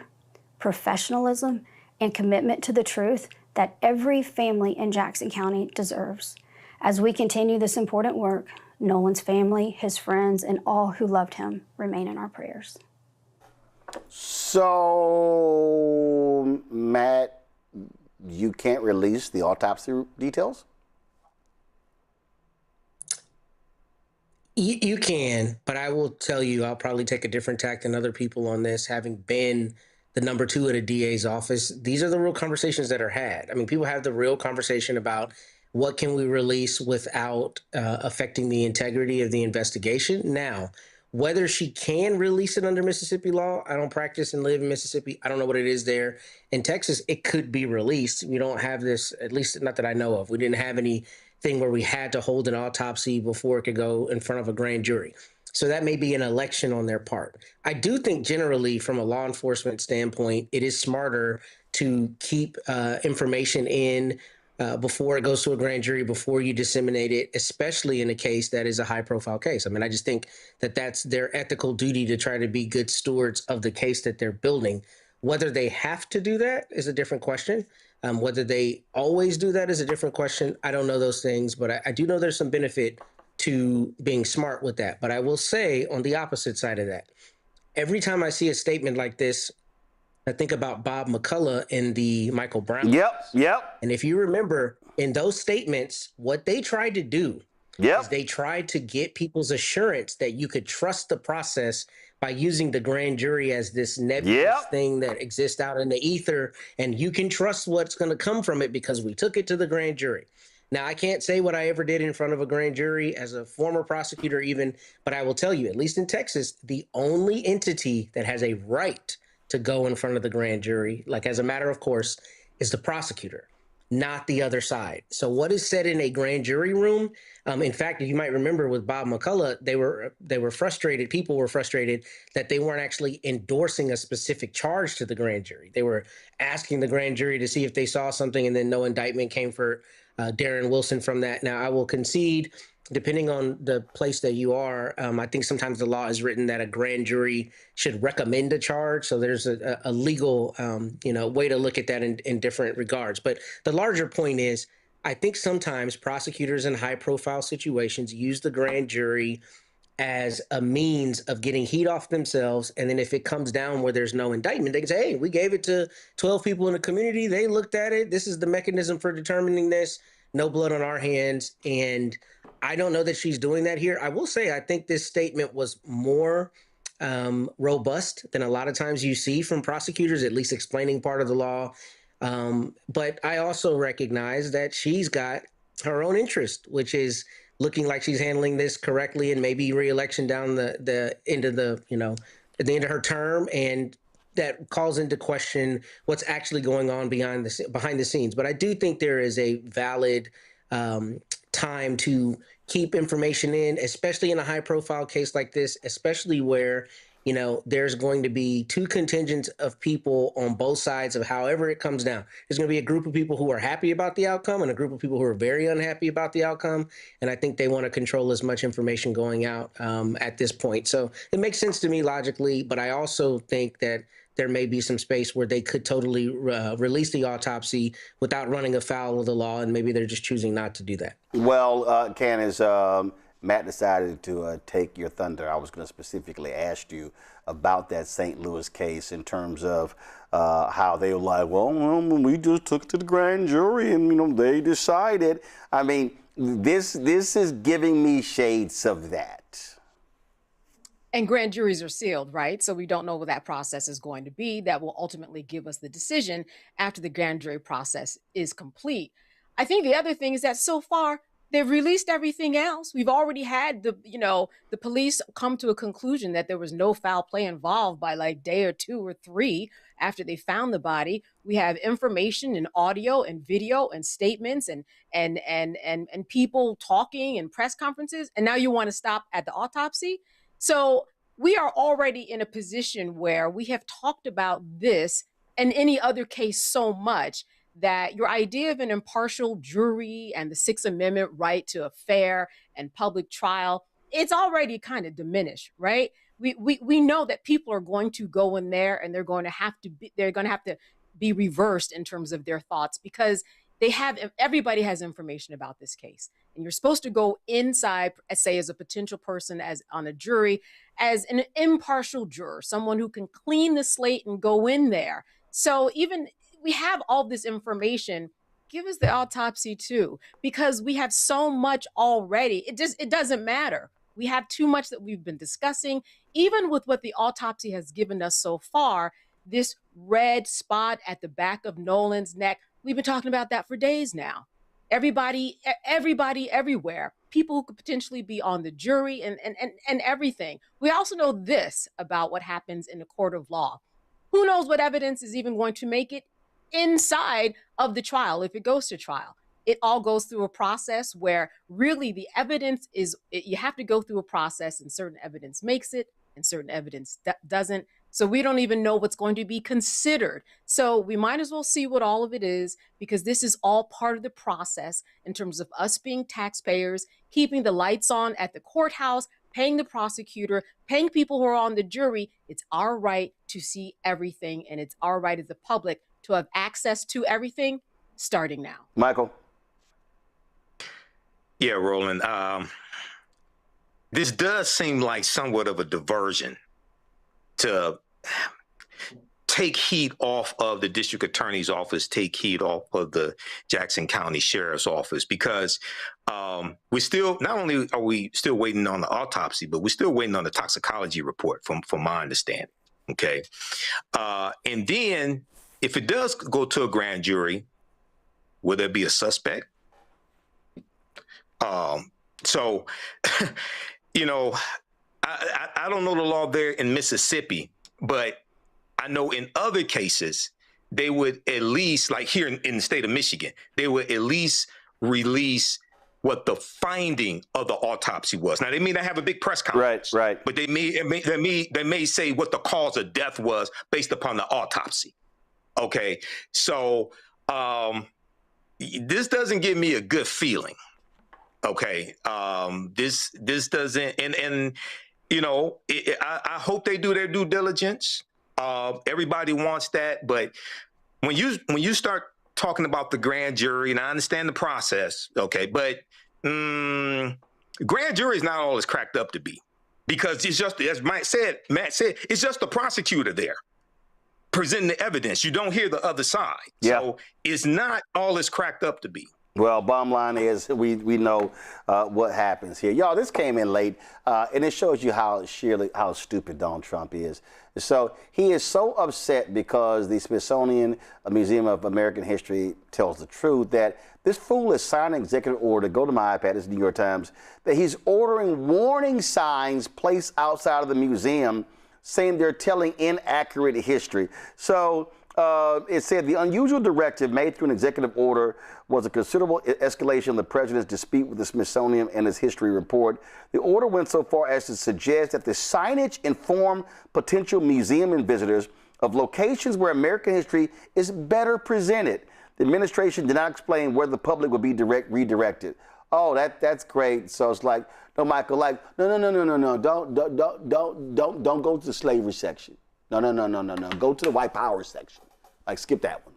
professionalism, and commitment to the truth that every family in Jackson County deserves. As we continue this important work, Nolan's family, his friends, and all who loved him remain in our prayers. So, Matt, you can't release the autopsy details? You can, but I will tell you, I'll probably take a different tack than other people on this, having been the number 2 at a DA's office. These are the real conversations that are had. I mean, people have the real conversation about what can we release without affecting the integrity of the investigation. Now, whether she can release it under Mississippi law, I don't practice and live in Mississippi. I don't know what it is there. In Texas, it could be released. We don't have this, at least not that I know of. We didn't have anything where we had to hold an autopsy before it could go in front of a grand jury. So that may be an election on their part. I do think generally from a law enforcement standpoint, it is smarter to keep information in before it goes to a grand jury, before you disseminate it, especially in a case that is a high profile case. I mean, I just think that that's their ethical duty to try to be good stewards of the case that they're building. Whether they have to do that is a different question. Whether they always do that is a different question. I don't know those things, but I do know there's some benefit to being smart with that. But I will say on the opposite side of that, every time I see a statement like this, I think about Bob McCullough in the Michael Brown. Yep. And if you remember in those statements, what they tried to do is they tried to get people's assurance that you could trust the process by using the grand jury as this nebulous thing that exists out in the ether, and you can trust what's going to come from it because we took it to the grand jury. Now, I can't say what I ever did in front of a grand jury as a former prosecutor even, but I will tell you, at least in Texas, the only entity that has a right to go in front of the grand jury, like as a matter of course, is the prosecutor, not the other side. So what is said in a grand jury room? In fact, if you might remember with Bob McCullough, they were frustrated. People were frustrated that they weren't actually endorsing a specific charge to the grand jury. They were asking the grand jury to see if they saw something, and then no indictment came for Darren Wilson from that. Now, I will concede, depending on the place that you are, I think sometimes the law is written that a grand jury should recommend a charge. So there's a legal, way to look at that in different regards. But the larger point is, I think sometimes prosecutors in high-profile situations use the grand jury as a means of getting heat off themselves. And then if it comes down where there's no indictment, they can say, hey, we gave it to 12 people in the community. They looked at it. This is the mechanism for determining this. No blood on our hands. And I don't know that she's doing that here. I will say, I think this statement was more robust than a lot of times you see from prosecutors, at least explaining part of the law. But I also recognize that she's got her own interest, which is looking like she's handling this correctly and maybe re-election down the end of at the end of her term. And that calls into question what's actually going on behind the scenes. But I do think there is a valid time to keep information in, especially in a high profile case like this, especially where, there's going to be two contingents of people on both sides of however it comes down. There's going to be a group of people who are happy about the outcome and a group of people who are very unhappy about the outcome. And I think they want to control as much information going out at this point. So it makes sense to me logically, but I also think that there may be some space where they could totally release the autopsy without running afoul of the law, and maybe they're just choosing not to do that. Well, Candace, Matt decided to take your thunder. I was going to specifically ask you about that St. Louis case in terms of how they were like, well, we just took it to the grand jury and, they decided. I mean, this is giving me shades of that. And grand juries are sealed, right? So we don't know what that process is going to be. That will ultimately give us the decision after the grand jury process is complete. I think the other thing is that so far, they've released everything else. We've already had the police come to a conclusion that there was no foul play involved by like day or 2 or 3 after they found the body. We have information and audio and video and statements and people talking and press conferences. And now you want to stop at the autopsy? So we are already in a position where we have talked about this and any other case so much that your idea of an impartial jury and the Sixth Amendment right to a fair and public trial it's already kind of diminished, right? We know that people are going to go in there and they're going to have to be reversed in terms of their thoughts, because everybody has information about this case. And you're supposed to go inside, say, as a potential person, as on a jury, as an impartial juror, someone who can clean the slate and go in there. So even we have all this information, give us the autopsy too, because we have so much already. It doesn't matter. We have too much that we've been discussing. Even with what the autopsy has given us so far, this red spot at the back of Nolan's neck, we've been talking about that for days now. Everybody everywhere, people who could potentially be on the jury and everything. We also know this about what happens in a court of law. Who knows what evidence is even going to make it inside of the trial if it goes to trial. It all goes through a process where really the evidence you have to go through a process, and certain evidence makes it and certain evidence doesn't. So we don't even know what's going to be considered. So we might as well see what all of it is, because this is all part of the process in terms of us being taxpayers, keeping the lights on at the courthouse, paying the prosecutor, paying people who are on the jury. It's our right to see everything, and it's our right as the public to have access to everything starting now. Michael? Yeah, Roland. This does seem like somewhat of a diversion to take heat off of the district attorney's office, take heat off of the Jackson County Sheriff's Office, because we still, not only are we still waiting on the autopsy, but we're still waiting on the toxicology report from my understanding. Okay. And then if it does go to a grand jury, will there be a suspect? So, you know, I don't know the law there in Mississippi, but I know in other cases, they would at least, like here in the state of Michigan, they would at least release what the finding of the autopsy was. Now, they may not have a big press conference, right, but they may say what the cause of death was based upon the autopsy. Okay, so this doesn't give me a good feeling. Okay, this doesn't, and you know, I hope they do their due diligence. Everybody wants that, but when you start talking about the grand jury, and I understand the process, okay, but grand jury is not all it's cracked up to be, because it's just, as Matt said, it's just the prosecutor there presenting the evidence. You don't hear the other side, so it's not all it's cracked up to be. Well, bottom line is we know what happens here. Y'all, this came in late, and it shows you how stupid Donald Trump is. So he is so upset because the Smithsonian Museum of American History tells the truth that this fool has signed an executive order, go to my iPad, it's the New York Times, that he's ordering warning signs placed outside of the museum saying they're telling inaccurate history. So it said the unusual directive made through an executive order was a considerable escalation of the president's dispute with the Smithsonian and his history report. The order went so far as to suggest that the signage inform potential museum and visitors of locations where American history is better presented. The administration did not explain where the public would be redirected. Oh, that's great. So it's like, no, Michael, like, no, don't go to the slavery section. No. Go to the white power section. Like, skip that one.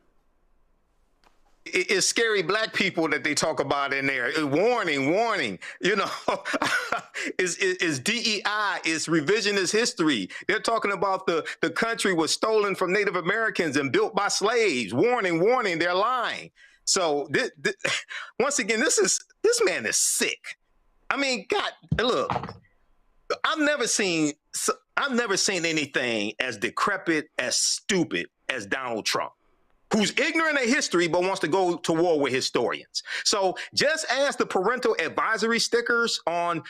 It's scary black people that they talk about in there. Warning. You know, is DEI, is revisionist history. They're talking about the country was stolen from Native Americans and built by slaves. Warning, they're lying. So once again, this man is sick. I mean, God, look, I've never seen anything as decrepit, as stupid as Donald Trump, who's ignorant of history but wants to go to war with historians. So just as the parental advisory stickers on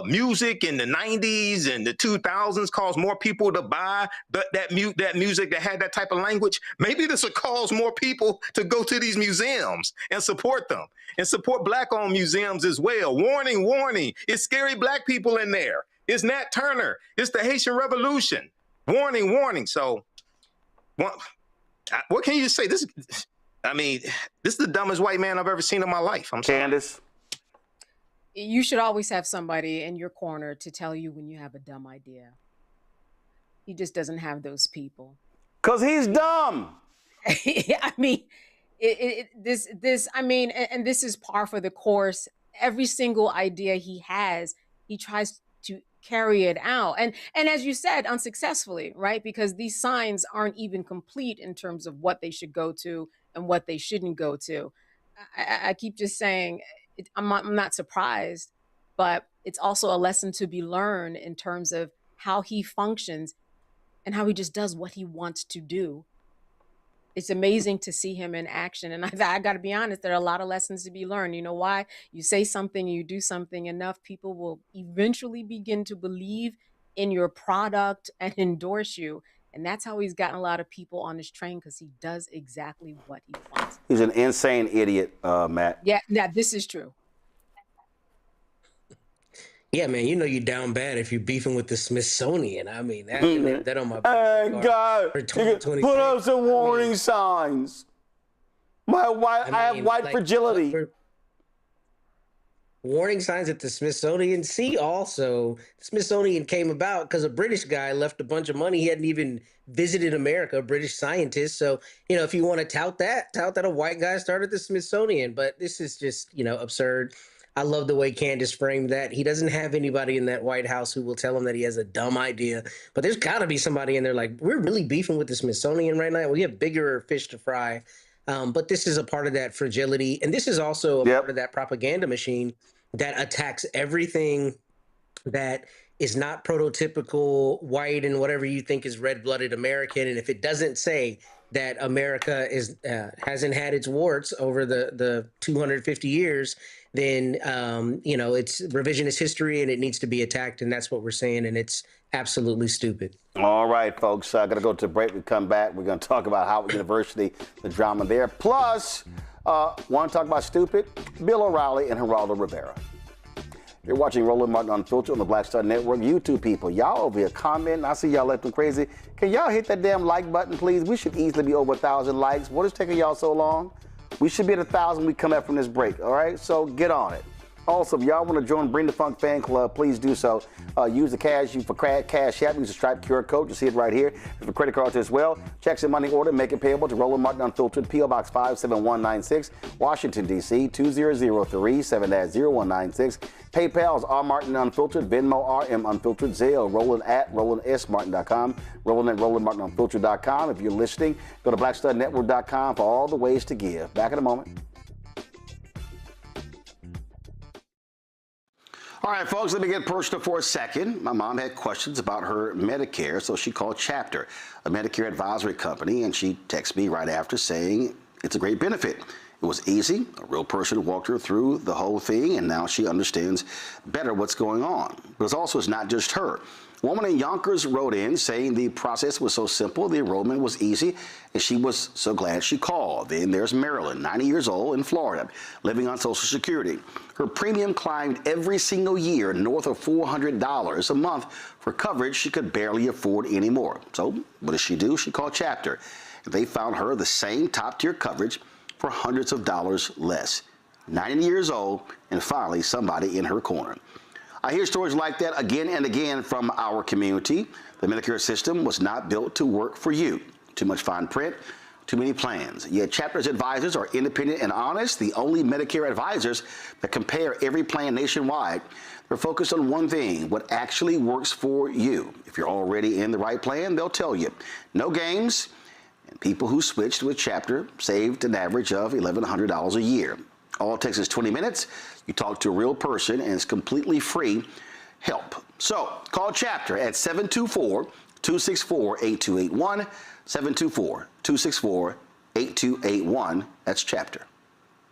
music in the 90s and the 2000s caused more people to buy that music that had that type of language, maybe this will cause more people to go to these museums and support them and support Black-owned museums as well. Warning, it's scary black people in there. It's Nat Turner. It's the Haitian Revolution. Warning. So what can you say? This is the dumbest white man I've ever seen in my life. I'm sorry. Candace? you should always have somebody in your corner to tell you when you have a dumb idea. He just doesn't have those people. Because he's dumb. I mean, this is par for the course. Every single idea he has, he tries to carry it out. And as you said, unsuccessfully, right? Because these signs aren't even complete in terms of what they should go to and what they shouldn't go to. I keep just saying, I'm not surprised, but it's also a lesson to be learned in terms of how he functions and how he just does what he wants to do. It's amazing to see him in action. And I got to be honest, there are a lot of lessons to be learned. You know why? You say something, you do something enough, people will eventually begin to believe in your product and endorse you. And that's how he's gotten a lot of people on his train, because he does exactly what he wants. He's an insane idiot, Matt. Yeah, this is true. Yeah, man, you know you're down bad if you're beefing with the Smithsonian. I mean, that on my God, for 2023. put up some warning signs. I have white fragility. Warning signs at the Smithsonian. See, also, the Smithsonian came about because a British guy left a bunch of money. He hadn't even visited America, a British scientist. So, if you want to tout that a white guy started the Smithsonian. But this is just, absurd. I love the way Candace framed that. He doesn't have anybody in that White House who will tell him that he has a dumb idea. But there's got to be somebody in there like, we're really beefing with the Smithsonian right now. We have bigger fish to fry. But this is a part of that fragility. And this is also a part of that propaganda machine that attacks everything that is not prototypical white and whatever you think is red-blooded American. And if it doesn't say that America hasn't had its warts over the 250 years, then it's revisionist history and it needs to be attacked, and that's what we're saying, and it's absolutely stupid. All right, folks, I got to go to a break. We come back. We're going to talk about Howard University, the drama there. Plus, want to talk about stupid? Bill O'Reilly and Geraldo Rivera. You're watching Roland Martin Unfiltered on the Black Star Network. YouTube people, y'all over here commenting. I see y'all acting crazy. Can y'all hit that damn like button, please? We should easily be over 1,000 likes. What is taking y'all so long? We should be at 1,000 when we come back from this break, all right? So get on it. Also, if y'all want to join Bring the Funk Fan Club, please do so. Use the Cash App. Use the Stripe QR code. You see it right here. For credit cards as well. Checks and money order. Make it payable to Roland Martin Unfiltered, P.O. Box 57196, Washington, D.C. 2003 7-0196. PayPal is rmartinunfiltered. Venmo RM Unfiltered. Zelle Roland at RolandSMartin.com. Roland at RolandMartinUnfiltered.com. If you're listening, go to BlackStarNetwork.com for all the ways to give. Back in a moment. All right, folks, let me get personal for a second. My mom had questions about her Medicare, so she called Chapter, a Medicare advisory company, and she texted me right after saying it's a great benefit. It was easy. A real person walked her through the whole thing, and now she understands better what's going on. But it's not just her. A woman in Yonkers wrote in saying the process was so simple, the enrollment was easy, and she was so glad she called. Then there's Marilyn, 90 years old, in Florida, living on Social Security. Her premium climbed every single year north of $400 a month for coverage she could barely afford anymore. So what does she do? She called Chapter. They found her the same top-tier coverage for hundreds of dollars less. 90 years old, and finally somebody in her corner. I hear stories like that again and again from our community. The Medicare system was not built to work for you. Too much fine print, too many plans. Yet Chapter's advisors are independent and honest, the only Medicare advisors that compare every plan nationwide. They're focused on one thing, what actually works for you. If you're already in the right plan, they'll tell you. No games, and people who switched with Chapter saved an average of $1,100 a year. All it takes is 20 minutes. You talk to a real person, and it's completely free help. So call Chapter at 724-264-8281, 724-264-8281. That's Chapter.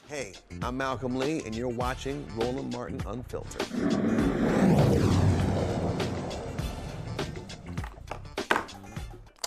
Hey, I'm Malcolm Lee, and you're watching Roland Martin Unfiltered.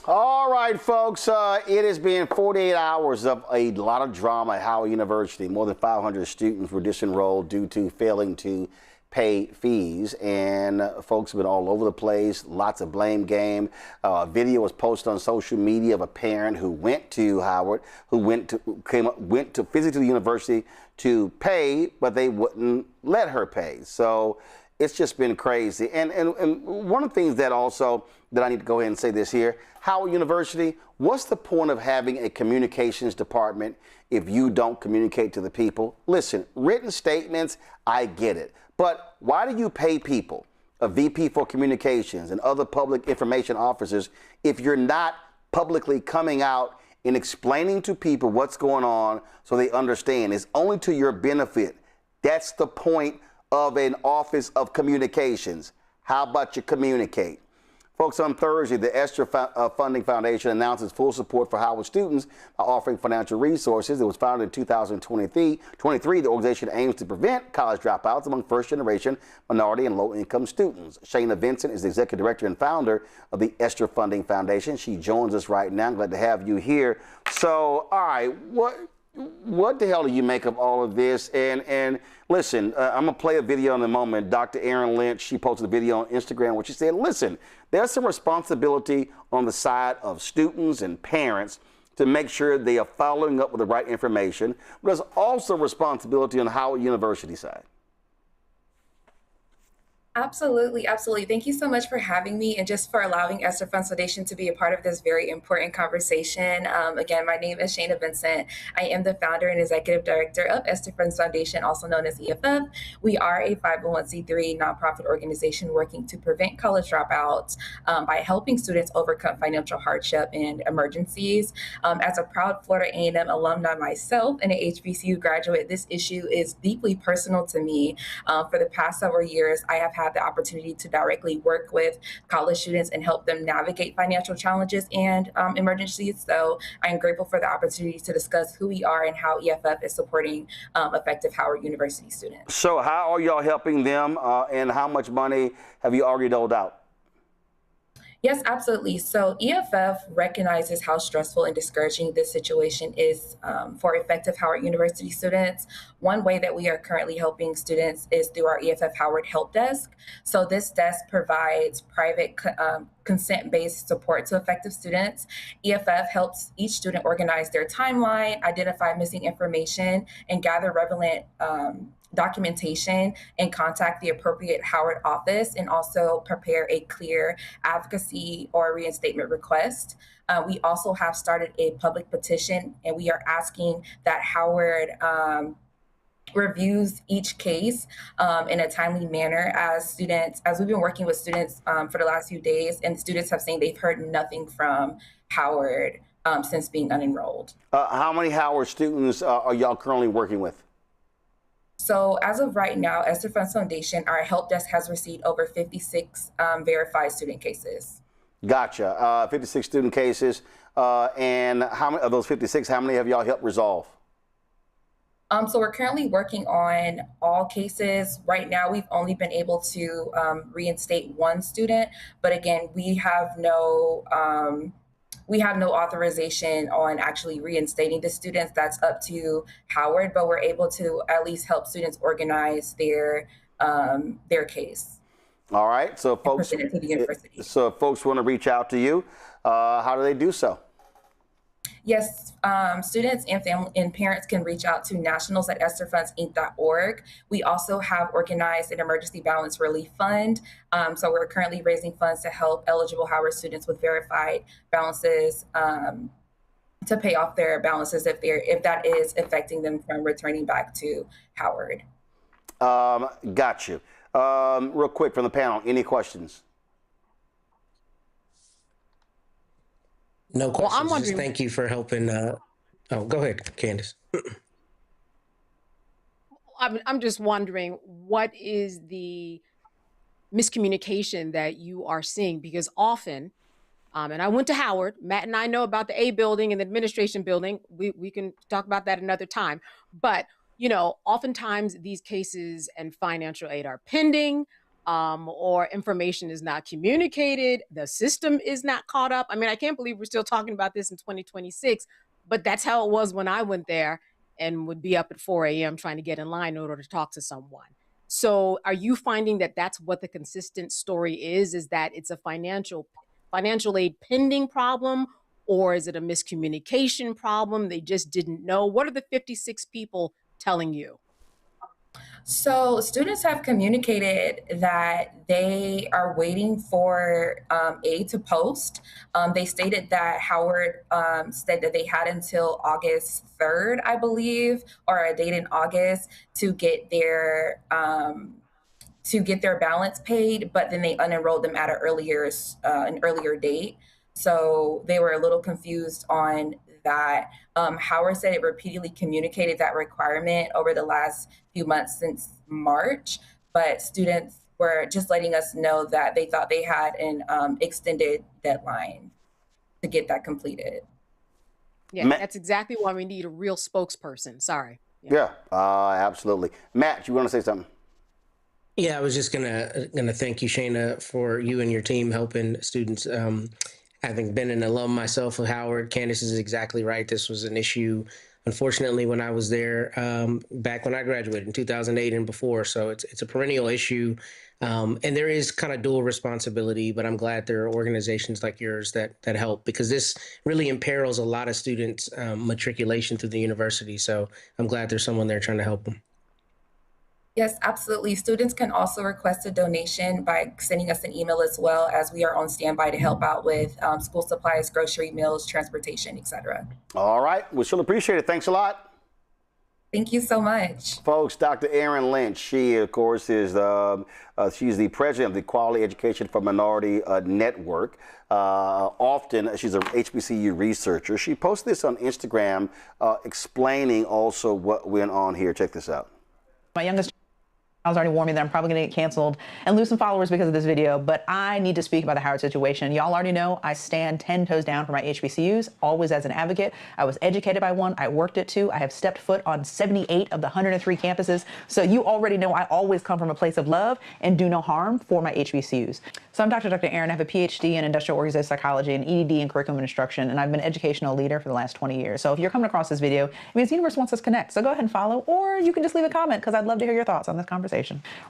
All right, folks, it has been 48 hours of a lot of drama at Howard University. More than 500 students were disenrolled due to failing to pay fees, and folks have been all over the place. Lots of blame game. A video was posted on social media of a parent who went to Howard, who went to physically to the university to pay, but they wouldn't let her pay. So it's just been crazy. And one of the things that also that I need to go ahead and say this here, Howard University, what's the point of having a communications department if you don't communicate to the people? Listen, written statements, I get it. But why do you pay people, a VP for communications and other public information officers, if you're not publicly coming out and explaining to people what's going on so they understand? It's only to your benefit. That's the point of an office of communications. How about you communicate? Folks, on Thursday, the Esther Funding Foundation announces full support for Howard students by offering financial resources. It was founded in 2023. The organization aims to prevent college dropouts among first-generation minority and low-income students. Shayna Vincent is the executive director and founder of the Esther Funding Foundation. She joins us right now. I'm glad to have you here. So, all right, what the hell do you make of all of this? And listen, I'm going to play a video in a moment. Dr. Erin Lynch, she posted a video on Instagram where she said, listen, there's some responsibility on the side of students and parents to make sure they are following up with the right information. But there's also responsibility on Howard University side. Absolutely, absolutely. Thank you so much for having me and just for allowing Esther Funds Foundation to be a part of this very important conversation. Again, my name is Shayna Vincent. I am the founder and executive director of Esther Funds Foundation, also known as EFF. We are a 501c3 nonprofit organization working to prevent college dropouts by helping students overcome financial hardship and emergencies. As a proud Florida A&M alumni myself and an HBCU graduate, this issue is deeply personal to me. For the past several years, I have had the opportunity to directly work with college students and help them navigate financial challenges and emergencies. So I am grateful for the opportunity to discuss who we are and how EFF is supporting effective Howard University students. So how are y'all helping them and how much money have you already doled out? Yes, absolutely. So EFF recognizes how stressful and discouraging this situation is for effective Howard University students. One way that we are currently helping students is through our EFF Howard Help Desk. So this desk provides private consent-based support to effective students. EFF helps each student organize their timeline, identify missing information, and gather relevant documentation and contact the appropriate Howard office, and also prepare a clear advocacy or reinstatement request. We also have started a public petition, and we are asking that Howard reviews each case in a timely manner as we've been working with students for the last few days, and students have saying they've heard nothing from Howard since being unenrolled. How many Howard students are y'all currently working with? So as of right now, Esther Funds Foundation, our help desk has received over 56 verified student cases. Gotcha. 56 student cases. And how many of those 56, how many have y'all helped resolve? So we're currently working on all cases. Right now, we've only been able to reinstate one student. But again, we have no authorization on actually reinstating the students. That's up to Howard, but we're able to at least help students organize their case. All right. So folks, to the university. So if folks want to reach out to you, how do they do so? Yes, students and family and parents can reach out to nationals@estherfundsinc.org. We also have organized an emergency balance relief fund. So we're currently raising funds to help eligible Howard students with verified balances to pay off their balances if that is affecting them from returning back to Howard. Got you. Real quick from the panel, any questions? No questions. Well, I'm wondering. Just thank you for helping. Go ahead, Candace. I'm just wondering, what is the miscommunication that you are seeing? Because often, and I went to Howard, Matt and I know about the A building and the administration building. We can talk about that another time. But, oftentimes these cases and financial aid are pending. Or information is not communicated, the system is not caught up. I mean, I can't believe we're still talking about this in 2026, but that's how it was when I went there and would be up at 4 a.m. trying to get in line in order to talk to someone. So are you finding that that's what the consistent story is that it's a financial aid pending problem, or is it a miscommunication problem? They just didn't know. What are the 56 people telling you? So students have communicated that they are waiting for aid to post. They stated that Howard said that they had until August 3rd, I believe, or a date in August to get their balance paid, but then they unenrolled them at an earlier date. So they were a little confused on that. Howard said it repeatedly communicated that requirement over the last few months since March, but students were just letting us know that they thought they had an extended deadline to get that completed. Yeah, that's exactly why we need a real spokesperson. Sorry. Yeah, absolutely. Matt, you want to say something? Yeah, I was just gonna thank you, Shayna, for you and your team helping students. Having been an alum myself of Howard, Candace is exactly right. This was an issue, unfortunately, when I was there back when I graduated in 2008 and before. So it's a perennial issue, and there is kind of dual responsibility. But I'm glad there are organizations like yours that help, because this really imperils a lot of students' matriculation through the university. So I'm glad there's someone there trying to help them. Yes, absolutely. Students can also request a donation by sending us an email, as well as we are on standby to help out with school supplies, grocery, meals, transportation, etc. All right. We sure appreciate it. Thanks a lot. Thank you so much. Folks, Dr. Erin Lynch, she, of course, is she's the president of the Quality Education for Minority Network. Often, she's a HBCU researcher. She posted this on Instagram explaining also what went on here. Check this out. My youngest I was already warning that I'm probably going to get canceled and lose some followers because of this video, but I need to speak about the Howard situation. Y'all already know I stand 10 toes down for my HBCUs, always as an advocate. I was educated by one. I worked at two. I have stepped foot on 78 of the 103 campuses. So you already know I always come from a place of love and do no harm for my HBCUs. So I'm Dr. Erin. I have a PhD in industrial organizational psychology and EDD in curriculum instruction, and I've been an educational leader for the last 20 years. So if you're coming across this video, it means the universe wants us to connect. So go ahead and follow, or you can just leave a comment, because I'd love to hear your thoughts on this conversation.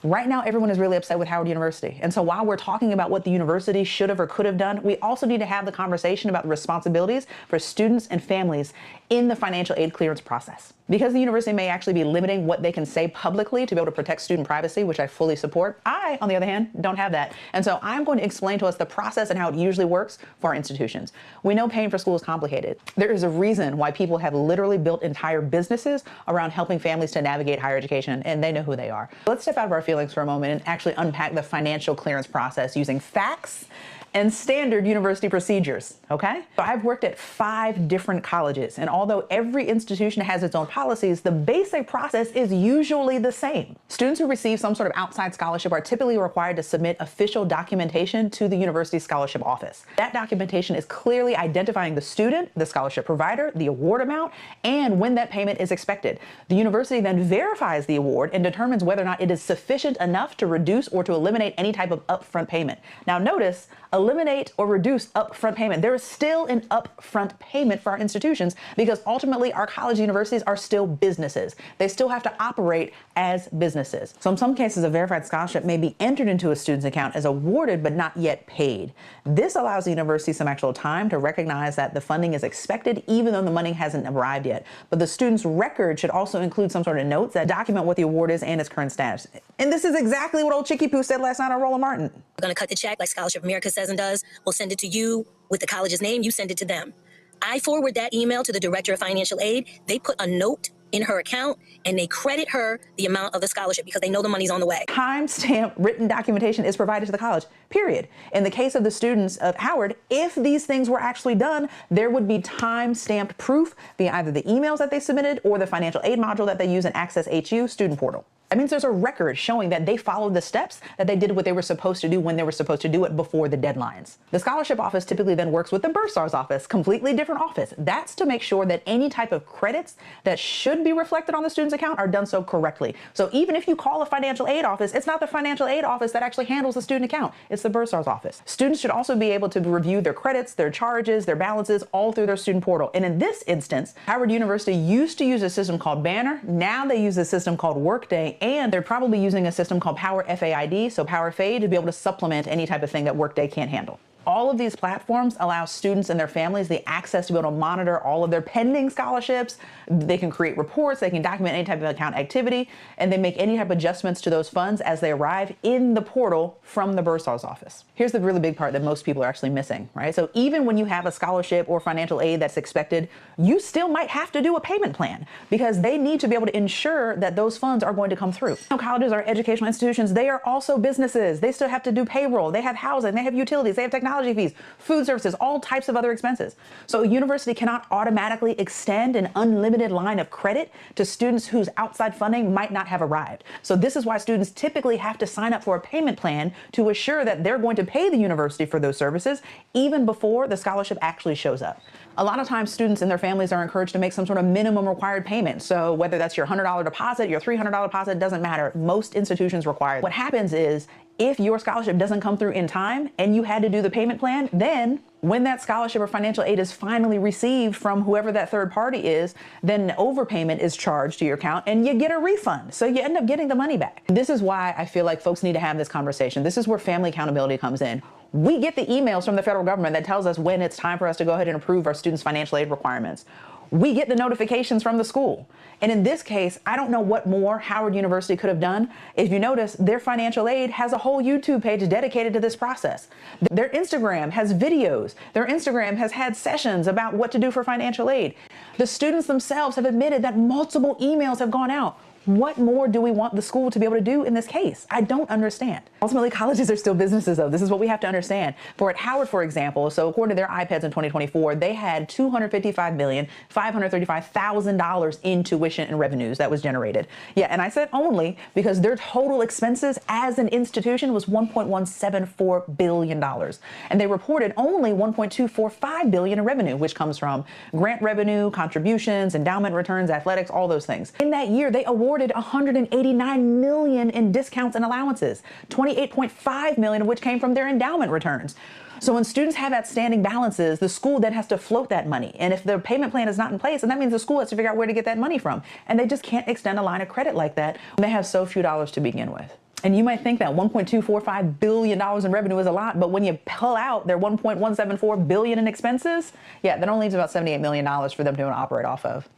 Right now, everyone is really upset with Howard University. And so while we're talking about what the university should have or could have done, we also need to have the conversation about the responsibilities for students and families in the financial aid clearance process. Because the university may actually be limiting what they can say publicly to be able to protect student privacy, which I fully support, I, on the other hand, don't have that. And so I'm going to explain to us the process and how it usually works for our institutions. We know paying for school is complicated. There is a reason why people have literally built entire businesses around helping families to navigate higher education, and they know who they are. Let's step out of our feelings for a moment and actually unpack the financial clearance process using facts and standard university procedures, okay? So I've worked at 5 different colleges, and although every institution has its own policies, the basic process is usually the same. Students who receive some sort of outside scholarship are typically required to submit official documentation to the university scholarship office. That documentation is clearly identifying the student, the scholarship provider, the award amount, and when that payment is expected. The university then verifies the award and determines whether or not it is sufficient enough to reduce or to eliminate any type of upfront payment. Now notice, eliminate or reduce upfront payment. There is still an upfront payment for our institutions, because ultimately our college universities are still businesses. They still have to operate as businesses. So in some cases, a verified scholarship may be entered into a student's account as awarded but not yet paid. This allows the university some actual time to recognize that the funding is expected even though the money hasn't arrived yet. But the student's record should also include some sort of notes that document what the award is and its current status. And this is exactly what old Chicky Poo said last night on Roland Martin. We're going to cut the check like Scholarship America says and does. We'll send it to you with the college's name. You send it to them. I forward that email to the director of financial aid. They put a note in her account and they credit her the amount of the scholarship because they know the money's on the way. Time-stamped written documentation is provided to the college, period. In the case of the students of Howard, if these things were actually done, there would be time-stamped proof via either the emails that they submitted or the financial aid module that they use in Access HU student portal. That means there's a record showing that they followed the steps, that they did what they were supposed to do when they were supposed to do it before the deadlines. The scholarship office typically then works with the bursar's office, completely different office. That's to make sure that any type of credits that should be reflected on the student's account are done so correctly. So even if you call a financial aid office, it's not the financial aid office that actually handles the student account. It's the bursar's office. Students should also be able to review their credits, their charges, their balances, all through their student portal. And in this instance, Howard University used to use a system called Banner. Now they use a system called Workday. and they're probably using a system called Power FAID, so Power FAID, to be able to supplement any type of thing that Workday can't handle. All of these platforms allow students and their families the access to be able to monitor all of their pending scholarships. They can create reports, they can document any type of account activity, and they make any type of adjustments to those funds as they arrive in the portal from the bursar's office. Here's the really big part that most people are actually missing, right? So even when you have a scholarship or financial aid that's expected, you still might have to do a payment plan because they need to be able to ensure that those funds are going to come through. Colleges are educational institutions. They are also businesses. They still have to do payroll. They have housing. They have utilities. They have technology fees, food services, all types of other expenses. So a university cannot automatically extend an unlimited line of credit to students whose outside funding might not have arrived. So this is why students typically have to sign up for a payment plan to assure that they're going to pay the university for those services even before the scholarship actually shows up. A lot of times students and their families are encouraged to make some sort of minimum required payment. So whether that's your $100 deposit, your $300 deposit, doesn't matter. Most institutions require it. What happens is if your scholarship doesn't come through in time and you had to do the payment plan, then when that scholarship or financial aid is finally received from whoever that third party is, then overpayment is charged to your account and you get a refund. So you end up getting the money back. This is why I feel like folks need to have this conversation. This is where family accountability comes in. We get the emails from the federal government that tells us when it's time for us to go ahead and approve our students' financial aid requirements. We get the notifications from the school. And in this case, I don't know what more Howard University could have done. If you notice, their financial aid has a whole YouTube page dedicated to this process. Their Instagram has videos. Their Instagram has had sessions about what to do for financial aid. The students themselves have admitted that multiple emails have gone out. What more do we want the school to be able to do in this case? I don't understand. Ultimately, colleges are still businesses, though. This is what we have to understand. For at Howard, for example, so according to their iPads in 2024, they had $255,535,000 in tuition and revenues that was generated. Yeah, and I said only because their total expenses as an institution was $1.174 billion. And they reported only $1.245 billion in revenue, which comes from grant revenue, contributions, endowment returns, athletics, all those things. In that year, they awarded $189 million in discounts and allowances, $28.5 million of which came from their endowment returns. So when students have outstanding balances, the school then has to float that money. And if the payment plan is not in place, then that means the school has to figure out where to get that money from. And they just can't extend a line of credit like that when they have so few dollars to begin with. And you might think that $1.245 billion in revenue is a lot, but when you pull out their $1.174 billion in expenses, yeah, that only leaves about $78 million for them to operate off of.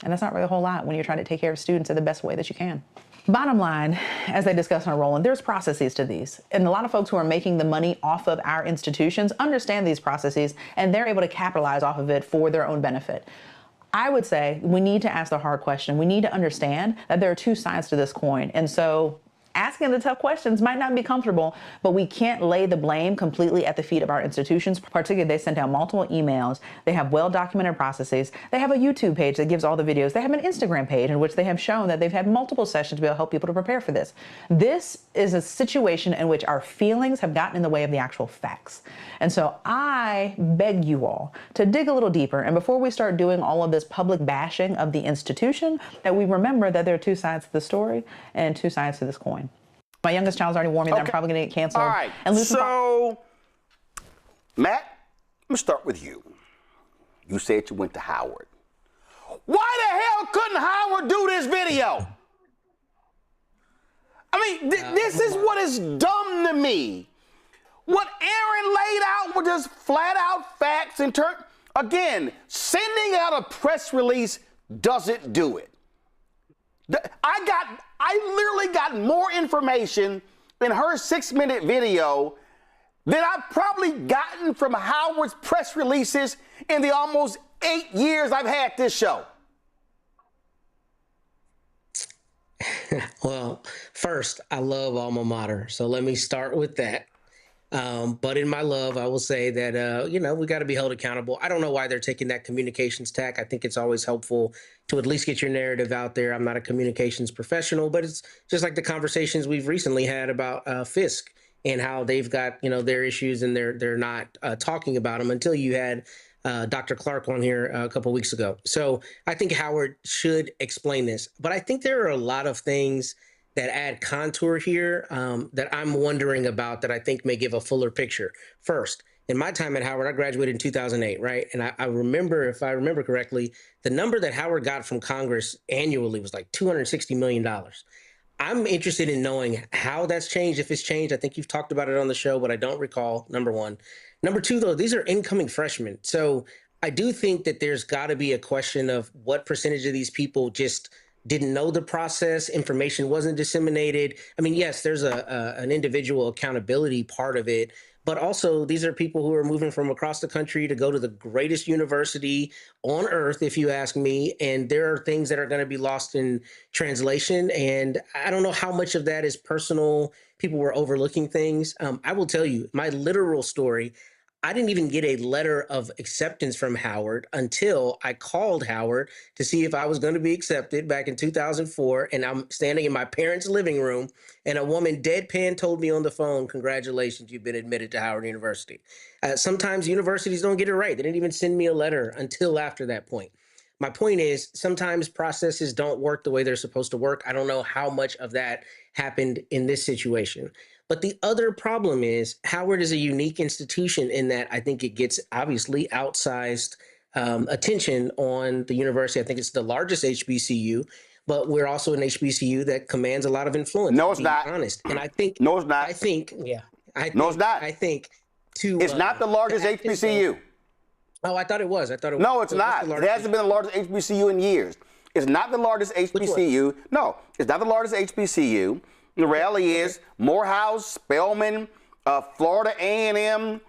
And that's not really a whole lot when you're trying to take care of students in the best way that you can. Bottom line, as they discussed on Roland, there's processes to these. And a lot of folks who are making the money off of our institutions understand these processes, and they're able to capitalize off of it for their own benefit. I would say we need to ask the hard question. We need to understand that there are two sides to this coin. And so asking the tough questions might not be comfortable, but we can't lay the blame completely at the feet of our institutions. Particularly, they sent out multiple emails. They have well-documented processes. They have a YouTube page that gives all the videos. They have an Instagram page in which they have shown that they've had multiple sessions to be able to help people to prepare for this. This is a situation in which our feelings have gotten in the way of the actual facts. And so I beg you all to dig a little deeper. And before we start doing all of this public bashing of the institution, that we remember that there are two sides to the story and two sides to this coin. My youngest child's already warned me that I'm probably going to get canceled. All right. And lose so, Matt, I'm going to start with you. You said you went to Howard. Why the hell couldn't Howard do this video? I mean, this is what is dumb to me. What Aaron laid out were just flat out facts. Again, sending out a press release doesn't do it. I literally got more information in her 6-minute video than I've probably gotten from Howard's press releases in the almost 8 years I've had this show. Well, first, I love alma mater, so let me start with that. But in my love, I will say that, we got to be held accountable. I don't know why they're taking that communications tack. I think it's always helpful to at least get your narrative out there. I'm not a communications professional, but it's just like the conversations we've recently had about Fisk and how they've got, their issues and they're not talking about them until you had Dr. Clark on here a couple of weeks ago. So I think Howard should explain this. But I think there are a lot of things that add contour here that I'm wondering about that I think may give a fuller picture. First, in my time at Howard, I graduated in 2008, right? And I remember, if I remember correctly, the number that Howard got from Congress annually was like $260 million. I'm interested in knowing how that's changed, if it's changed. I think you've talked about it on the show, but I don't recall, number one. Number two, though, these are incoming freshmen. So I do think that there's got to be a question of what percentage of these people just didn't know the process, information wasn't disseminated. I mean, yes, there's an individual accountability part of it, but also these are people who are moving from across the country to go to the greatest university on earth, if you ask me. And there are things that are going to be lost in translation. And I don't know how much of that is personal. People were overlooking things. I will tell you my literal story. I didn't even get a letter of acceptance from Howard until I called Howard to see if I was going to be accepted back in 2004. And I'm standing in my parents' living room, and a woman deadpan told me on the phone, "Congratulations, you've been admitted to Howard University." Sometimes universities don't get it right. They didn't even send me a letter until after that point. My point is, sometimes processes don't work the way they're supposed to work. I don't know how much of that happened in this situation. But the other problem is Howard is a unique institution in that I think it gets obviously outsized attention on the university. I think it's the largest HBCU, but we're also an HBCU that commands a lot of influence. No, it's not. Honest. And I think, no, it's not. I think, yeah. No, it's not. I think it's not the largest HBCU. Oh, I thought it was. No, it's not. It hasn't been the largest HBCU in years. It's not the largest HBCU. No, it's not the largest HBCU. The reality is Morehouse, Spelman, Florida A&M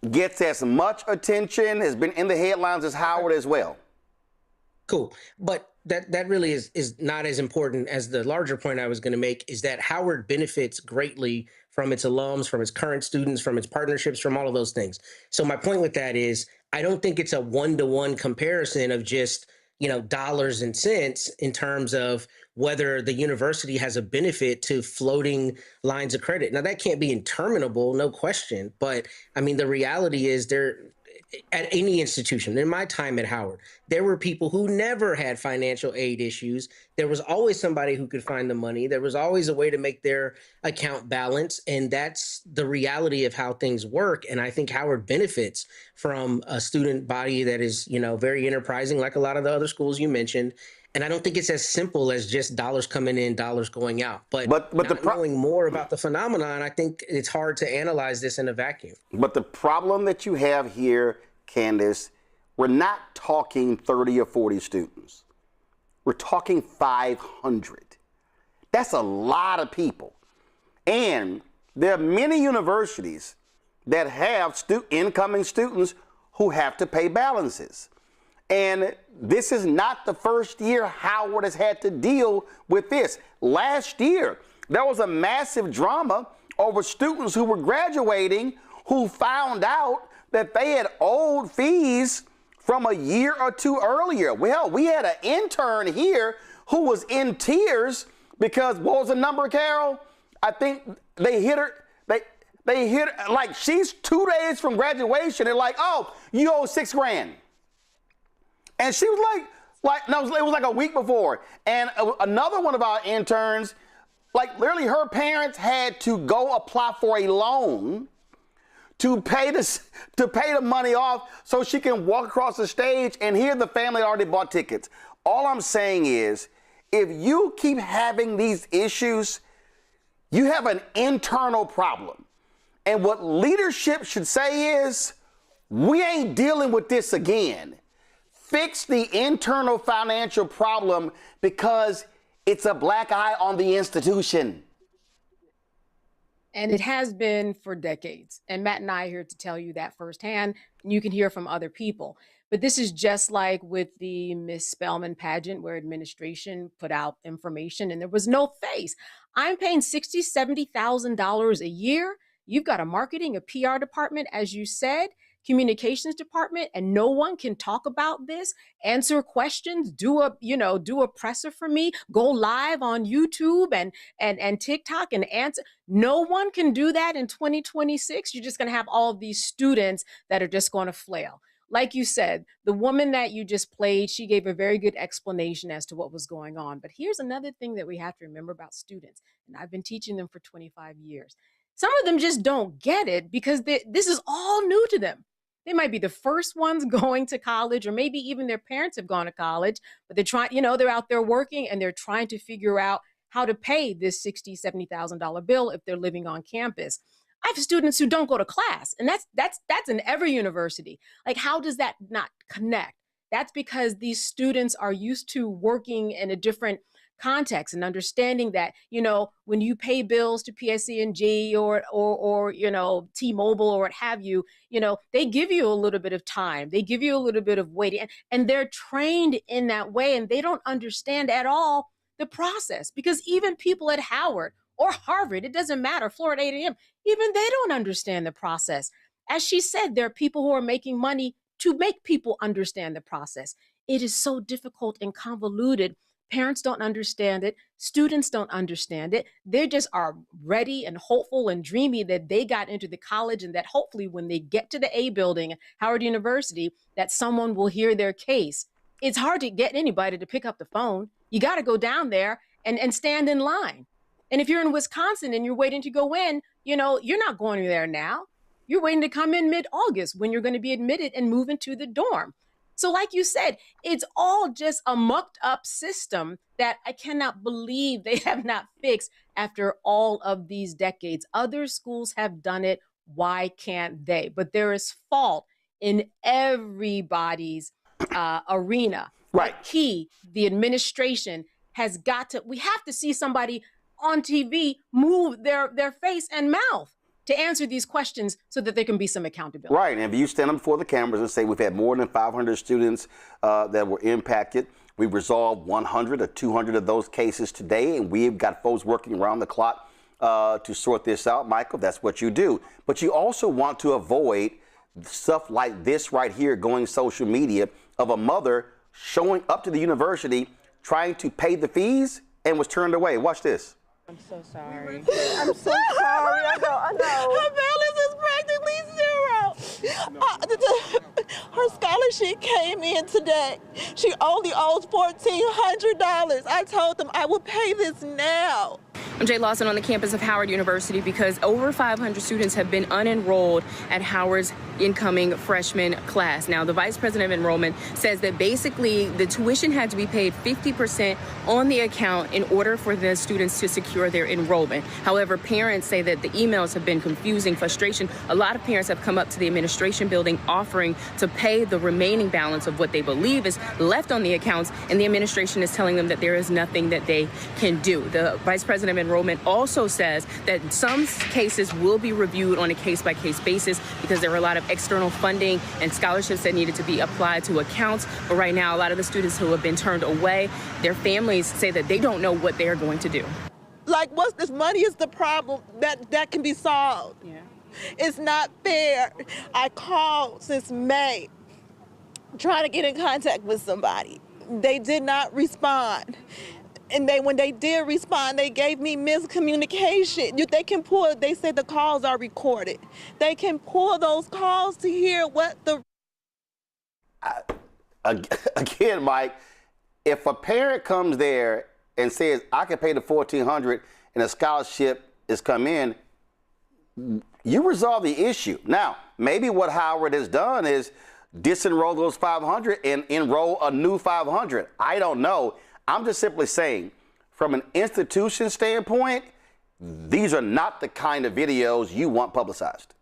gets as much attention, has been in the headlines as Howard as well. Cool. But that really is not as important as the larger point I was going to make, is that Howard benefits greatly from its alums, from its current students, from its partnerships, from all of those things. So my point with that is I don't think it's a one-to-one comparison of just, dollars and cents in terms of whether the university has a benefit to floating lines of credit. Now, that can't be interminable, no question. But I mean, the reality is at any institution, in my time at Howard, there were people who never had financial aid issues. There was always somebody who could find the money. There was always a way to make their account balance. And that's the reality of how things work. And I think Howard benefits from a student body that is, very enterprising, like a lot of the other schools you mentioned. And I don't think it's as simple as just dollars coming in, dollars going out. But knowing more about the phenomenon, I think it's hard to analyze this in a vacuum. But the problem that you have here, Candace, we're not talking 30 or 40 students. We're talking 500. That's a lot of people. And there are many universities that have incoming students who have to pay balances. And this is not the first year Howard has had to deal with this. Last year, there was a massive drama over students who were graduating who found out that they had owed fees from a year or two earlier. Well, we had an intern here who was in tears because, what was the number, Carol? I think they hit her. They hit her, like, she's 2 days from graduation. They're like, "Oh, you owe $6,000." And she was no, it was like a week before. And another one of our interns, literally her parents had to go apply for a loan to pay the money off so she can walk across the stage, and here the family already bought tickets. All I'm saying is, if you keep having these issues, you have an internal problem. And what leadership should say is, we ain't dealing with this again. Fix the internal financial problem because it's a black eye on the institution. And it has been for decades. And Matt and I are here to tell you that firsthand. And you can hear from other people. But this is just like with the Miss Spelman pageant, where administration put out information and there was no face. I'm paying $60,000, $70,000 a year. You've got a marketing, a PR department, as you said, communications department, and no one can talk about this, answer questions, do a presser for me, go live on YouTube and TikTok and answer. No one can do that in 2026. You're just going to have all of these students that are just going to flail. Like you said, the woman that you just played, she gave a very good explanation as to what was going on. But here's another thing that we have to remember about students, and I've been teaching them for 25 years. Some of them just don't get it because this is all new to them. They might be the first ones going to college, or maybe even their parents have gone to college, but they're trying, they're out there working and they're trying to figure out how to pay this $60,000, $70,000 bill if they're living on campus. I have students who don't go to class, and that's in every university. Like, how does that not connect? That's because these students are used to working in a different context and understanding that, you know, when you pay bills to PSE&G or you know, T-Mobile or what have you, you know, they give you a little bit of time. They give you a little bit of waiting, and they're trained in that way, and they don't understand at all the process, because even people at Howard or Harvard, it doesn't matter, Florida A&M, even they don't understand the process. As she said, there are people who are making money to make people understand the process. It is so difficult and convoluted. Parents don't understand it. Students don't understand it. They just are ready and hopeful and dreamy that they got into the college, and that hopefully when they get to the A building at Howard University, that someone will hear their case. It's hard to get anybody to pick up the phone. You got to go down there and stand in line. And if you're in Wisconsin and you're waiting to go in, you know, you're not going there now. You're waiting to come in mid-August when you're going to be admitted and move into the dorm. So like you said, it's all just a mucked up system that I cannot believe they have not fixed after all of these decades. Other schools have done it. Why can't they? But there is fault in everybody's arena. Right. The key, the administration has got to, we have to see somebody on TV move their face and mouth to answer these questions so that there can be some accountability. Right, and if you stand up before the cameras and say we've had more than 500 students that were impacted, we resolved 100 or 200 of those cases today, and we've got folks working around the clock to sort this out, Michael, that's what you do. But you also want to avoid stuff like this right here going social media of a mother showing up to the university trying to pay the fees and was turned away. Watch this. I'm so sorry. I'm so sorry. I know. Her balance is practically zero. Her scholarship came in today. She only owes $1,400. I told them I will pay this now. I'm Jay Lawson on the campus of Howard University because over 500 students have been unenrolled at Howard's incoming freshman class. Now, the vice president of enrollment says that basically the tuition had to be paid 50% on the account in order for the students to secure their enrollment. However, parents say that the emails have been confusing, frustration. A lot of parents have come up to the administration building offering to pay the remaining balance of what they believe is left on the accounts, and the administration is telling them that there is nothing that they can do. The vice president of enrollment also says that some cases will be reviewed on a case-by-case basis because there were a lot of external funding and scholarships that needed to be applied to accounts. But right now, a lot of the students who have been turned away, their families say that they don't know what they are going to do. Like, what's this money is the problem that can be solved. Yeah. It's not fair. I called since May trying to get in contact with somebody. They did not respond. And when they did respond, they gave me miscommunication. They can pull, they said the calls are recorded. They can pull those calls to hear what the... Again, Mike, if a parent comes there and says, I can pay the $1,400 and a scholarship is come in, you resolve the issue. Now, maybe what Howard has done is disenroll those 500 and enroll a new 500. I don't know. I'm just simply saying, from an institution standpoint, these are not the kind of videos you want publicized.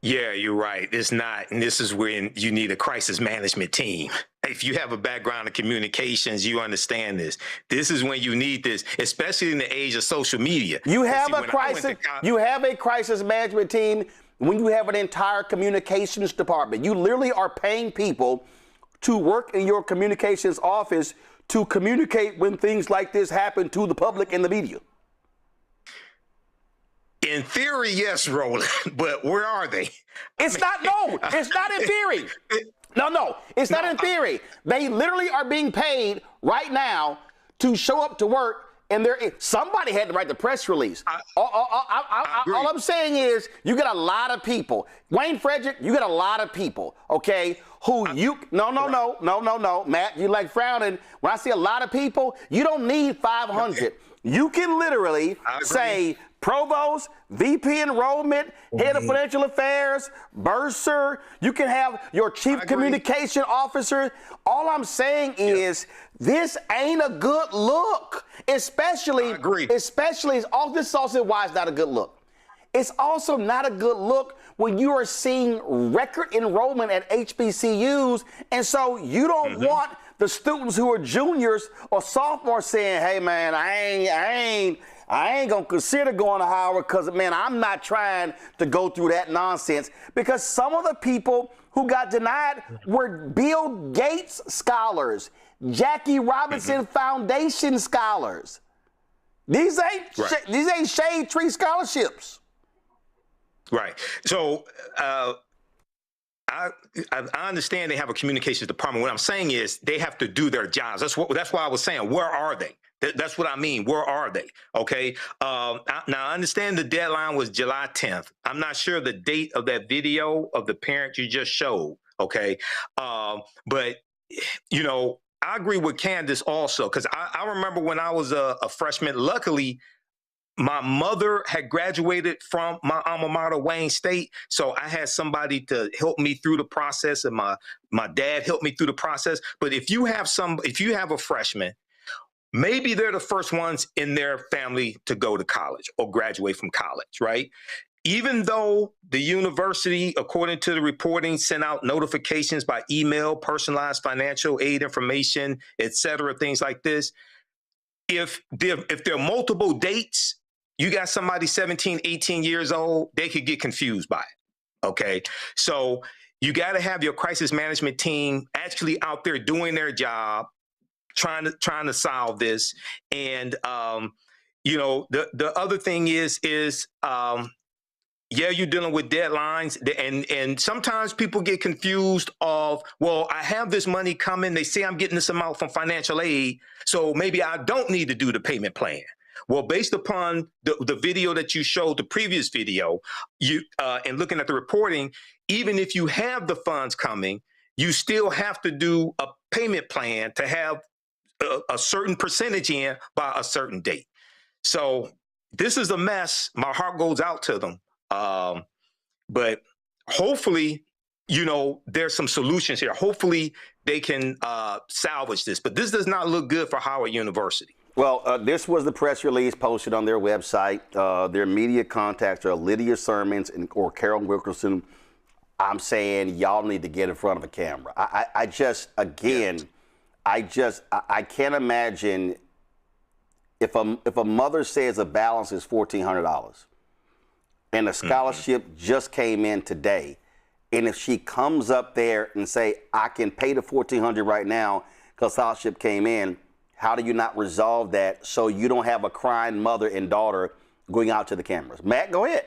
Yeah, you're right. It's not. And this is when you need a crisis management team. If you have a background in communications, you understand this. This is when you need this, especially in the age of social media. You have a crisis management team when you have an entire communications department. You literally are paying people to work in your communications office to communicate when things like this happen to the public and the media. In theory, yes, Roland, but where are they? It's not in theory. No, it's not in theory. They literally are being paid right now to show up to work And somebody had to write the press release. All I'm saying is you got a lot of people. Wayne Frederick, you got a lot of people, okay, no, Matt, you like frowning. When I see a lot of people, you don't need 500. You can literally say provost, VP enrollment, head of financial affairs, bursar. You can have your chief communication officer. All I'm saying is this ain't a good look, especially all this also why it's not a good look. It's also not a good look when you are seeing record enrollment at HBCUs, and so you don't want the students who are juniors or sophomores saying, "Hey man, I ain't gonna consider going to Howard because, man, I'm not trying to go through that nonsense." Because some of the people who got denied were Bill Gates scholars, Jackie Robinson Foundation scholars. These ain't shade tree scholarships. Right. So I understand they have a communications department. What I'm saying is they have to do their jobs. That's why I was saying, where are they? That's what I mean. Where are they? Okay. Now I understand the deadline was July 10th. I'm not sure the date of that video of the parent you just showed. Okay. But you know, I agree with Candace also, because I remember when I was a freshman, luckily, my mother had graduated from my alma mater, Wayne State, so I had somebody to help me through the process, and my dad helped me through the process. But if you have a freshman, maybe they're the first ones in their family to go to college or graduate from college, right? Even though the university, according to the reporting, sent out notifications by email, personalized financial aid information, et cetera, things like this, if there are multiple dates, you got somebody 17, 18 years old, they could get confused by it, okay? So you got to have your crisis management team actually out there doing their job, trying to solve this. And, you know, the other thing is yeah, you're dealing with deadlines, and sometimes people get confused of, well, I have this money coming. They say I'm getting this amount from financial aid, so maybe I don't need to do the payment plan. Well, based upon the video that you showed, the previous video, and looking at the reporting, even if you have the funds coming, you still have to do a payment plan to have a certain percentage in by a certain date. So this is a mess. My heart goes out to them. But hopefully, you know, there's some solutions here. Hopefully they can salvage this, but this does not look good for Howard University. Well, this was the press release posted on their website. Their media contacts are Lydia Sermons or Carol Wilkerson. I'm saying y'all need to get in front of a camera. I can't imagine if a mother says a balance is $1,400 and a scholarship just came in today, and if she comes up there and say, I can pay the $1,400 right now because scholarship came in, how do you not resolve that so you don't have a crying mother and daughter going out to the cameras? Matt, go ahead.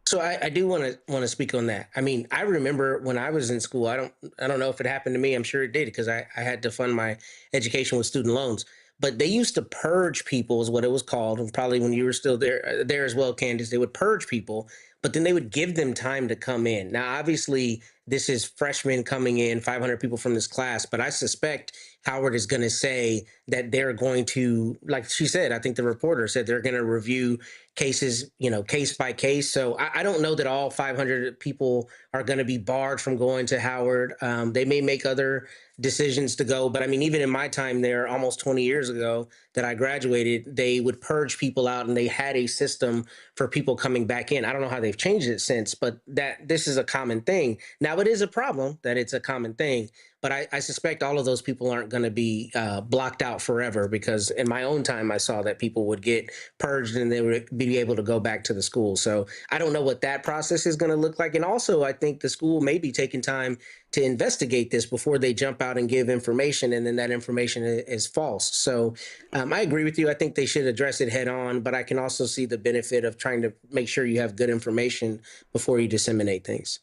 So I do want to speak on that. I mean, I remember when I was in school, I don't know if it happened to me. I'm sure it did, because I had to fund my education with student loans. But they used to purge people, is what it was called. And probably when you were still there as well, Candace, they would purge people, but then they would give them time to come in. Now, obviously, this is freshmen coming in, 500 people from this class, but I suspect Howard is going to say that they're going to, like she said, I think the reporter said they're going to review cases, you know, case by case. So I don't know that all 500 people are going to be barred from going to Howard. They may make other decisions to go. But I mean, even in my time there, almost 20 years ago that I graduated, they would purge people out and they had a system for people coming back in. I don't know how they've changed it since, but that this is a common thing. Now, it is a problem that it's a common thing, but I suspect all of those people aren't going to be blocked out forever, because in my own time, I saw that people would get purged and they would be able to go back to the school. So I don't know what that process is going to look like. And also, I think the school may be taking time to investigate this before they jump out and give information, and then that information is false. So I agree with you. I think they should address it head on, but I can also see the benefit of trying to make sure you have good information before you disseminate things.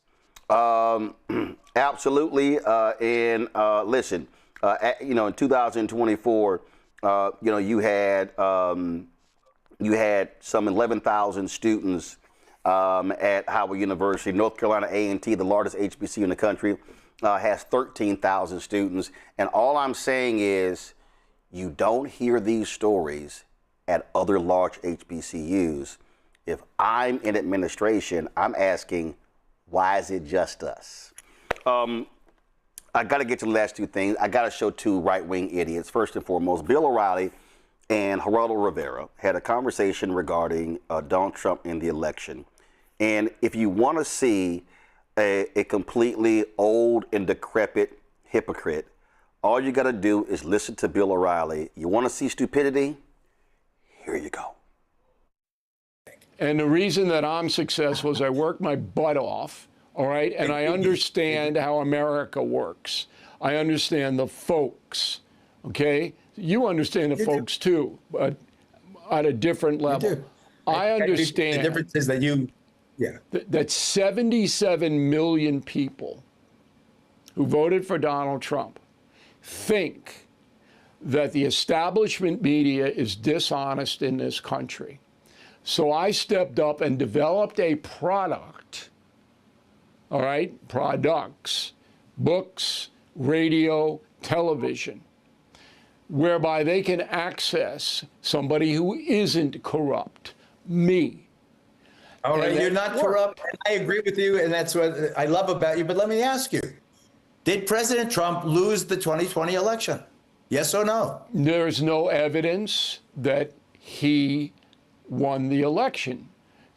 Absolutely. Listen, you know, in 2024, you had some 11,000 students at Howard University. North Carolina A&T, the largest HBCU in the country, has 13,000 students. And all I'm saying is you don't hear these stories at other large HBCUs. If I'm in administration, I'm asking, why is it just us? I got to get to the last two things. I got to show two right-wing idiots. First and foremost, Bill O'Reilly and Geraldo Rivera had a conversation regarding Donald Trump in the election. And if you want to see a completely old and decrepit hypocrite, all you got to do is listen to Bill O'Reilly. You want to see stupidity? Here you go. And the reason that I'm successful is I work my butt off, all right? And I understand how America works. I understand the folks, okay? You understand the folks too, but at a different level. I understand. The difference is that that 77 million people who voted for Donald Trump think that the establishment media is dishonest in this country. So I stepped up and developed a product, all right, products, books, radio, television, whereby they can access somebody who isn't corrupt, me. All right, you're not corrupt. I agree with you, and that's what I love about you. But let me ask you, did President Trump lose the 2020 election? Yes or no? There's no evidence that he won the election.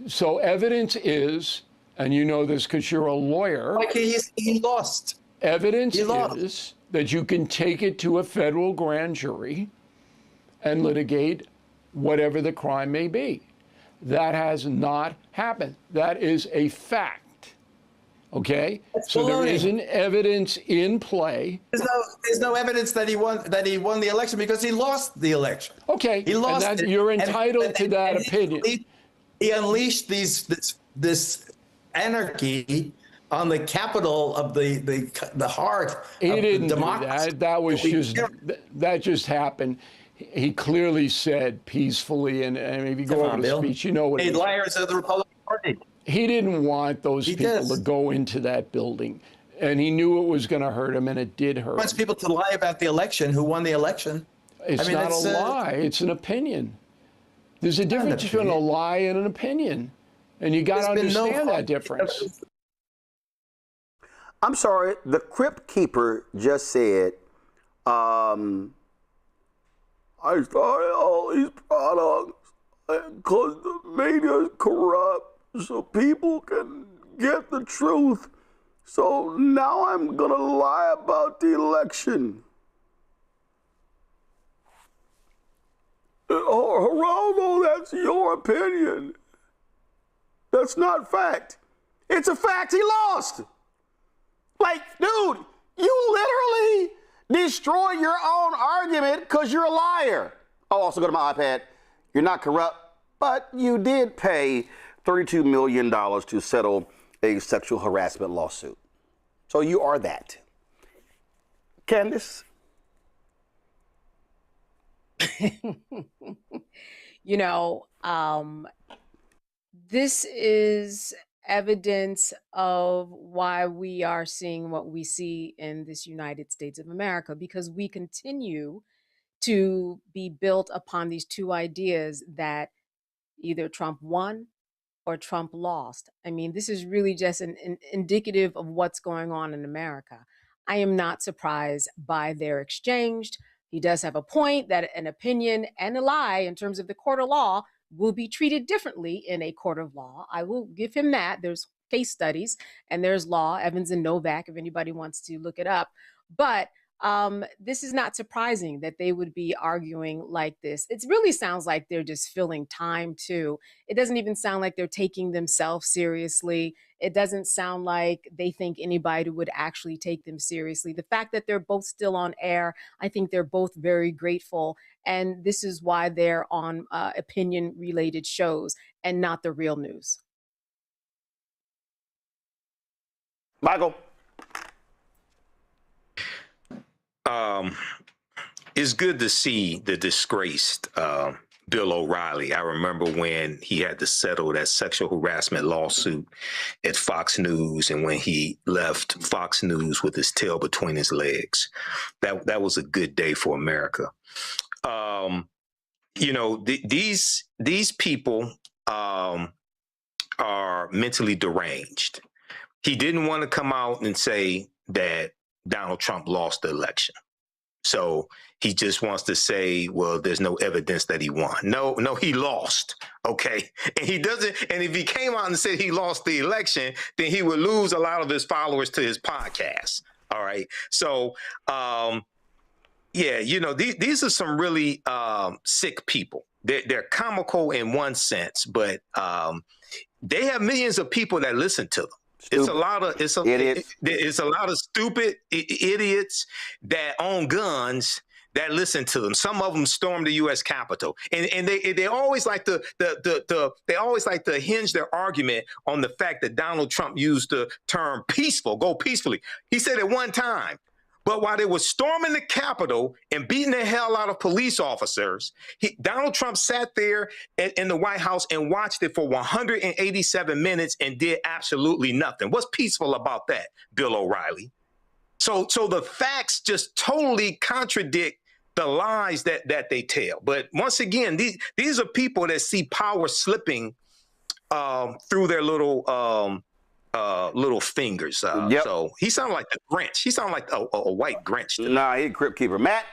So evidence is, and you know this because you're a lawyer. Like he lost. Evidence is that you can take it to a federal grand jury and litigate whatever the crime may be. That has not happened. That is a fact. Okay? So there isn't evidence in play. There's no evidence that he won the election because he lost the election. Okay. He lost it. You're entitled to that opinion. He unleashed this anarchy on the capital of the heart he of didn't the do democracy. That just happened. He clearly said peacefully, and if you go over the speech, you know what he liars of the Republican Party. He didn't want those people to go into that building, and he knew it was going to hurt him, and it did hurt. He wants people to lie about the election. Who won the election? It's not a lie. It's an opinion. There's a difference between a lie and an opinion, and you got to understand that difference. I'm sorry. The Crypt Keeper just said, I started all these products because the media is corrupt so people can get the truth. So now I'm going to lie about the election. Geraldo, that's your opinion. That's not fact. It's a fact he lost. Like, dude, you literally destroy your own argument because you're a liar. Oh, also go to my iPad. You're not corrupt, but you did pay $32 million to settle a sexual harassment lawsuit. So you are that. Candace? This is evidence of why we are seeing what we see in this United States of America, because we continue to be built upon these two ideas that either Trump won or Trump lost. I mean, this is really just an indicative of what's going on in America. I am not surprised by their exchange. He does have a point that an opinion and a lie in terms of the court of law will be treated differently in a court of law. I will give him that. There's case studies and there's law, Evans and Novak, if anybody wants to look it up. But this is not surprising that they would be arguing like this. It really sounds like they're just filling time too. It doesn't even sound like they're taking themselves seriously. It doesn't sound like they think anybody would actually take them seriously. The fact that they're both still on air, I think they're both very grateful. And this is why they're on opinion-related shows and not the real news. Michael? it's good to see the disgraced Bill O'Reilly. I remember when he had to settle that sexual harassment lawsuit at Fox News, and when he left Fox News with his tail between his legs. That was a good day for America. You know, these people are mentally deranged. He didn't want to come out and say that Donald Trump lost the election. So he just wants to say, well, there's no evidence that he won. No, he lost. Okay. And he doesn't. And if he came out and said he lost the election, then he would lose a lot of his followers to his podcast. All right. So, yeah, you know, these are some really sick people. They're comical in one sense, but they have millions of people that listen to them. It's a lot of stupid idiots that own guns that listen to them. Some of them stormed the U.S. Capitol, and they always like to hinge their argument on the fact that Donald Trump used the term peaceful, go peacefully. He said it one time. But while they were storming the Capitol and beating the hell out of police officers, Donald Trump sat there in the White House and watched it for 187 minutes and did absolutely nothing. What's peaceful about that, Bill O'Reilly? So the facts just totally contradict the lies that they tell. But once again, these are people that see power slipping through their little fingers. So he sounded like the Grinch. He sounded like a white Grinch. Nah, he's a crypt keeper. Matt?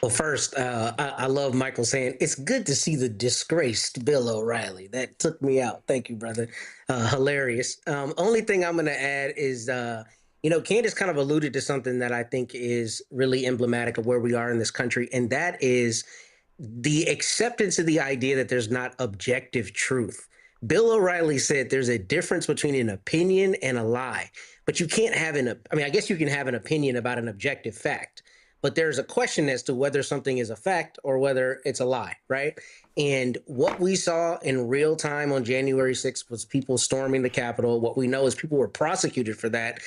Well, first, I love Michael saying, it's good to see the disgraced Bill O'Reilly. That took me out. Thank you, brother. Hilarious. Only thing I'm going to add is, Candace kind of alluded to something that I think is really emblematic of where we are in this country, and that is the acceptance of the idea that there's not objective truth. Bill O'Reilly said there's a difference between an opinion and a lie, but you can't have I guess you can have an opinion about an objective fact, but there's a question as to whether something is a fact or whether it's a lie, right? And what we saw in real time on January 6th was people storming the Capitol. What we know is people were prosecuted for that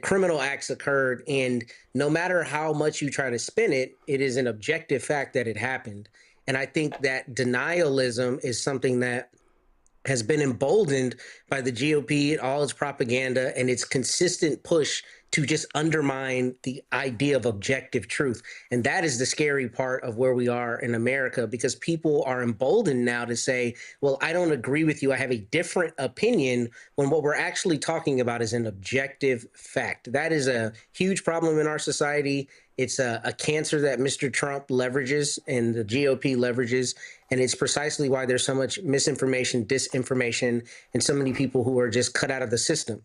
criminal acts occurred. And no matter how much you try to spin it, it is an objective fact that it happened. And I think that denialism is something that has been emboldened by the GOP, all its propaganda, and its consistent push to just undermine the idea of objective truth. And that is the scary part of where we are in America, because people are emboldened now to say, well, I don't agree with you. I have a different opinion, when what we're actually talking about is an objective fact. That is a huge problem in our society. It's a cancer that Mr. Trump leverages and the GOP leverages. And it's precisely why there's so much misinformation, disinformation, and so many people who are just cut out of the system.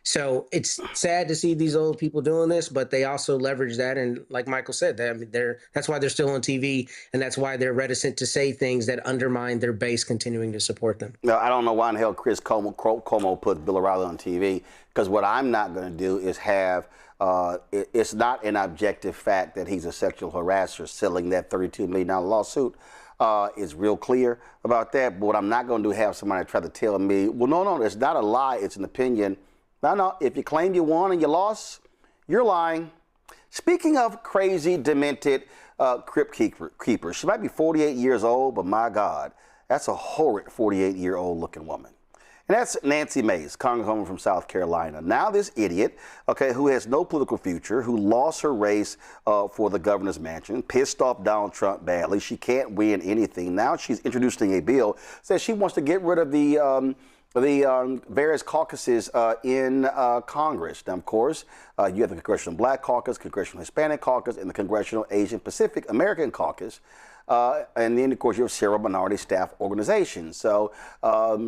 So it's sad to see these old people doing this, but they also leverage that. And like Michael said, that's why they're still on TV, and that's why they're reticent to say things that undermine their base continuing to support them. No, I don't know why in the hell Chris Cuomo put Bill O'Reilly on TV, because what I'm not going to do is have it's not an objective fact that he's a sexual harasser selling that $32 million lawsuit. Is real clear about that. But what I'm not going to do is have somebody try to tell me, well, no, it's not a lie. It's an opinion. No, if you claim you won and you lost, you're lying. Speaking of crazy, demented crypt keeper, she might be 48 years old, but my God, that's a horrid 48-year-old looking woman. And that's Nancy Mace, Congresswoman from South Carolina. Now this idiot, who has no political future, who lost her race for the governor's mansion, pissed off Donald Trump badly. She can't win anything. Now she's introducing a bill, says she wants to get rid of the various caucuses in Congress. Now, of course, you have the Congressional Black Caucus, Congressional Hispanic Caucus, and the Congressional Asian Pacific American Caucus. And then, of course, you have several minority staff organizations. So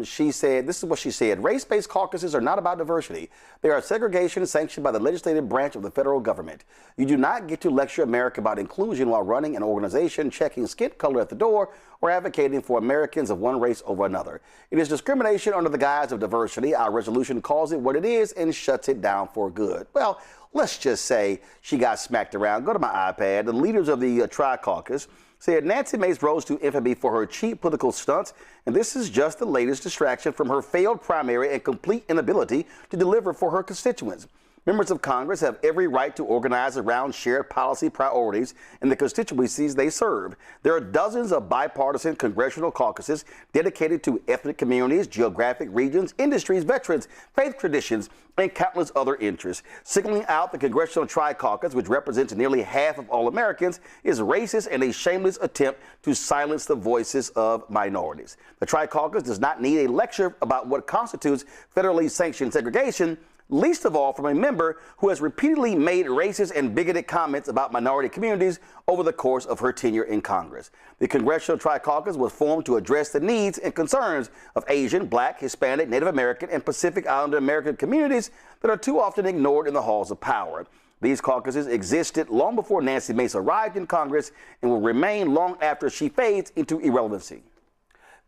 she said, this is what she said: race-based caucuses are not about diversity. They are segregation sanctioned by the legislative branch of the federal government. You do not get to lecture America about inclusion while running an organization, checking skin color at the door, or advocating for Americans of one race over another. It is discrimination under the guise of diversity. Our resolution calls it what it is and shuts it down for good. Well, let's just say she got smacked around. Go to my iPad. The leaders of the Tri-Caucus said Nancy Mace rose to infamy for her cheap political stunts, and this is just the latest distraction from her failed primary and complete inability to deliver for her constituents. Members of Congress have every right to organize around shared policy priorities in the constituencies they serve. There are dozens of bipartisan congressional caucuses dedicated to ethnic communities, geographic regions, industries, veterans, faith traditions, and countless other interests. Signaling out the Congressional Tri-Caucus, which represents nearly half of all Americans, is racist and a shameless attempt to silence the voices of minorities. The Tri-Caucus does not need a lecture about what constitutes federally sanctioned segregation, least of all from a member who has repeatedly made racist and bigoted comments about minority communities over the course of her tenure in Congress. The Congressional Tri-Caucus was formed to address the needs and concerns of Asian, Black, Hispanic, Native American, and Pacific Islander American communities that are too often ignored in the halls of power. These caucuses existed long before Nancy Mace arrived in Congress and will remain long after she fades into irrelevancy.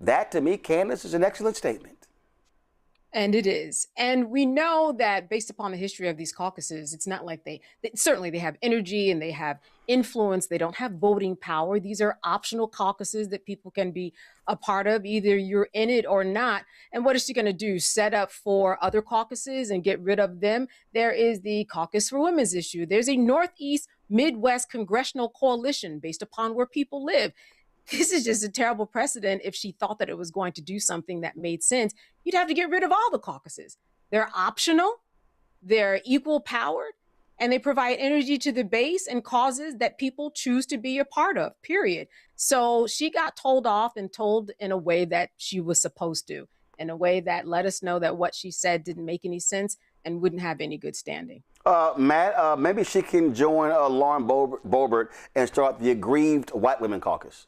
That, to me, Candace, is an excellent statement. And it is. And we know that based upon the history of these caucuses, it's not like certainly they have energy and they have influence. They don't have voting power. These are optional caucuses that people can be a part of. Either you're in it or not. And what is she going to do? Set up for other caucuses and get rid of them? There is the Caucus for Women's issue. There's a Northeast Midwest Congressional Coalition based upon where people live. This is just a terrible precedent. If she thought that it was going to do something that made sense, you'd have to get rid of all the caucuses. They're optional, they're equal powered, and they provide energy to the base and causes that people choose to be a part of, period. So she got told off and told in a way that she was supposed to, in a way that let us know that what she said didn't make any sense and wouldn't have any good standing. Matt, maybe she can join Lauren Boebert and start the Aggrieved White Women Caucus.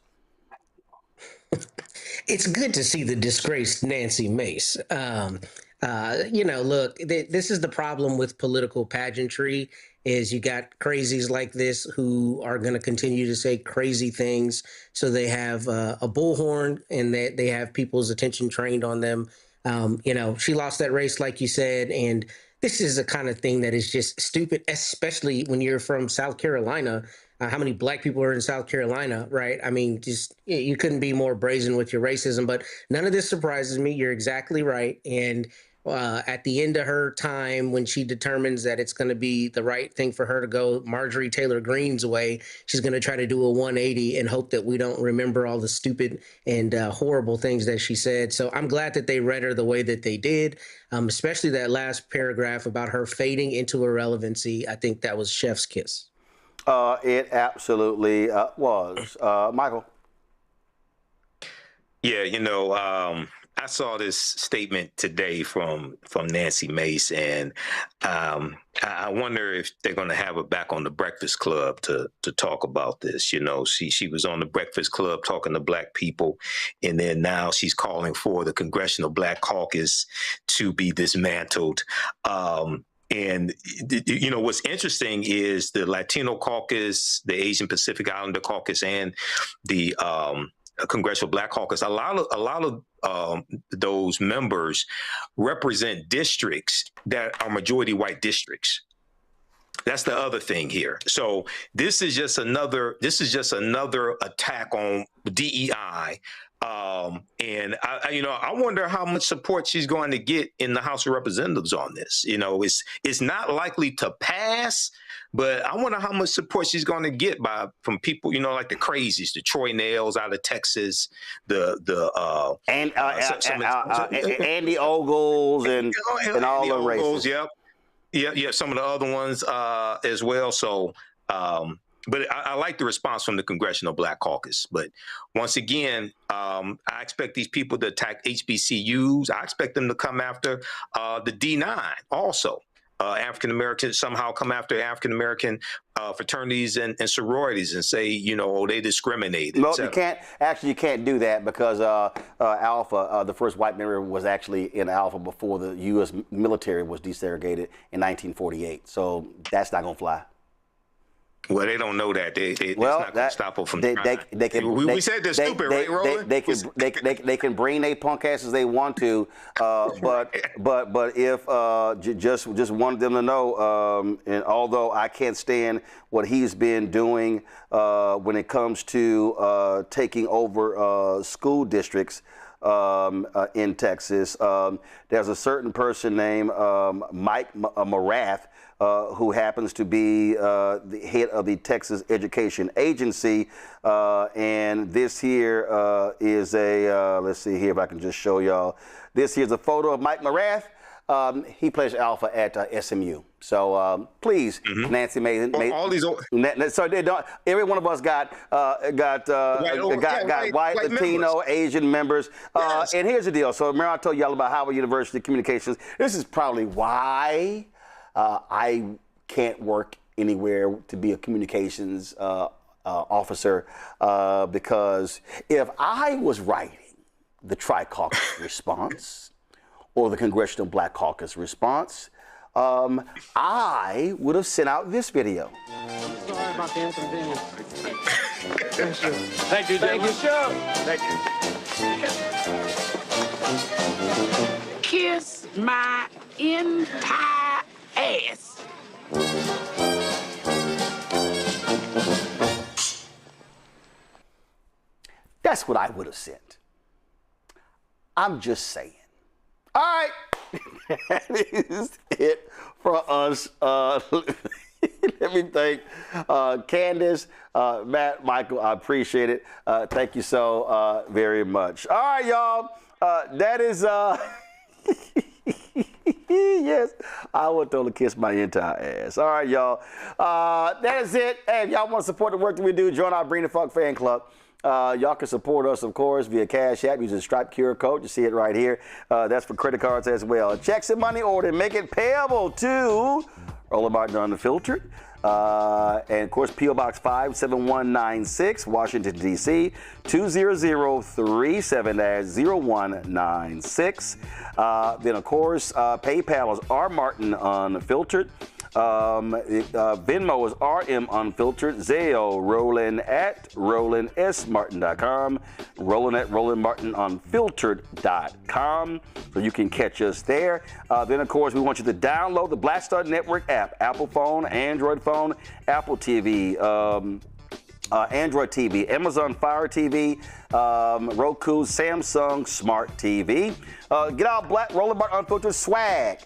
It's good to see the disgraced Nancy Mace. Look, this is the problem with political pageantry is you got crazies like this who are going to continue to say crazy things. So they have a bullhorn and they have people's attention trained on them. She lost that race, like you said, and this is the kind of thing that is just stupid, especially when you're from South Carolina. How many Black people are in South Carolina, right? I mean, just you couldn't be more brazen with your racism, but none of this surprises me. You're exactly right. And at the end of her time, when she determines that it's going to be the right thing for her to go Marjorie Taylor Greene's way, she's going to try to do a 180 and hope that we don't remember all the stupid and horrible things that she said. So I'm glad that they read her the way that they did, especially that last paragraph about her fading into irrelevancy. I think that was chef's kiss. It absolutely was. Michael? Yeah, I saw this statement today from Nancy Mace, and I wonder if they're going to have her back on the Breakfast Club to talk about this. She was on the Breakfast Club talking to Black people, and then now she's calling for the Congressional Black Caucus to be dismantled. And, what's interesting is the Latino caucus, the Asian Pacific Islander caucus, and the Congressional Black Caucus, a lot of those members represent districts that are majority white districts. That's the other thing here. So this is just another attack on DEI. And I wonder how much support she's going to get in the House of Representatives on this. It's not likely to pass, but I wonder how much support she's going to get from people, like the crazies, the Troy Nails out of Texas, Andy Ogles and all the races. Yep, some of the other ones as well. So. But I like the response from the Congressional Black Caucus. But once again, I expect these people to attack HBCUs. I expect them to come after the D9 also. African Americans somehow come after African American fraternities and sororities and say, they discriminate. Well, you can't do that because Alpha, the first white member, was actually in Alpha before the U.S. military was desegregated in 1948. So that's not going to fly. Well, they don't know that. It's not going to stop them from trying. We said they're stupid, right, Roland? They can bring their punk asses they want to, but if just wanted them to know, and although I can't stand what he's been doing when it comes to taking over school districts, in Texas. There's a certain person named Mike Morath, who happens to be the head of the Texas Education Agency. And this here is a, let's see here if I can just show y'all. This here's a photo of Mike Morath. He plays alpha at SMU. So please, Nancy Mason. All these. So they don't. Every one of us got white, Latino, members. Asian members. Yes. And here's the deal. So remember I told y'all about Howard University Communications. This is probably why I can't work anywhere to be a communications officer, because if I was writing the Tri-Caucus response or the Congressional Black Caucus response, I would have sent out this video. I'm sorry about the inconvenience. Thank you, Thank you, Joe. Thank you. Kiss my entire ass. That's what I would have sent. I'm just saying. All right. That is it for us. Let me thank Candace, Matt, Michael. I appreciate it. Thank you so very much. All right, y'all. That is, yes, I would totally kiss my entire ass. All right, y'all. That is it. Hey, if y'all want to support the work that we do, join our Bring the Fuck fan club. Y'all can support us, of course, via Cash App using Stripe QR code. You see it right here. That's for credit cards as well. Checks and money order. Make it payable to Roland Martin Unfiltered. And, of course, P.O. Box 57196, Washington, D.C., 20037-0196. Then, of course, PayPal is R. Martin Unfiltered. Venmo is RM Unfiltered. Zelle, Roland at RolandSMartin.com. Roland at RolandMartinUnfiltered.com. So you can catch us there. Then, of course, we want you to download the Black Star Network app. Apple phone, Android phone, Apple TV, Android TV, Amazon Fire TV, Roku, Samsung Smart TV. Get our Black Roland Martin Unfiltered swag.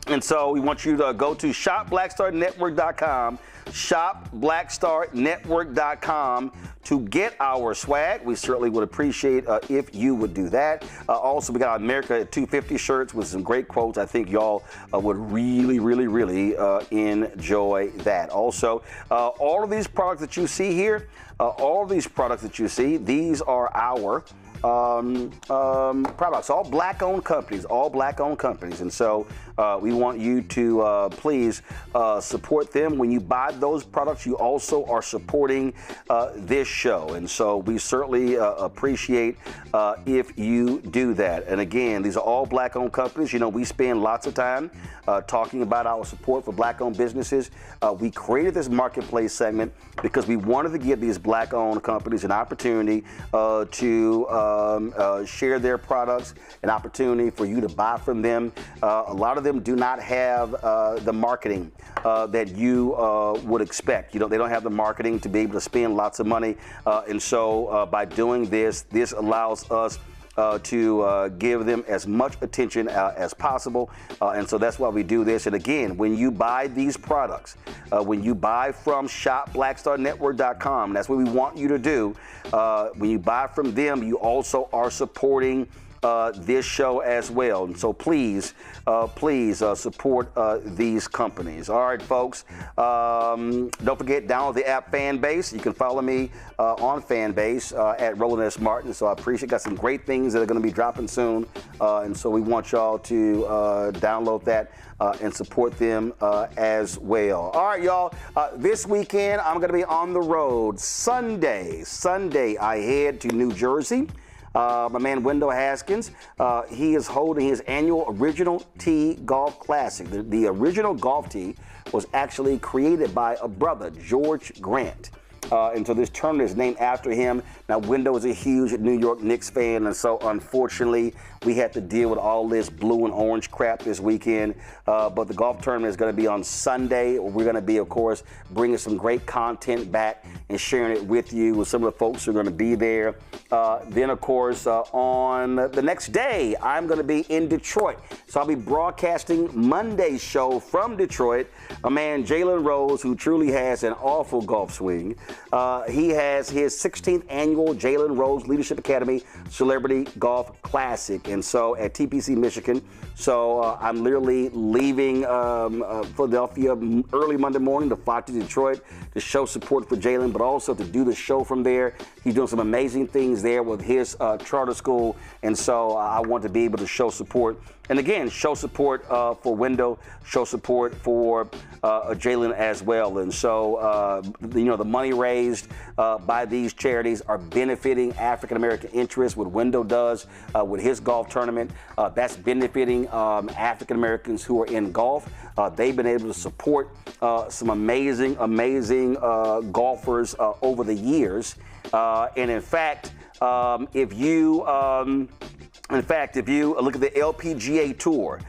And so we want you to go to shopblackstarnetwork.com, shopblackstarnetwork.com to get our swag. We certainly would appreciate if you would do that. Also, we got America at 250 shirts with some great quotes. I think y'all would really, really, really enjoy that. Also, all of these products that you see here, these are our products, all black-owned companies, and so we want you to please support them. When you buy those products, you also are supporting this show, and so we certainly appreciate if you do that. And again, these are all black-owned companies. You know, we spend lots of time talking about our support for black-owned businesses. We created this marketplace segment because we wanted to give these black-owned companies an opportunity to share their products, an opportunity for you to buy from them. A lot of them do not have the marketing that you would expect. You know, they don't have the marketing to be able to spend lots of money. And so by doing this allows us to give them as much attention as possible. And so that's why we do this. And again, when you buy these products, when you buy from shopblackstarnetwork.com, that's what we want you to do. When you buy from them, you also are supporting this show as well. And so please support these companies. All right, folks. Don't forget, download the app Fanbase. You can follow me on Fanbase at Roland S. Martin. So I appreciate it. Got some great things that are going to be dropping soon. And so we want y'all to download that and support them as well. All right, y'all. This weekend, I'm going to be on the road. Sunday, I head to New Jersey. My man Wendell Haskins, he is holding his annual Original Tee Golf Classic. The original golf tee was actually created by a brother, George Grant. And so this tournament is named after him. Now, Wendell is a huge New York Knicks fan, and so unfortunately, we had to deal with all this blue and orange crap this weekend. But the golf tournament is going to be on Sunday. We're going to be, of course, bringing some great content back and sharing it with you with some of the folks who are going to be there. Then, of course, on the next day, I'm going to be in Detroit. So I'll be broadcasting Monday's show from Detroit. A man, Jalen Rose, who truly has an awful golf swing. He has his 16th annual Jalen Rose Leadership Academy Celebrity Golf Classic. And so at TPC, Michigan. So I'm literally leaving Philadelphia early Monday morning to fly to Detroit to show support for Jalen, but also to do the show from there. He's doing some amazing things there with his charter school. And so I want to be able to show support. And again, show support for Wendell, show support for Jalen as well. And so, the money raised by these charities are benefiting African-American interests. What Wendell does with his golf tournament, that's benefiting African-Americans who are in golf. They've been able to support some amazing golfers over the years. And in fact, if you look at the LPGA Tour,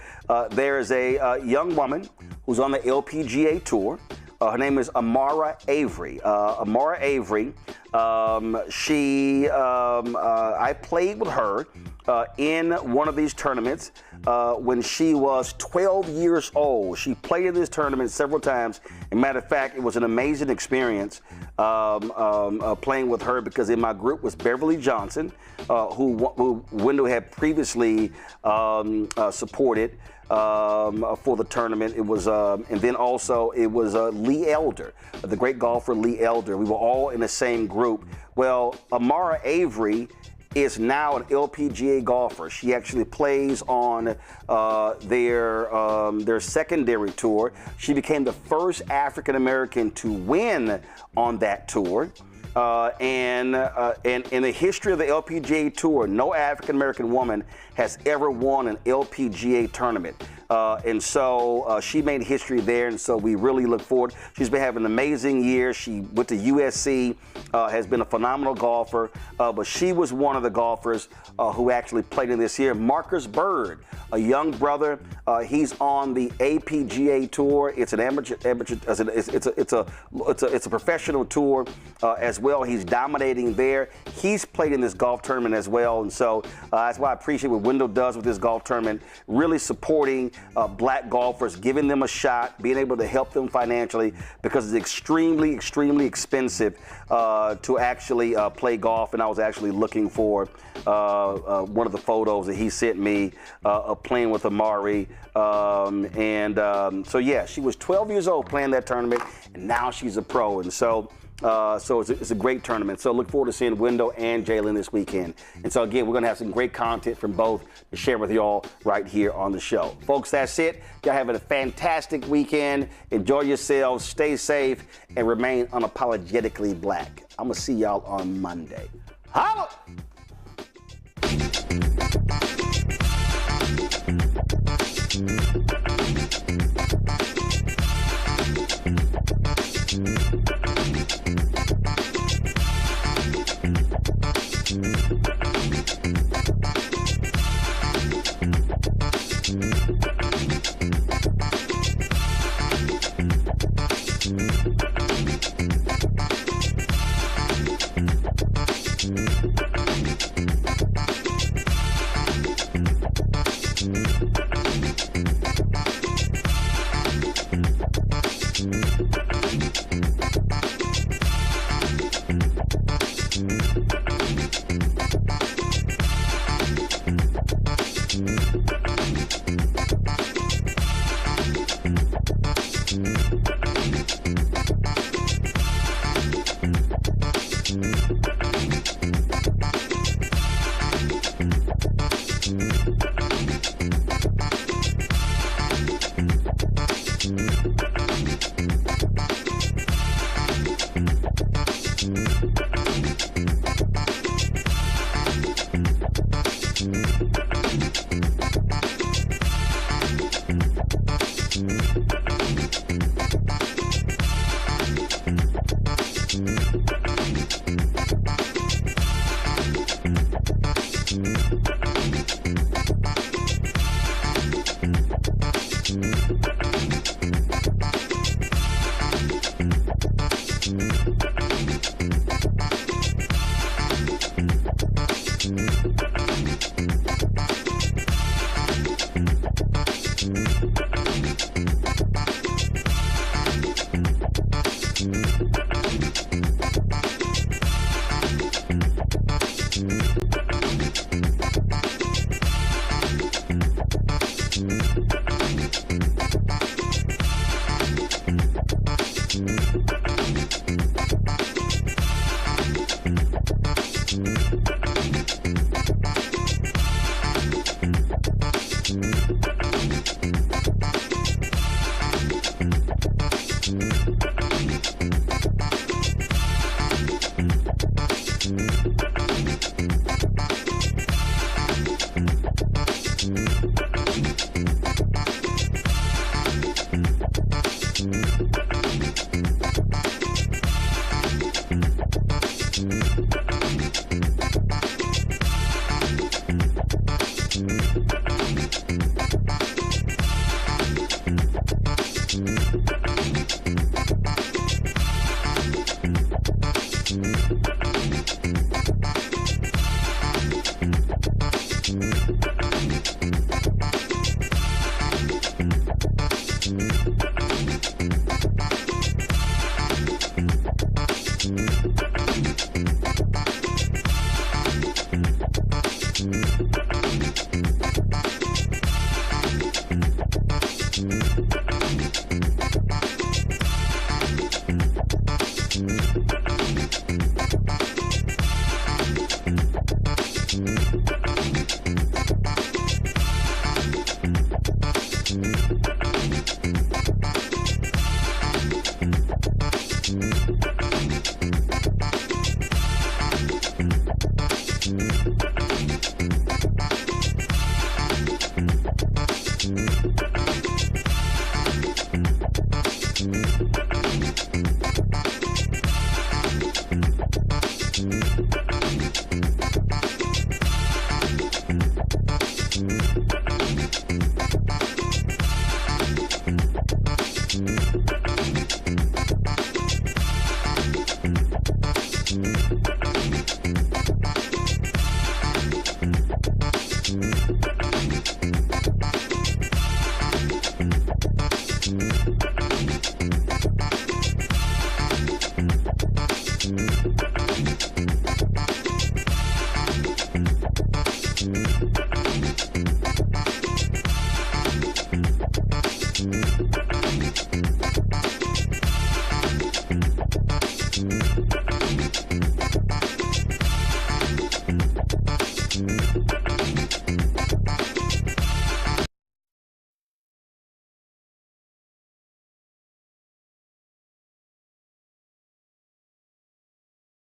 there is a young woman who's on the LPGA Tour. Her name is Amara Avery. Amara Avery, I played with her in one of these tournaments when she was 12 years old. She played in this tournament several times. As a matter of fact, it was an amazing experience playing with her because in my group was Beverly Johnson, who Wendell had previously supported for the tournament. It was, and then also it was Lee Elder, the great golfer Lee Elder. We were all in the same group. Well, Amara Avery is now an LPGA golfer. She actually plays on their secondary tour. She became the first African American to win on that tour. And in the history of the LPGA Tour, no African American woman has ever won an LPGA tournament. And so she made history there, and so we really look forward. She's been having an amazing year. She went to USC, has been a phenomenal golfer, but she was one of the golfers who actually played in this year. Marcus Bird, a young brother, he's on the APGA Tour. It's an amateur it's a professional tour as well. He's dominating there. He's played in this golf tournament as well, and so that's why I appreciate what Wendell does with this golf tournament, really supporting black golfers, giving them a shot, being able to help them financially because it's extremely, extremely expensive to actually play golf. And I was actually looking for one of the photos that he sent me of playing with Amari. So yeah, she was 12 years old playing that tournament, and now she's a pro. And so it's a great tournament. So look forward to seeing Wendell and Jalen this weekend. And so again, we're going to have some great content from both to share with y'all right here on the show. Folks, that's it. Y'all have a fantastic weekend. Enjoy yourselves, stay safe, and remain unapologetically black. I'm going to see y'all on Monday. Holla!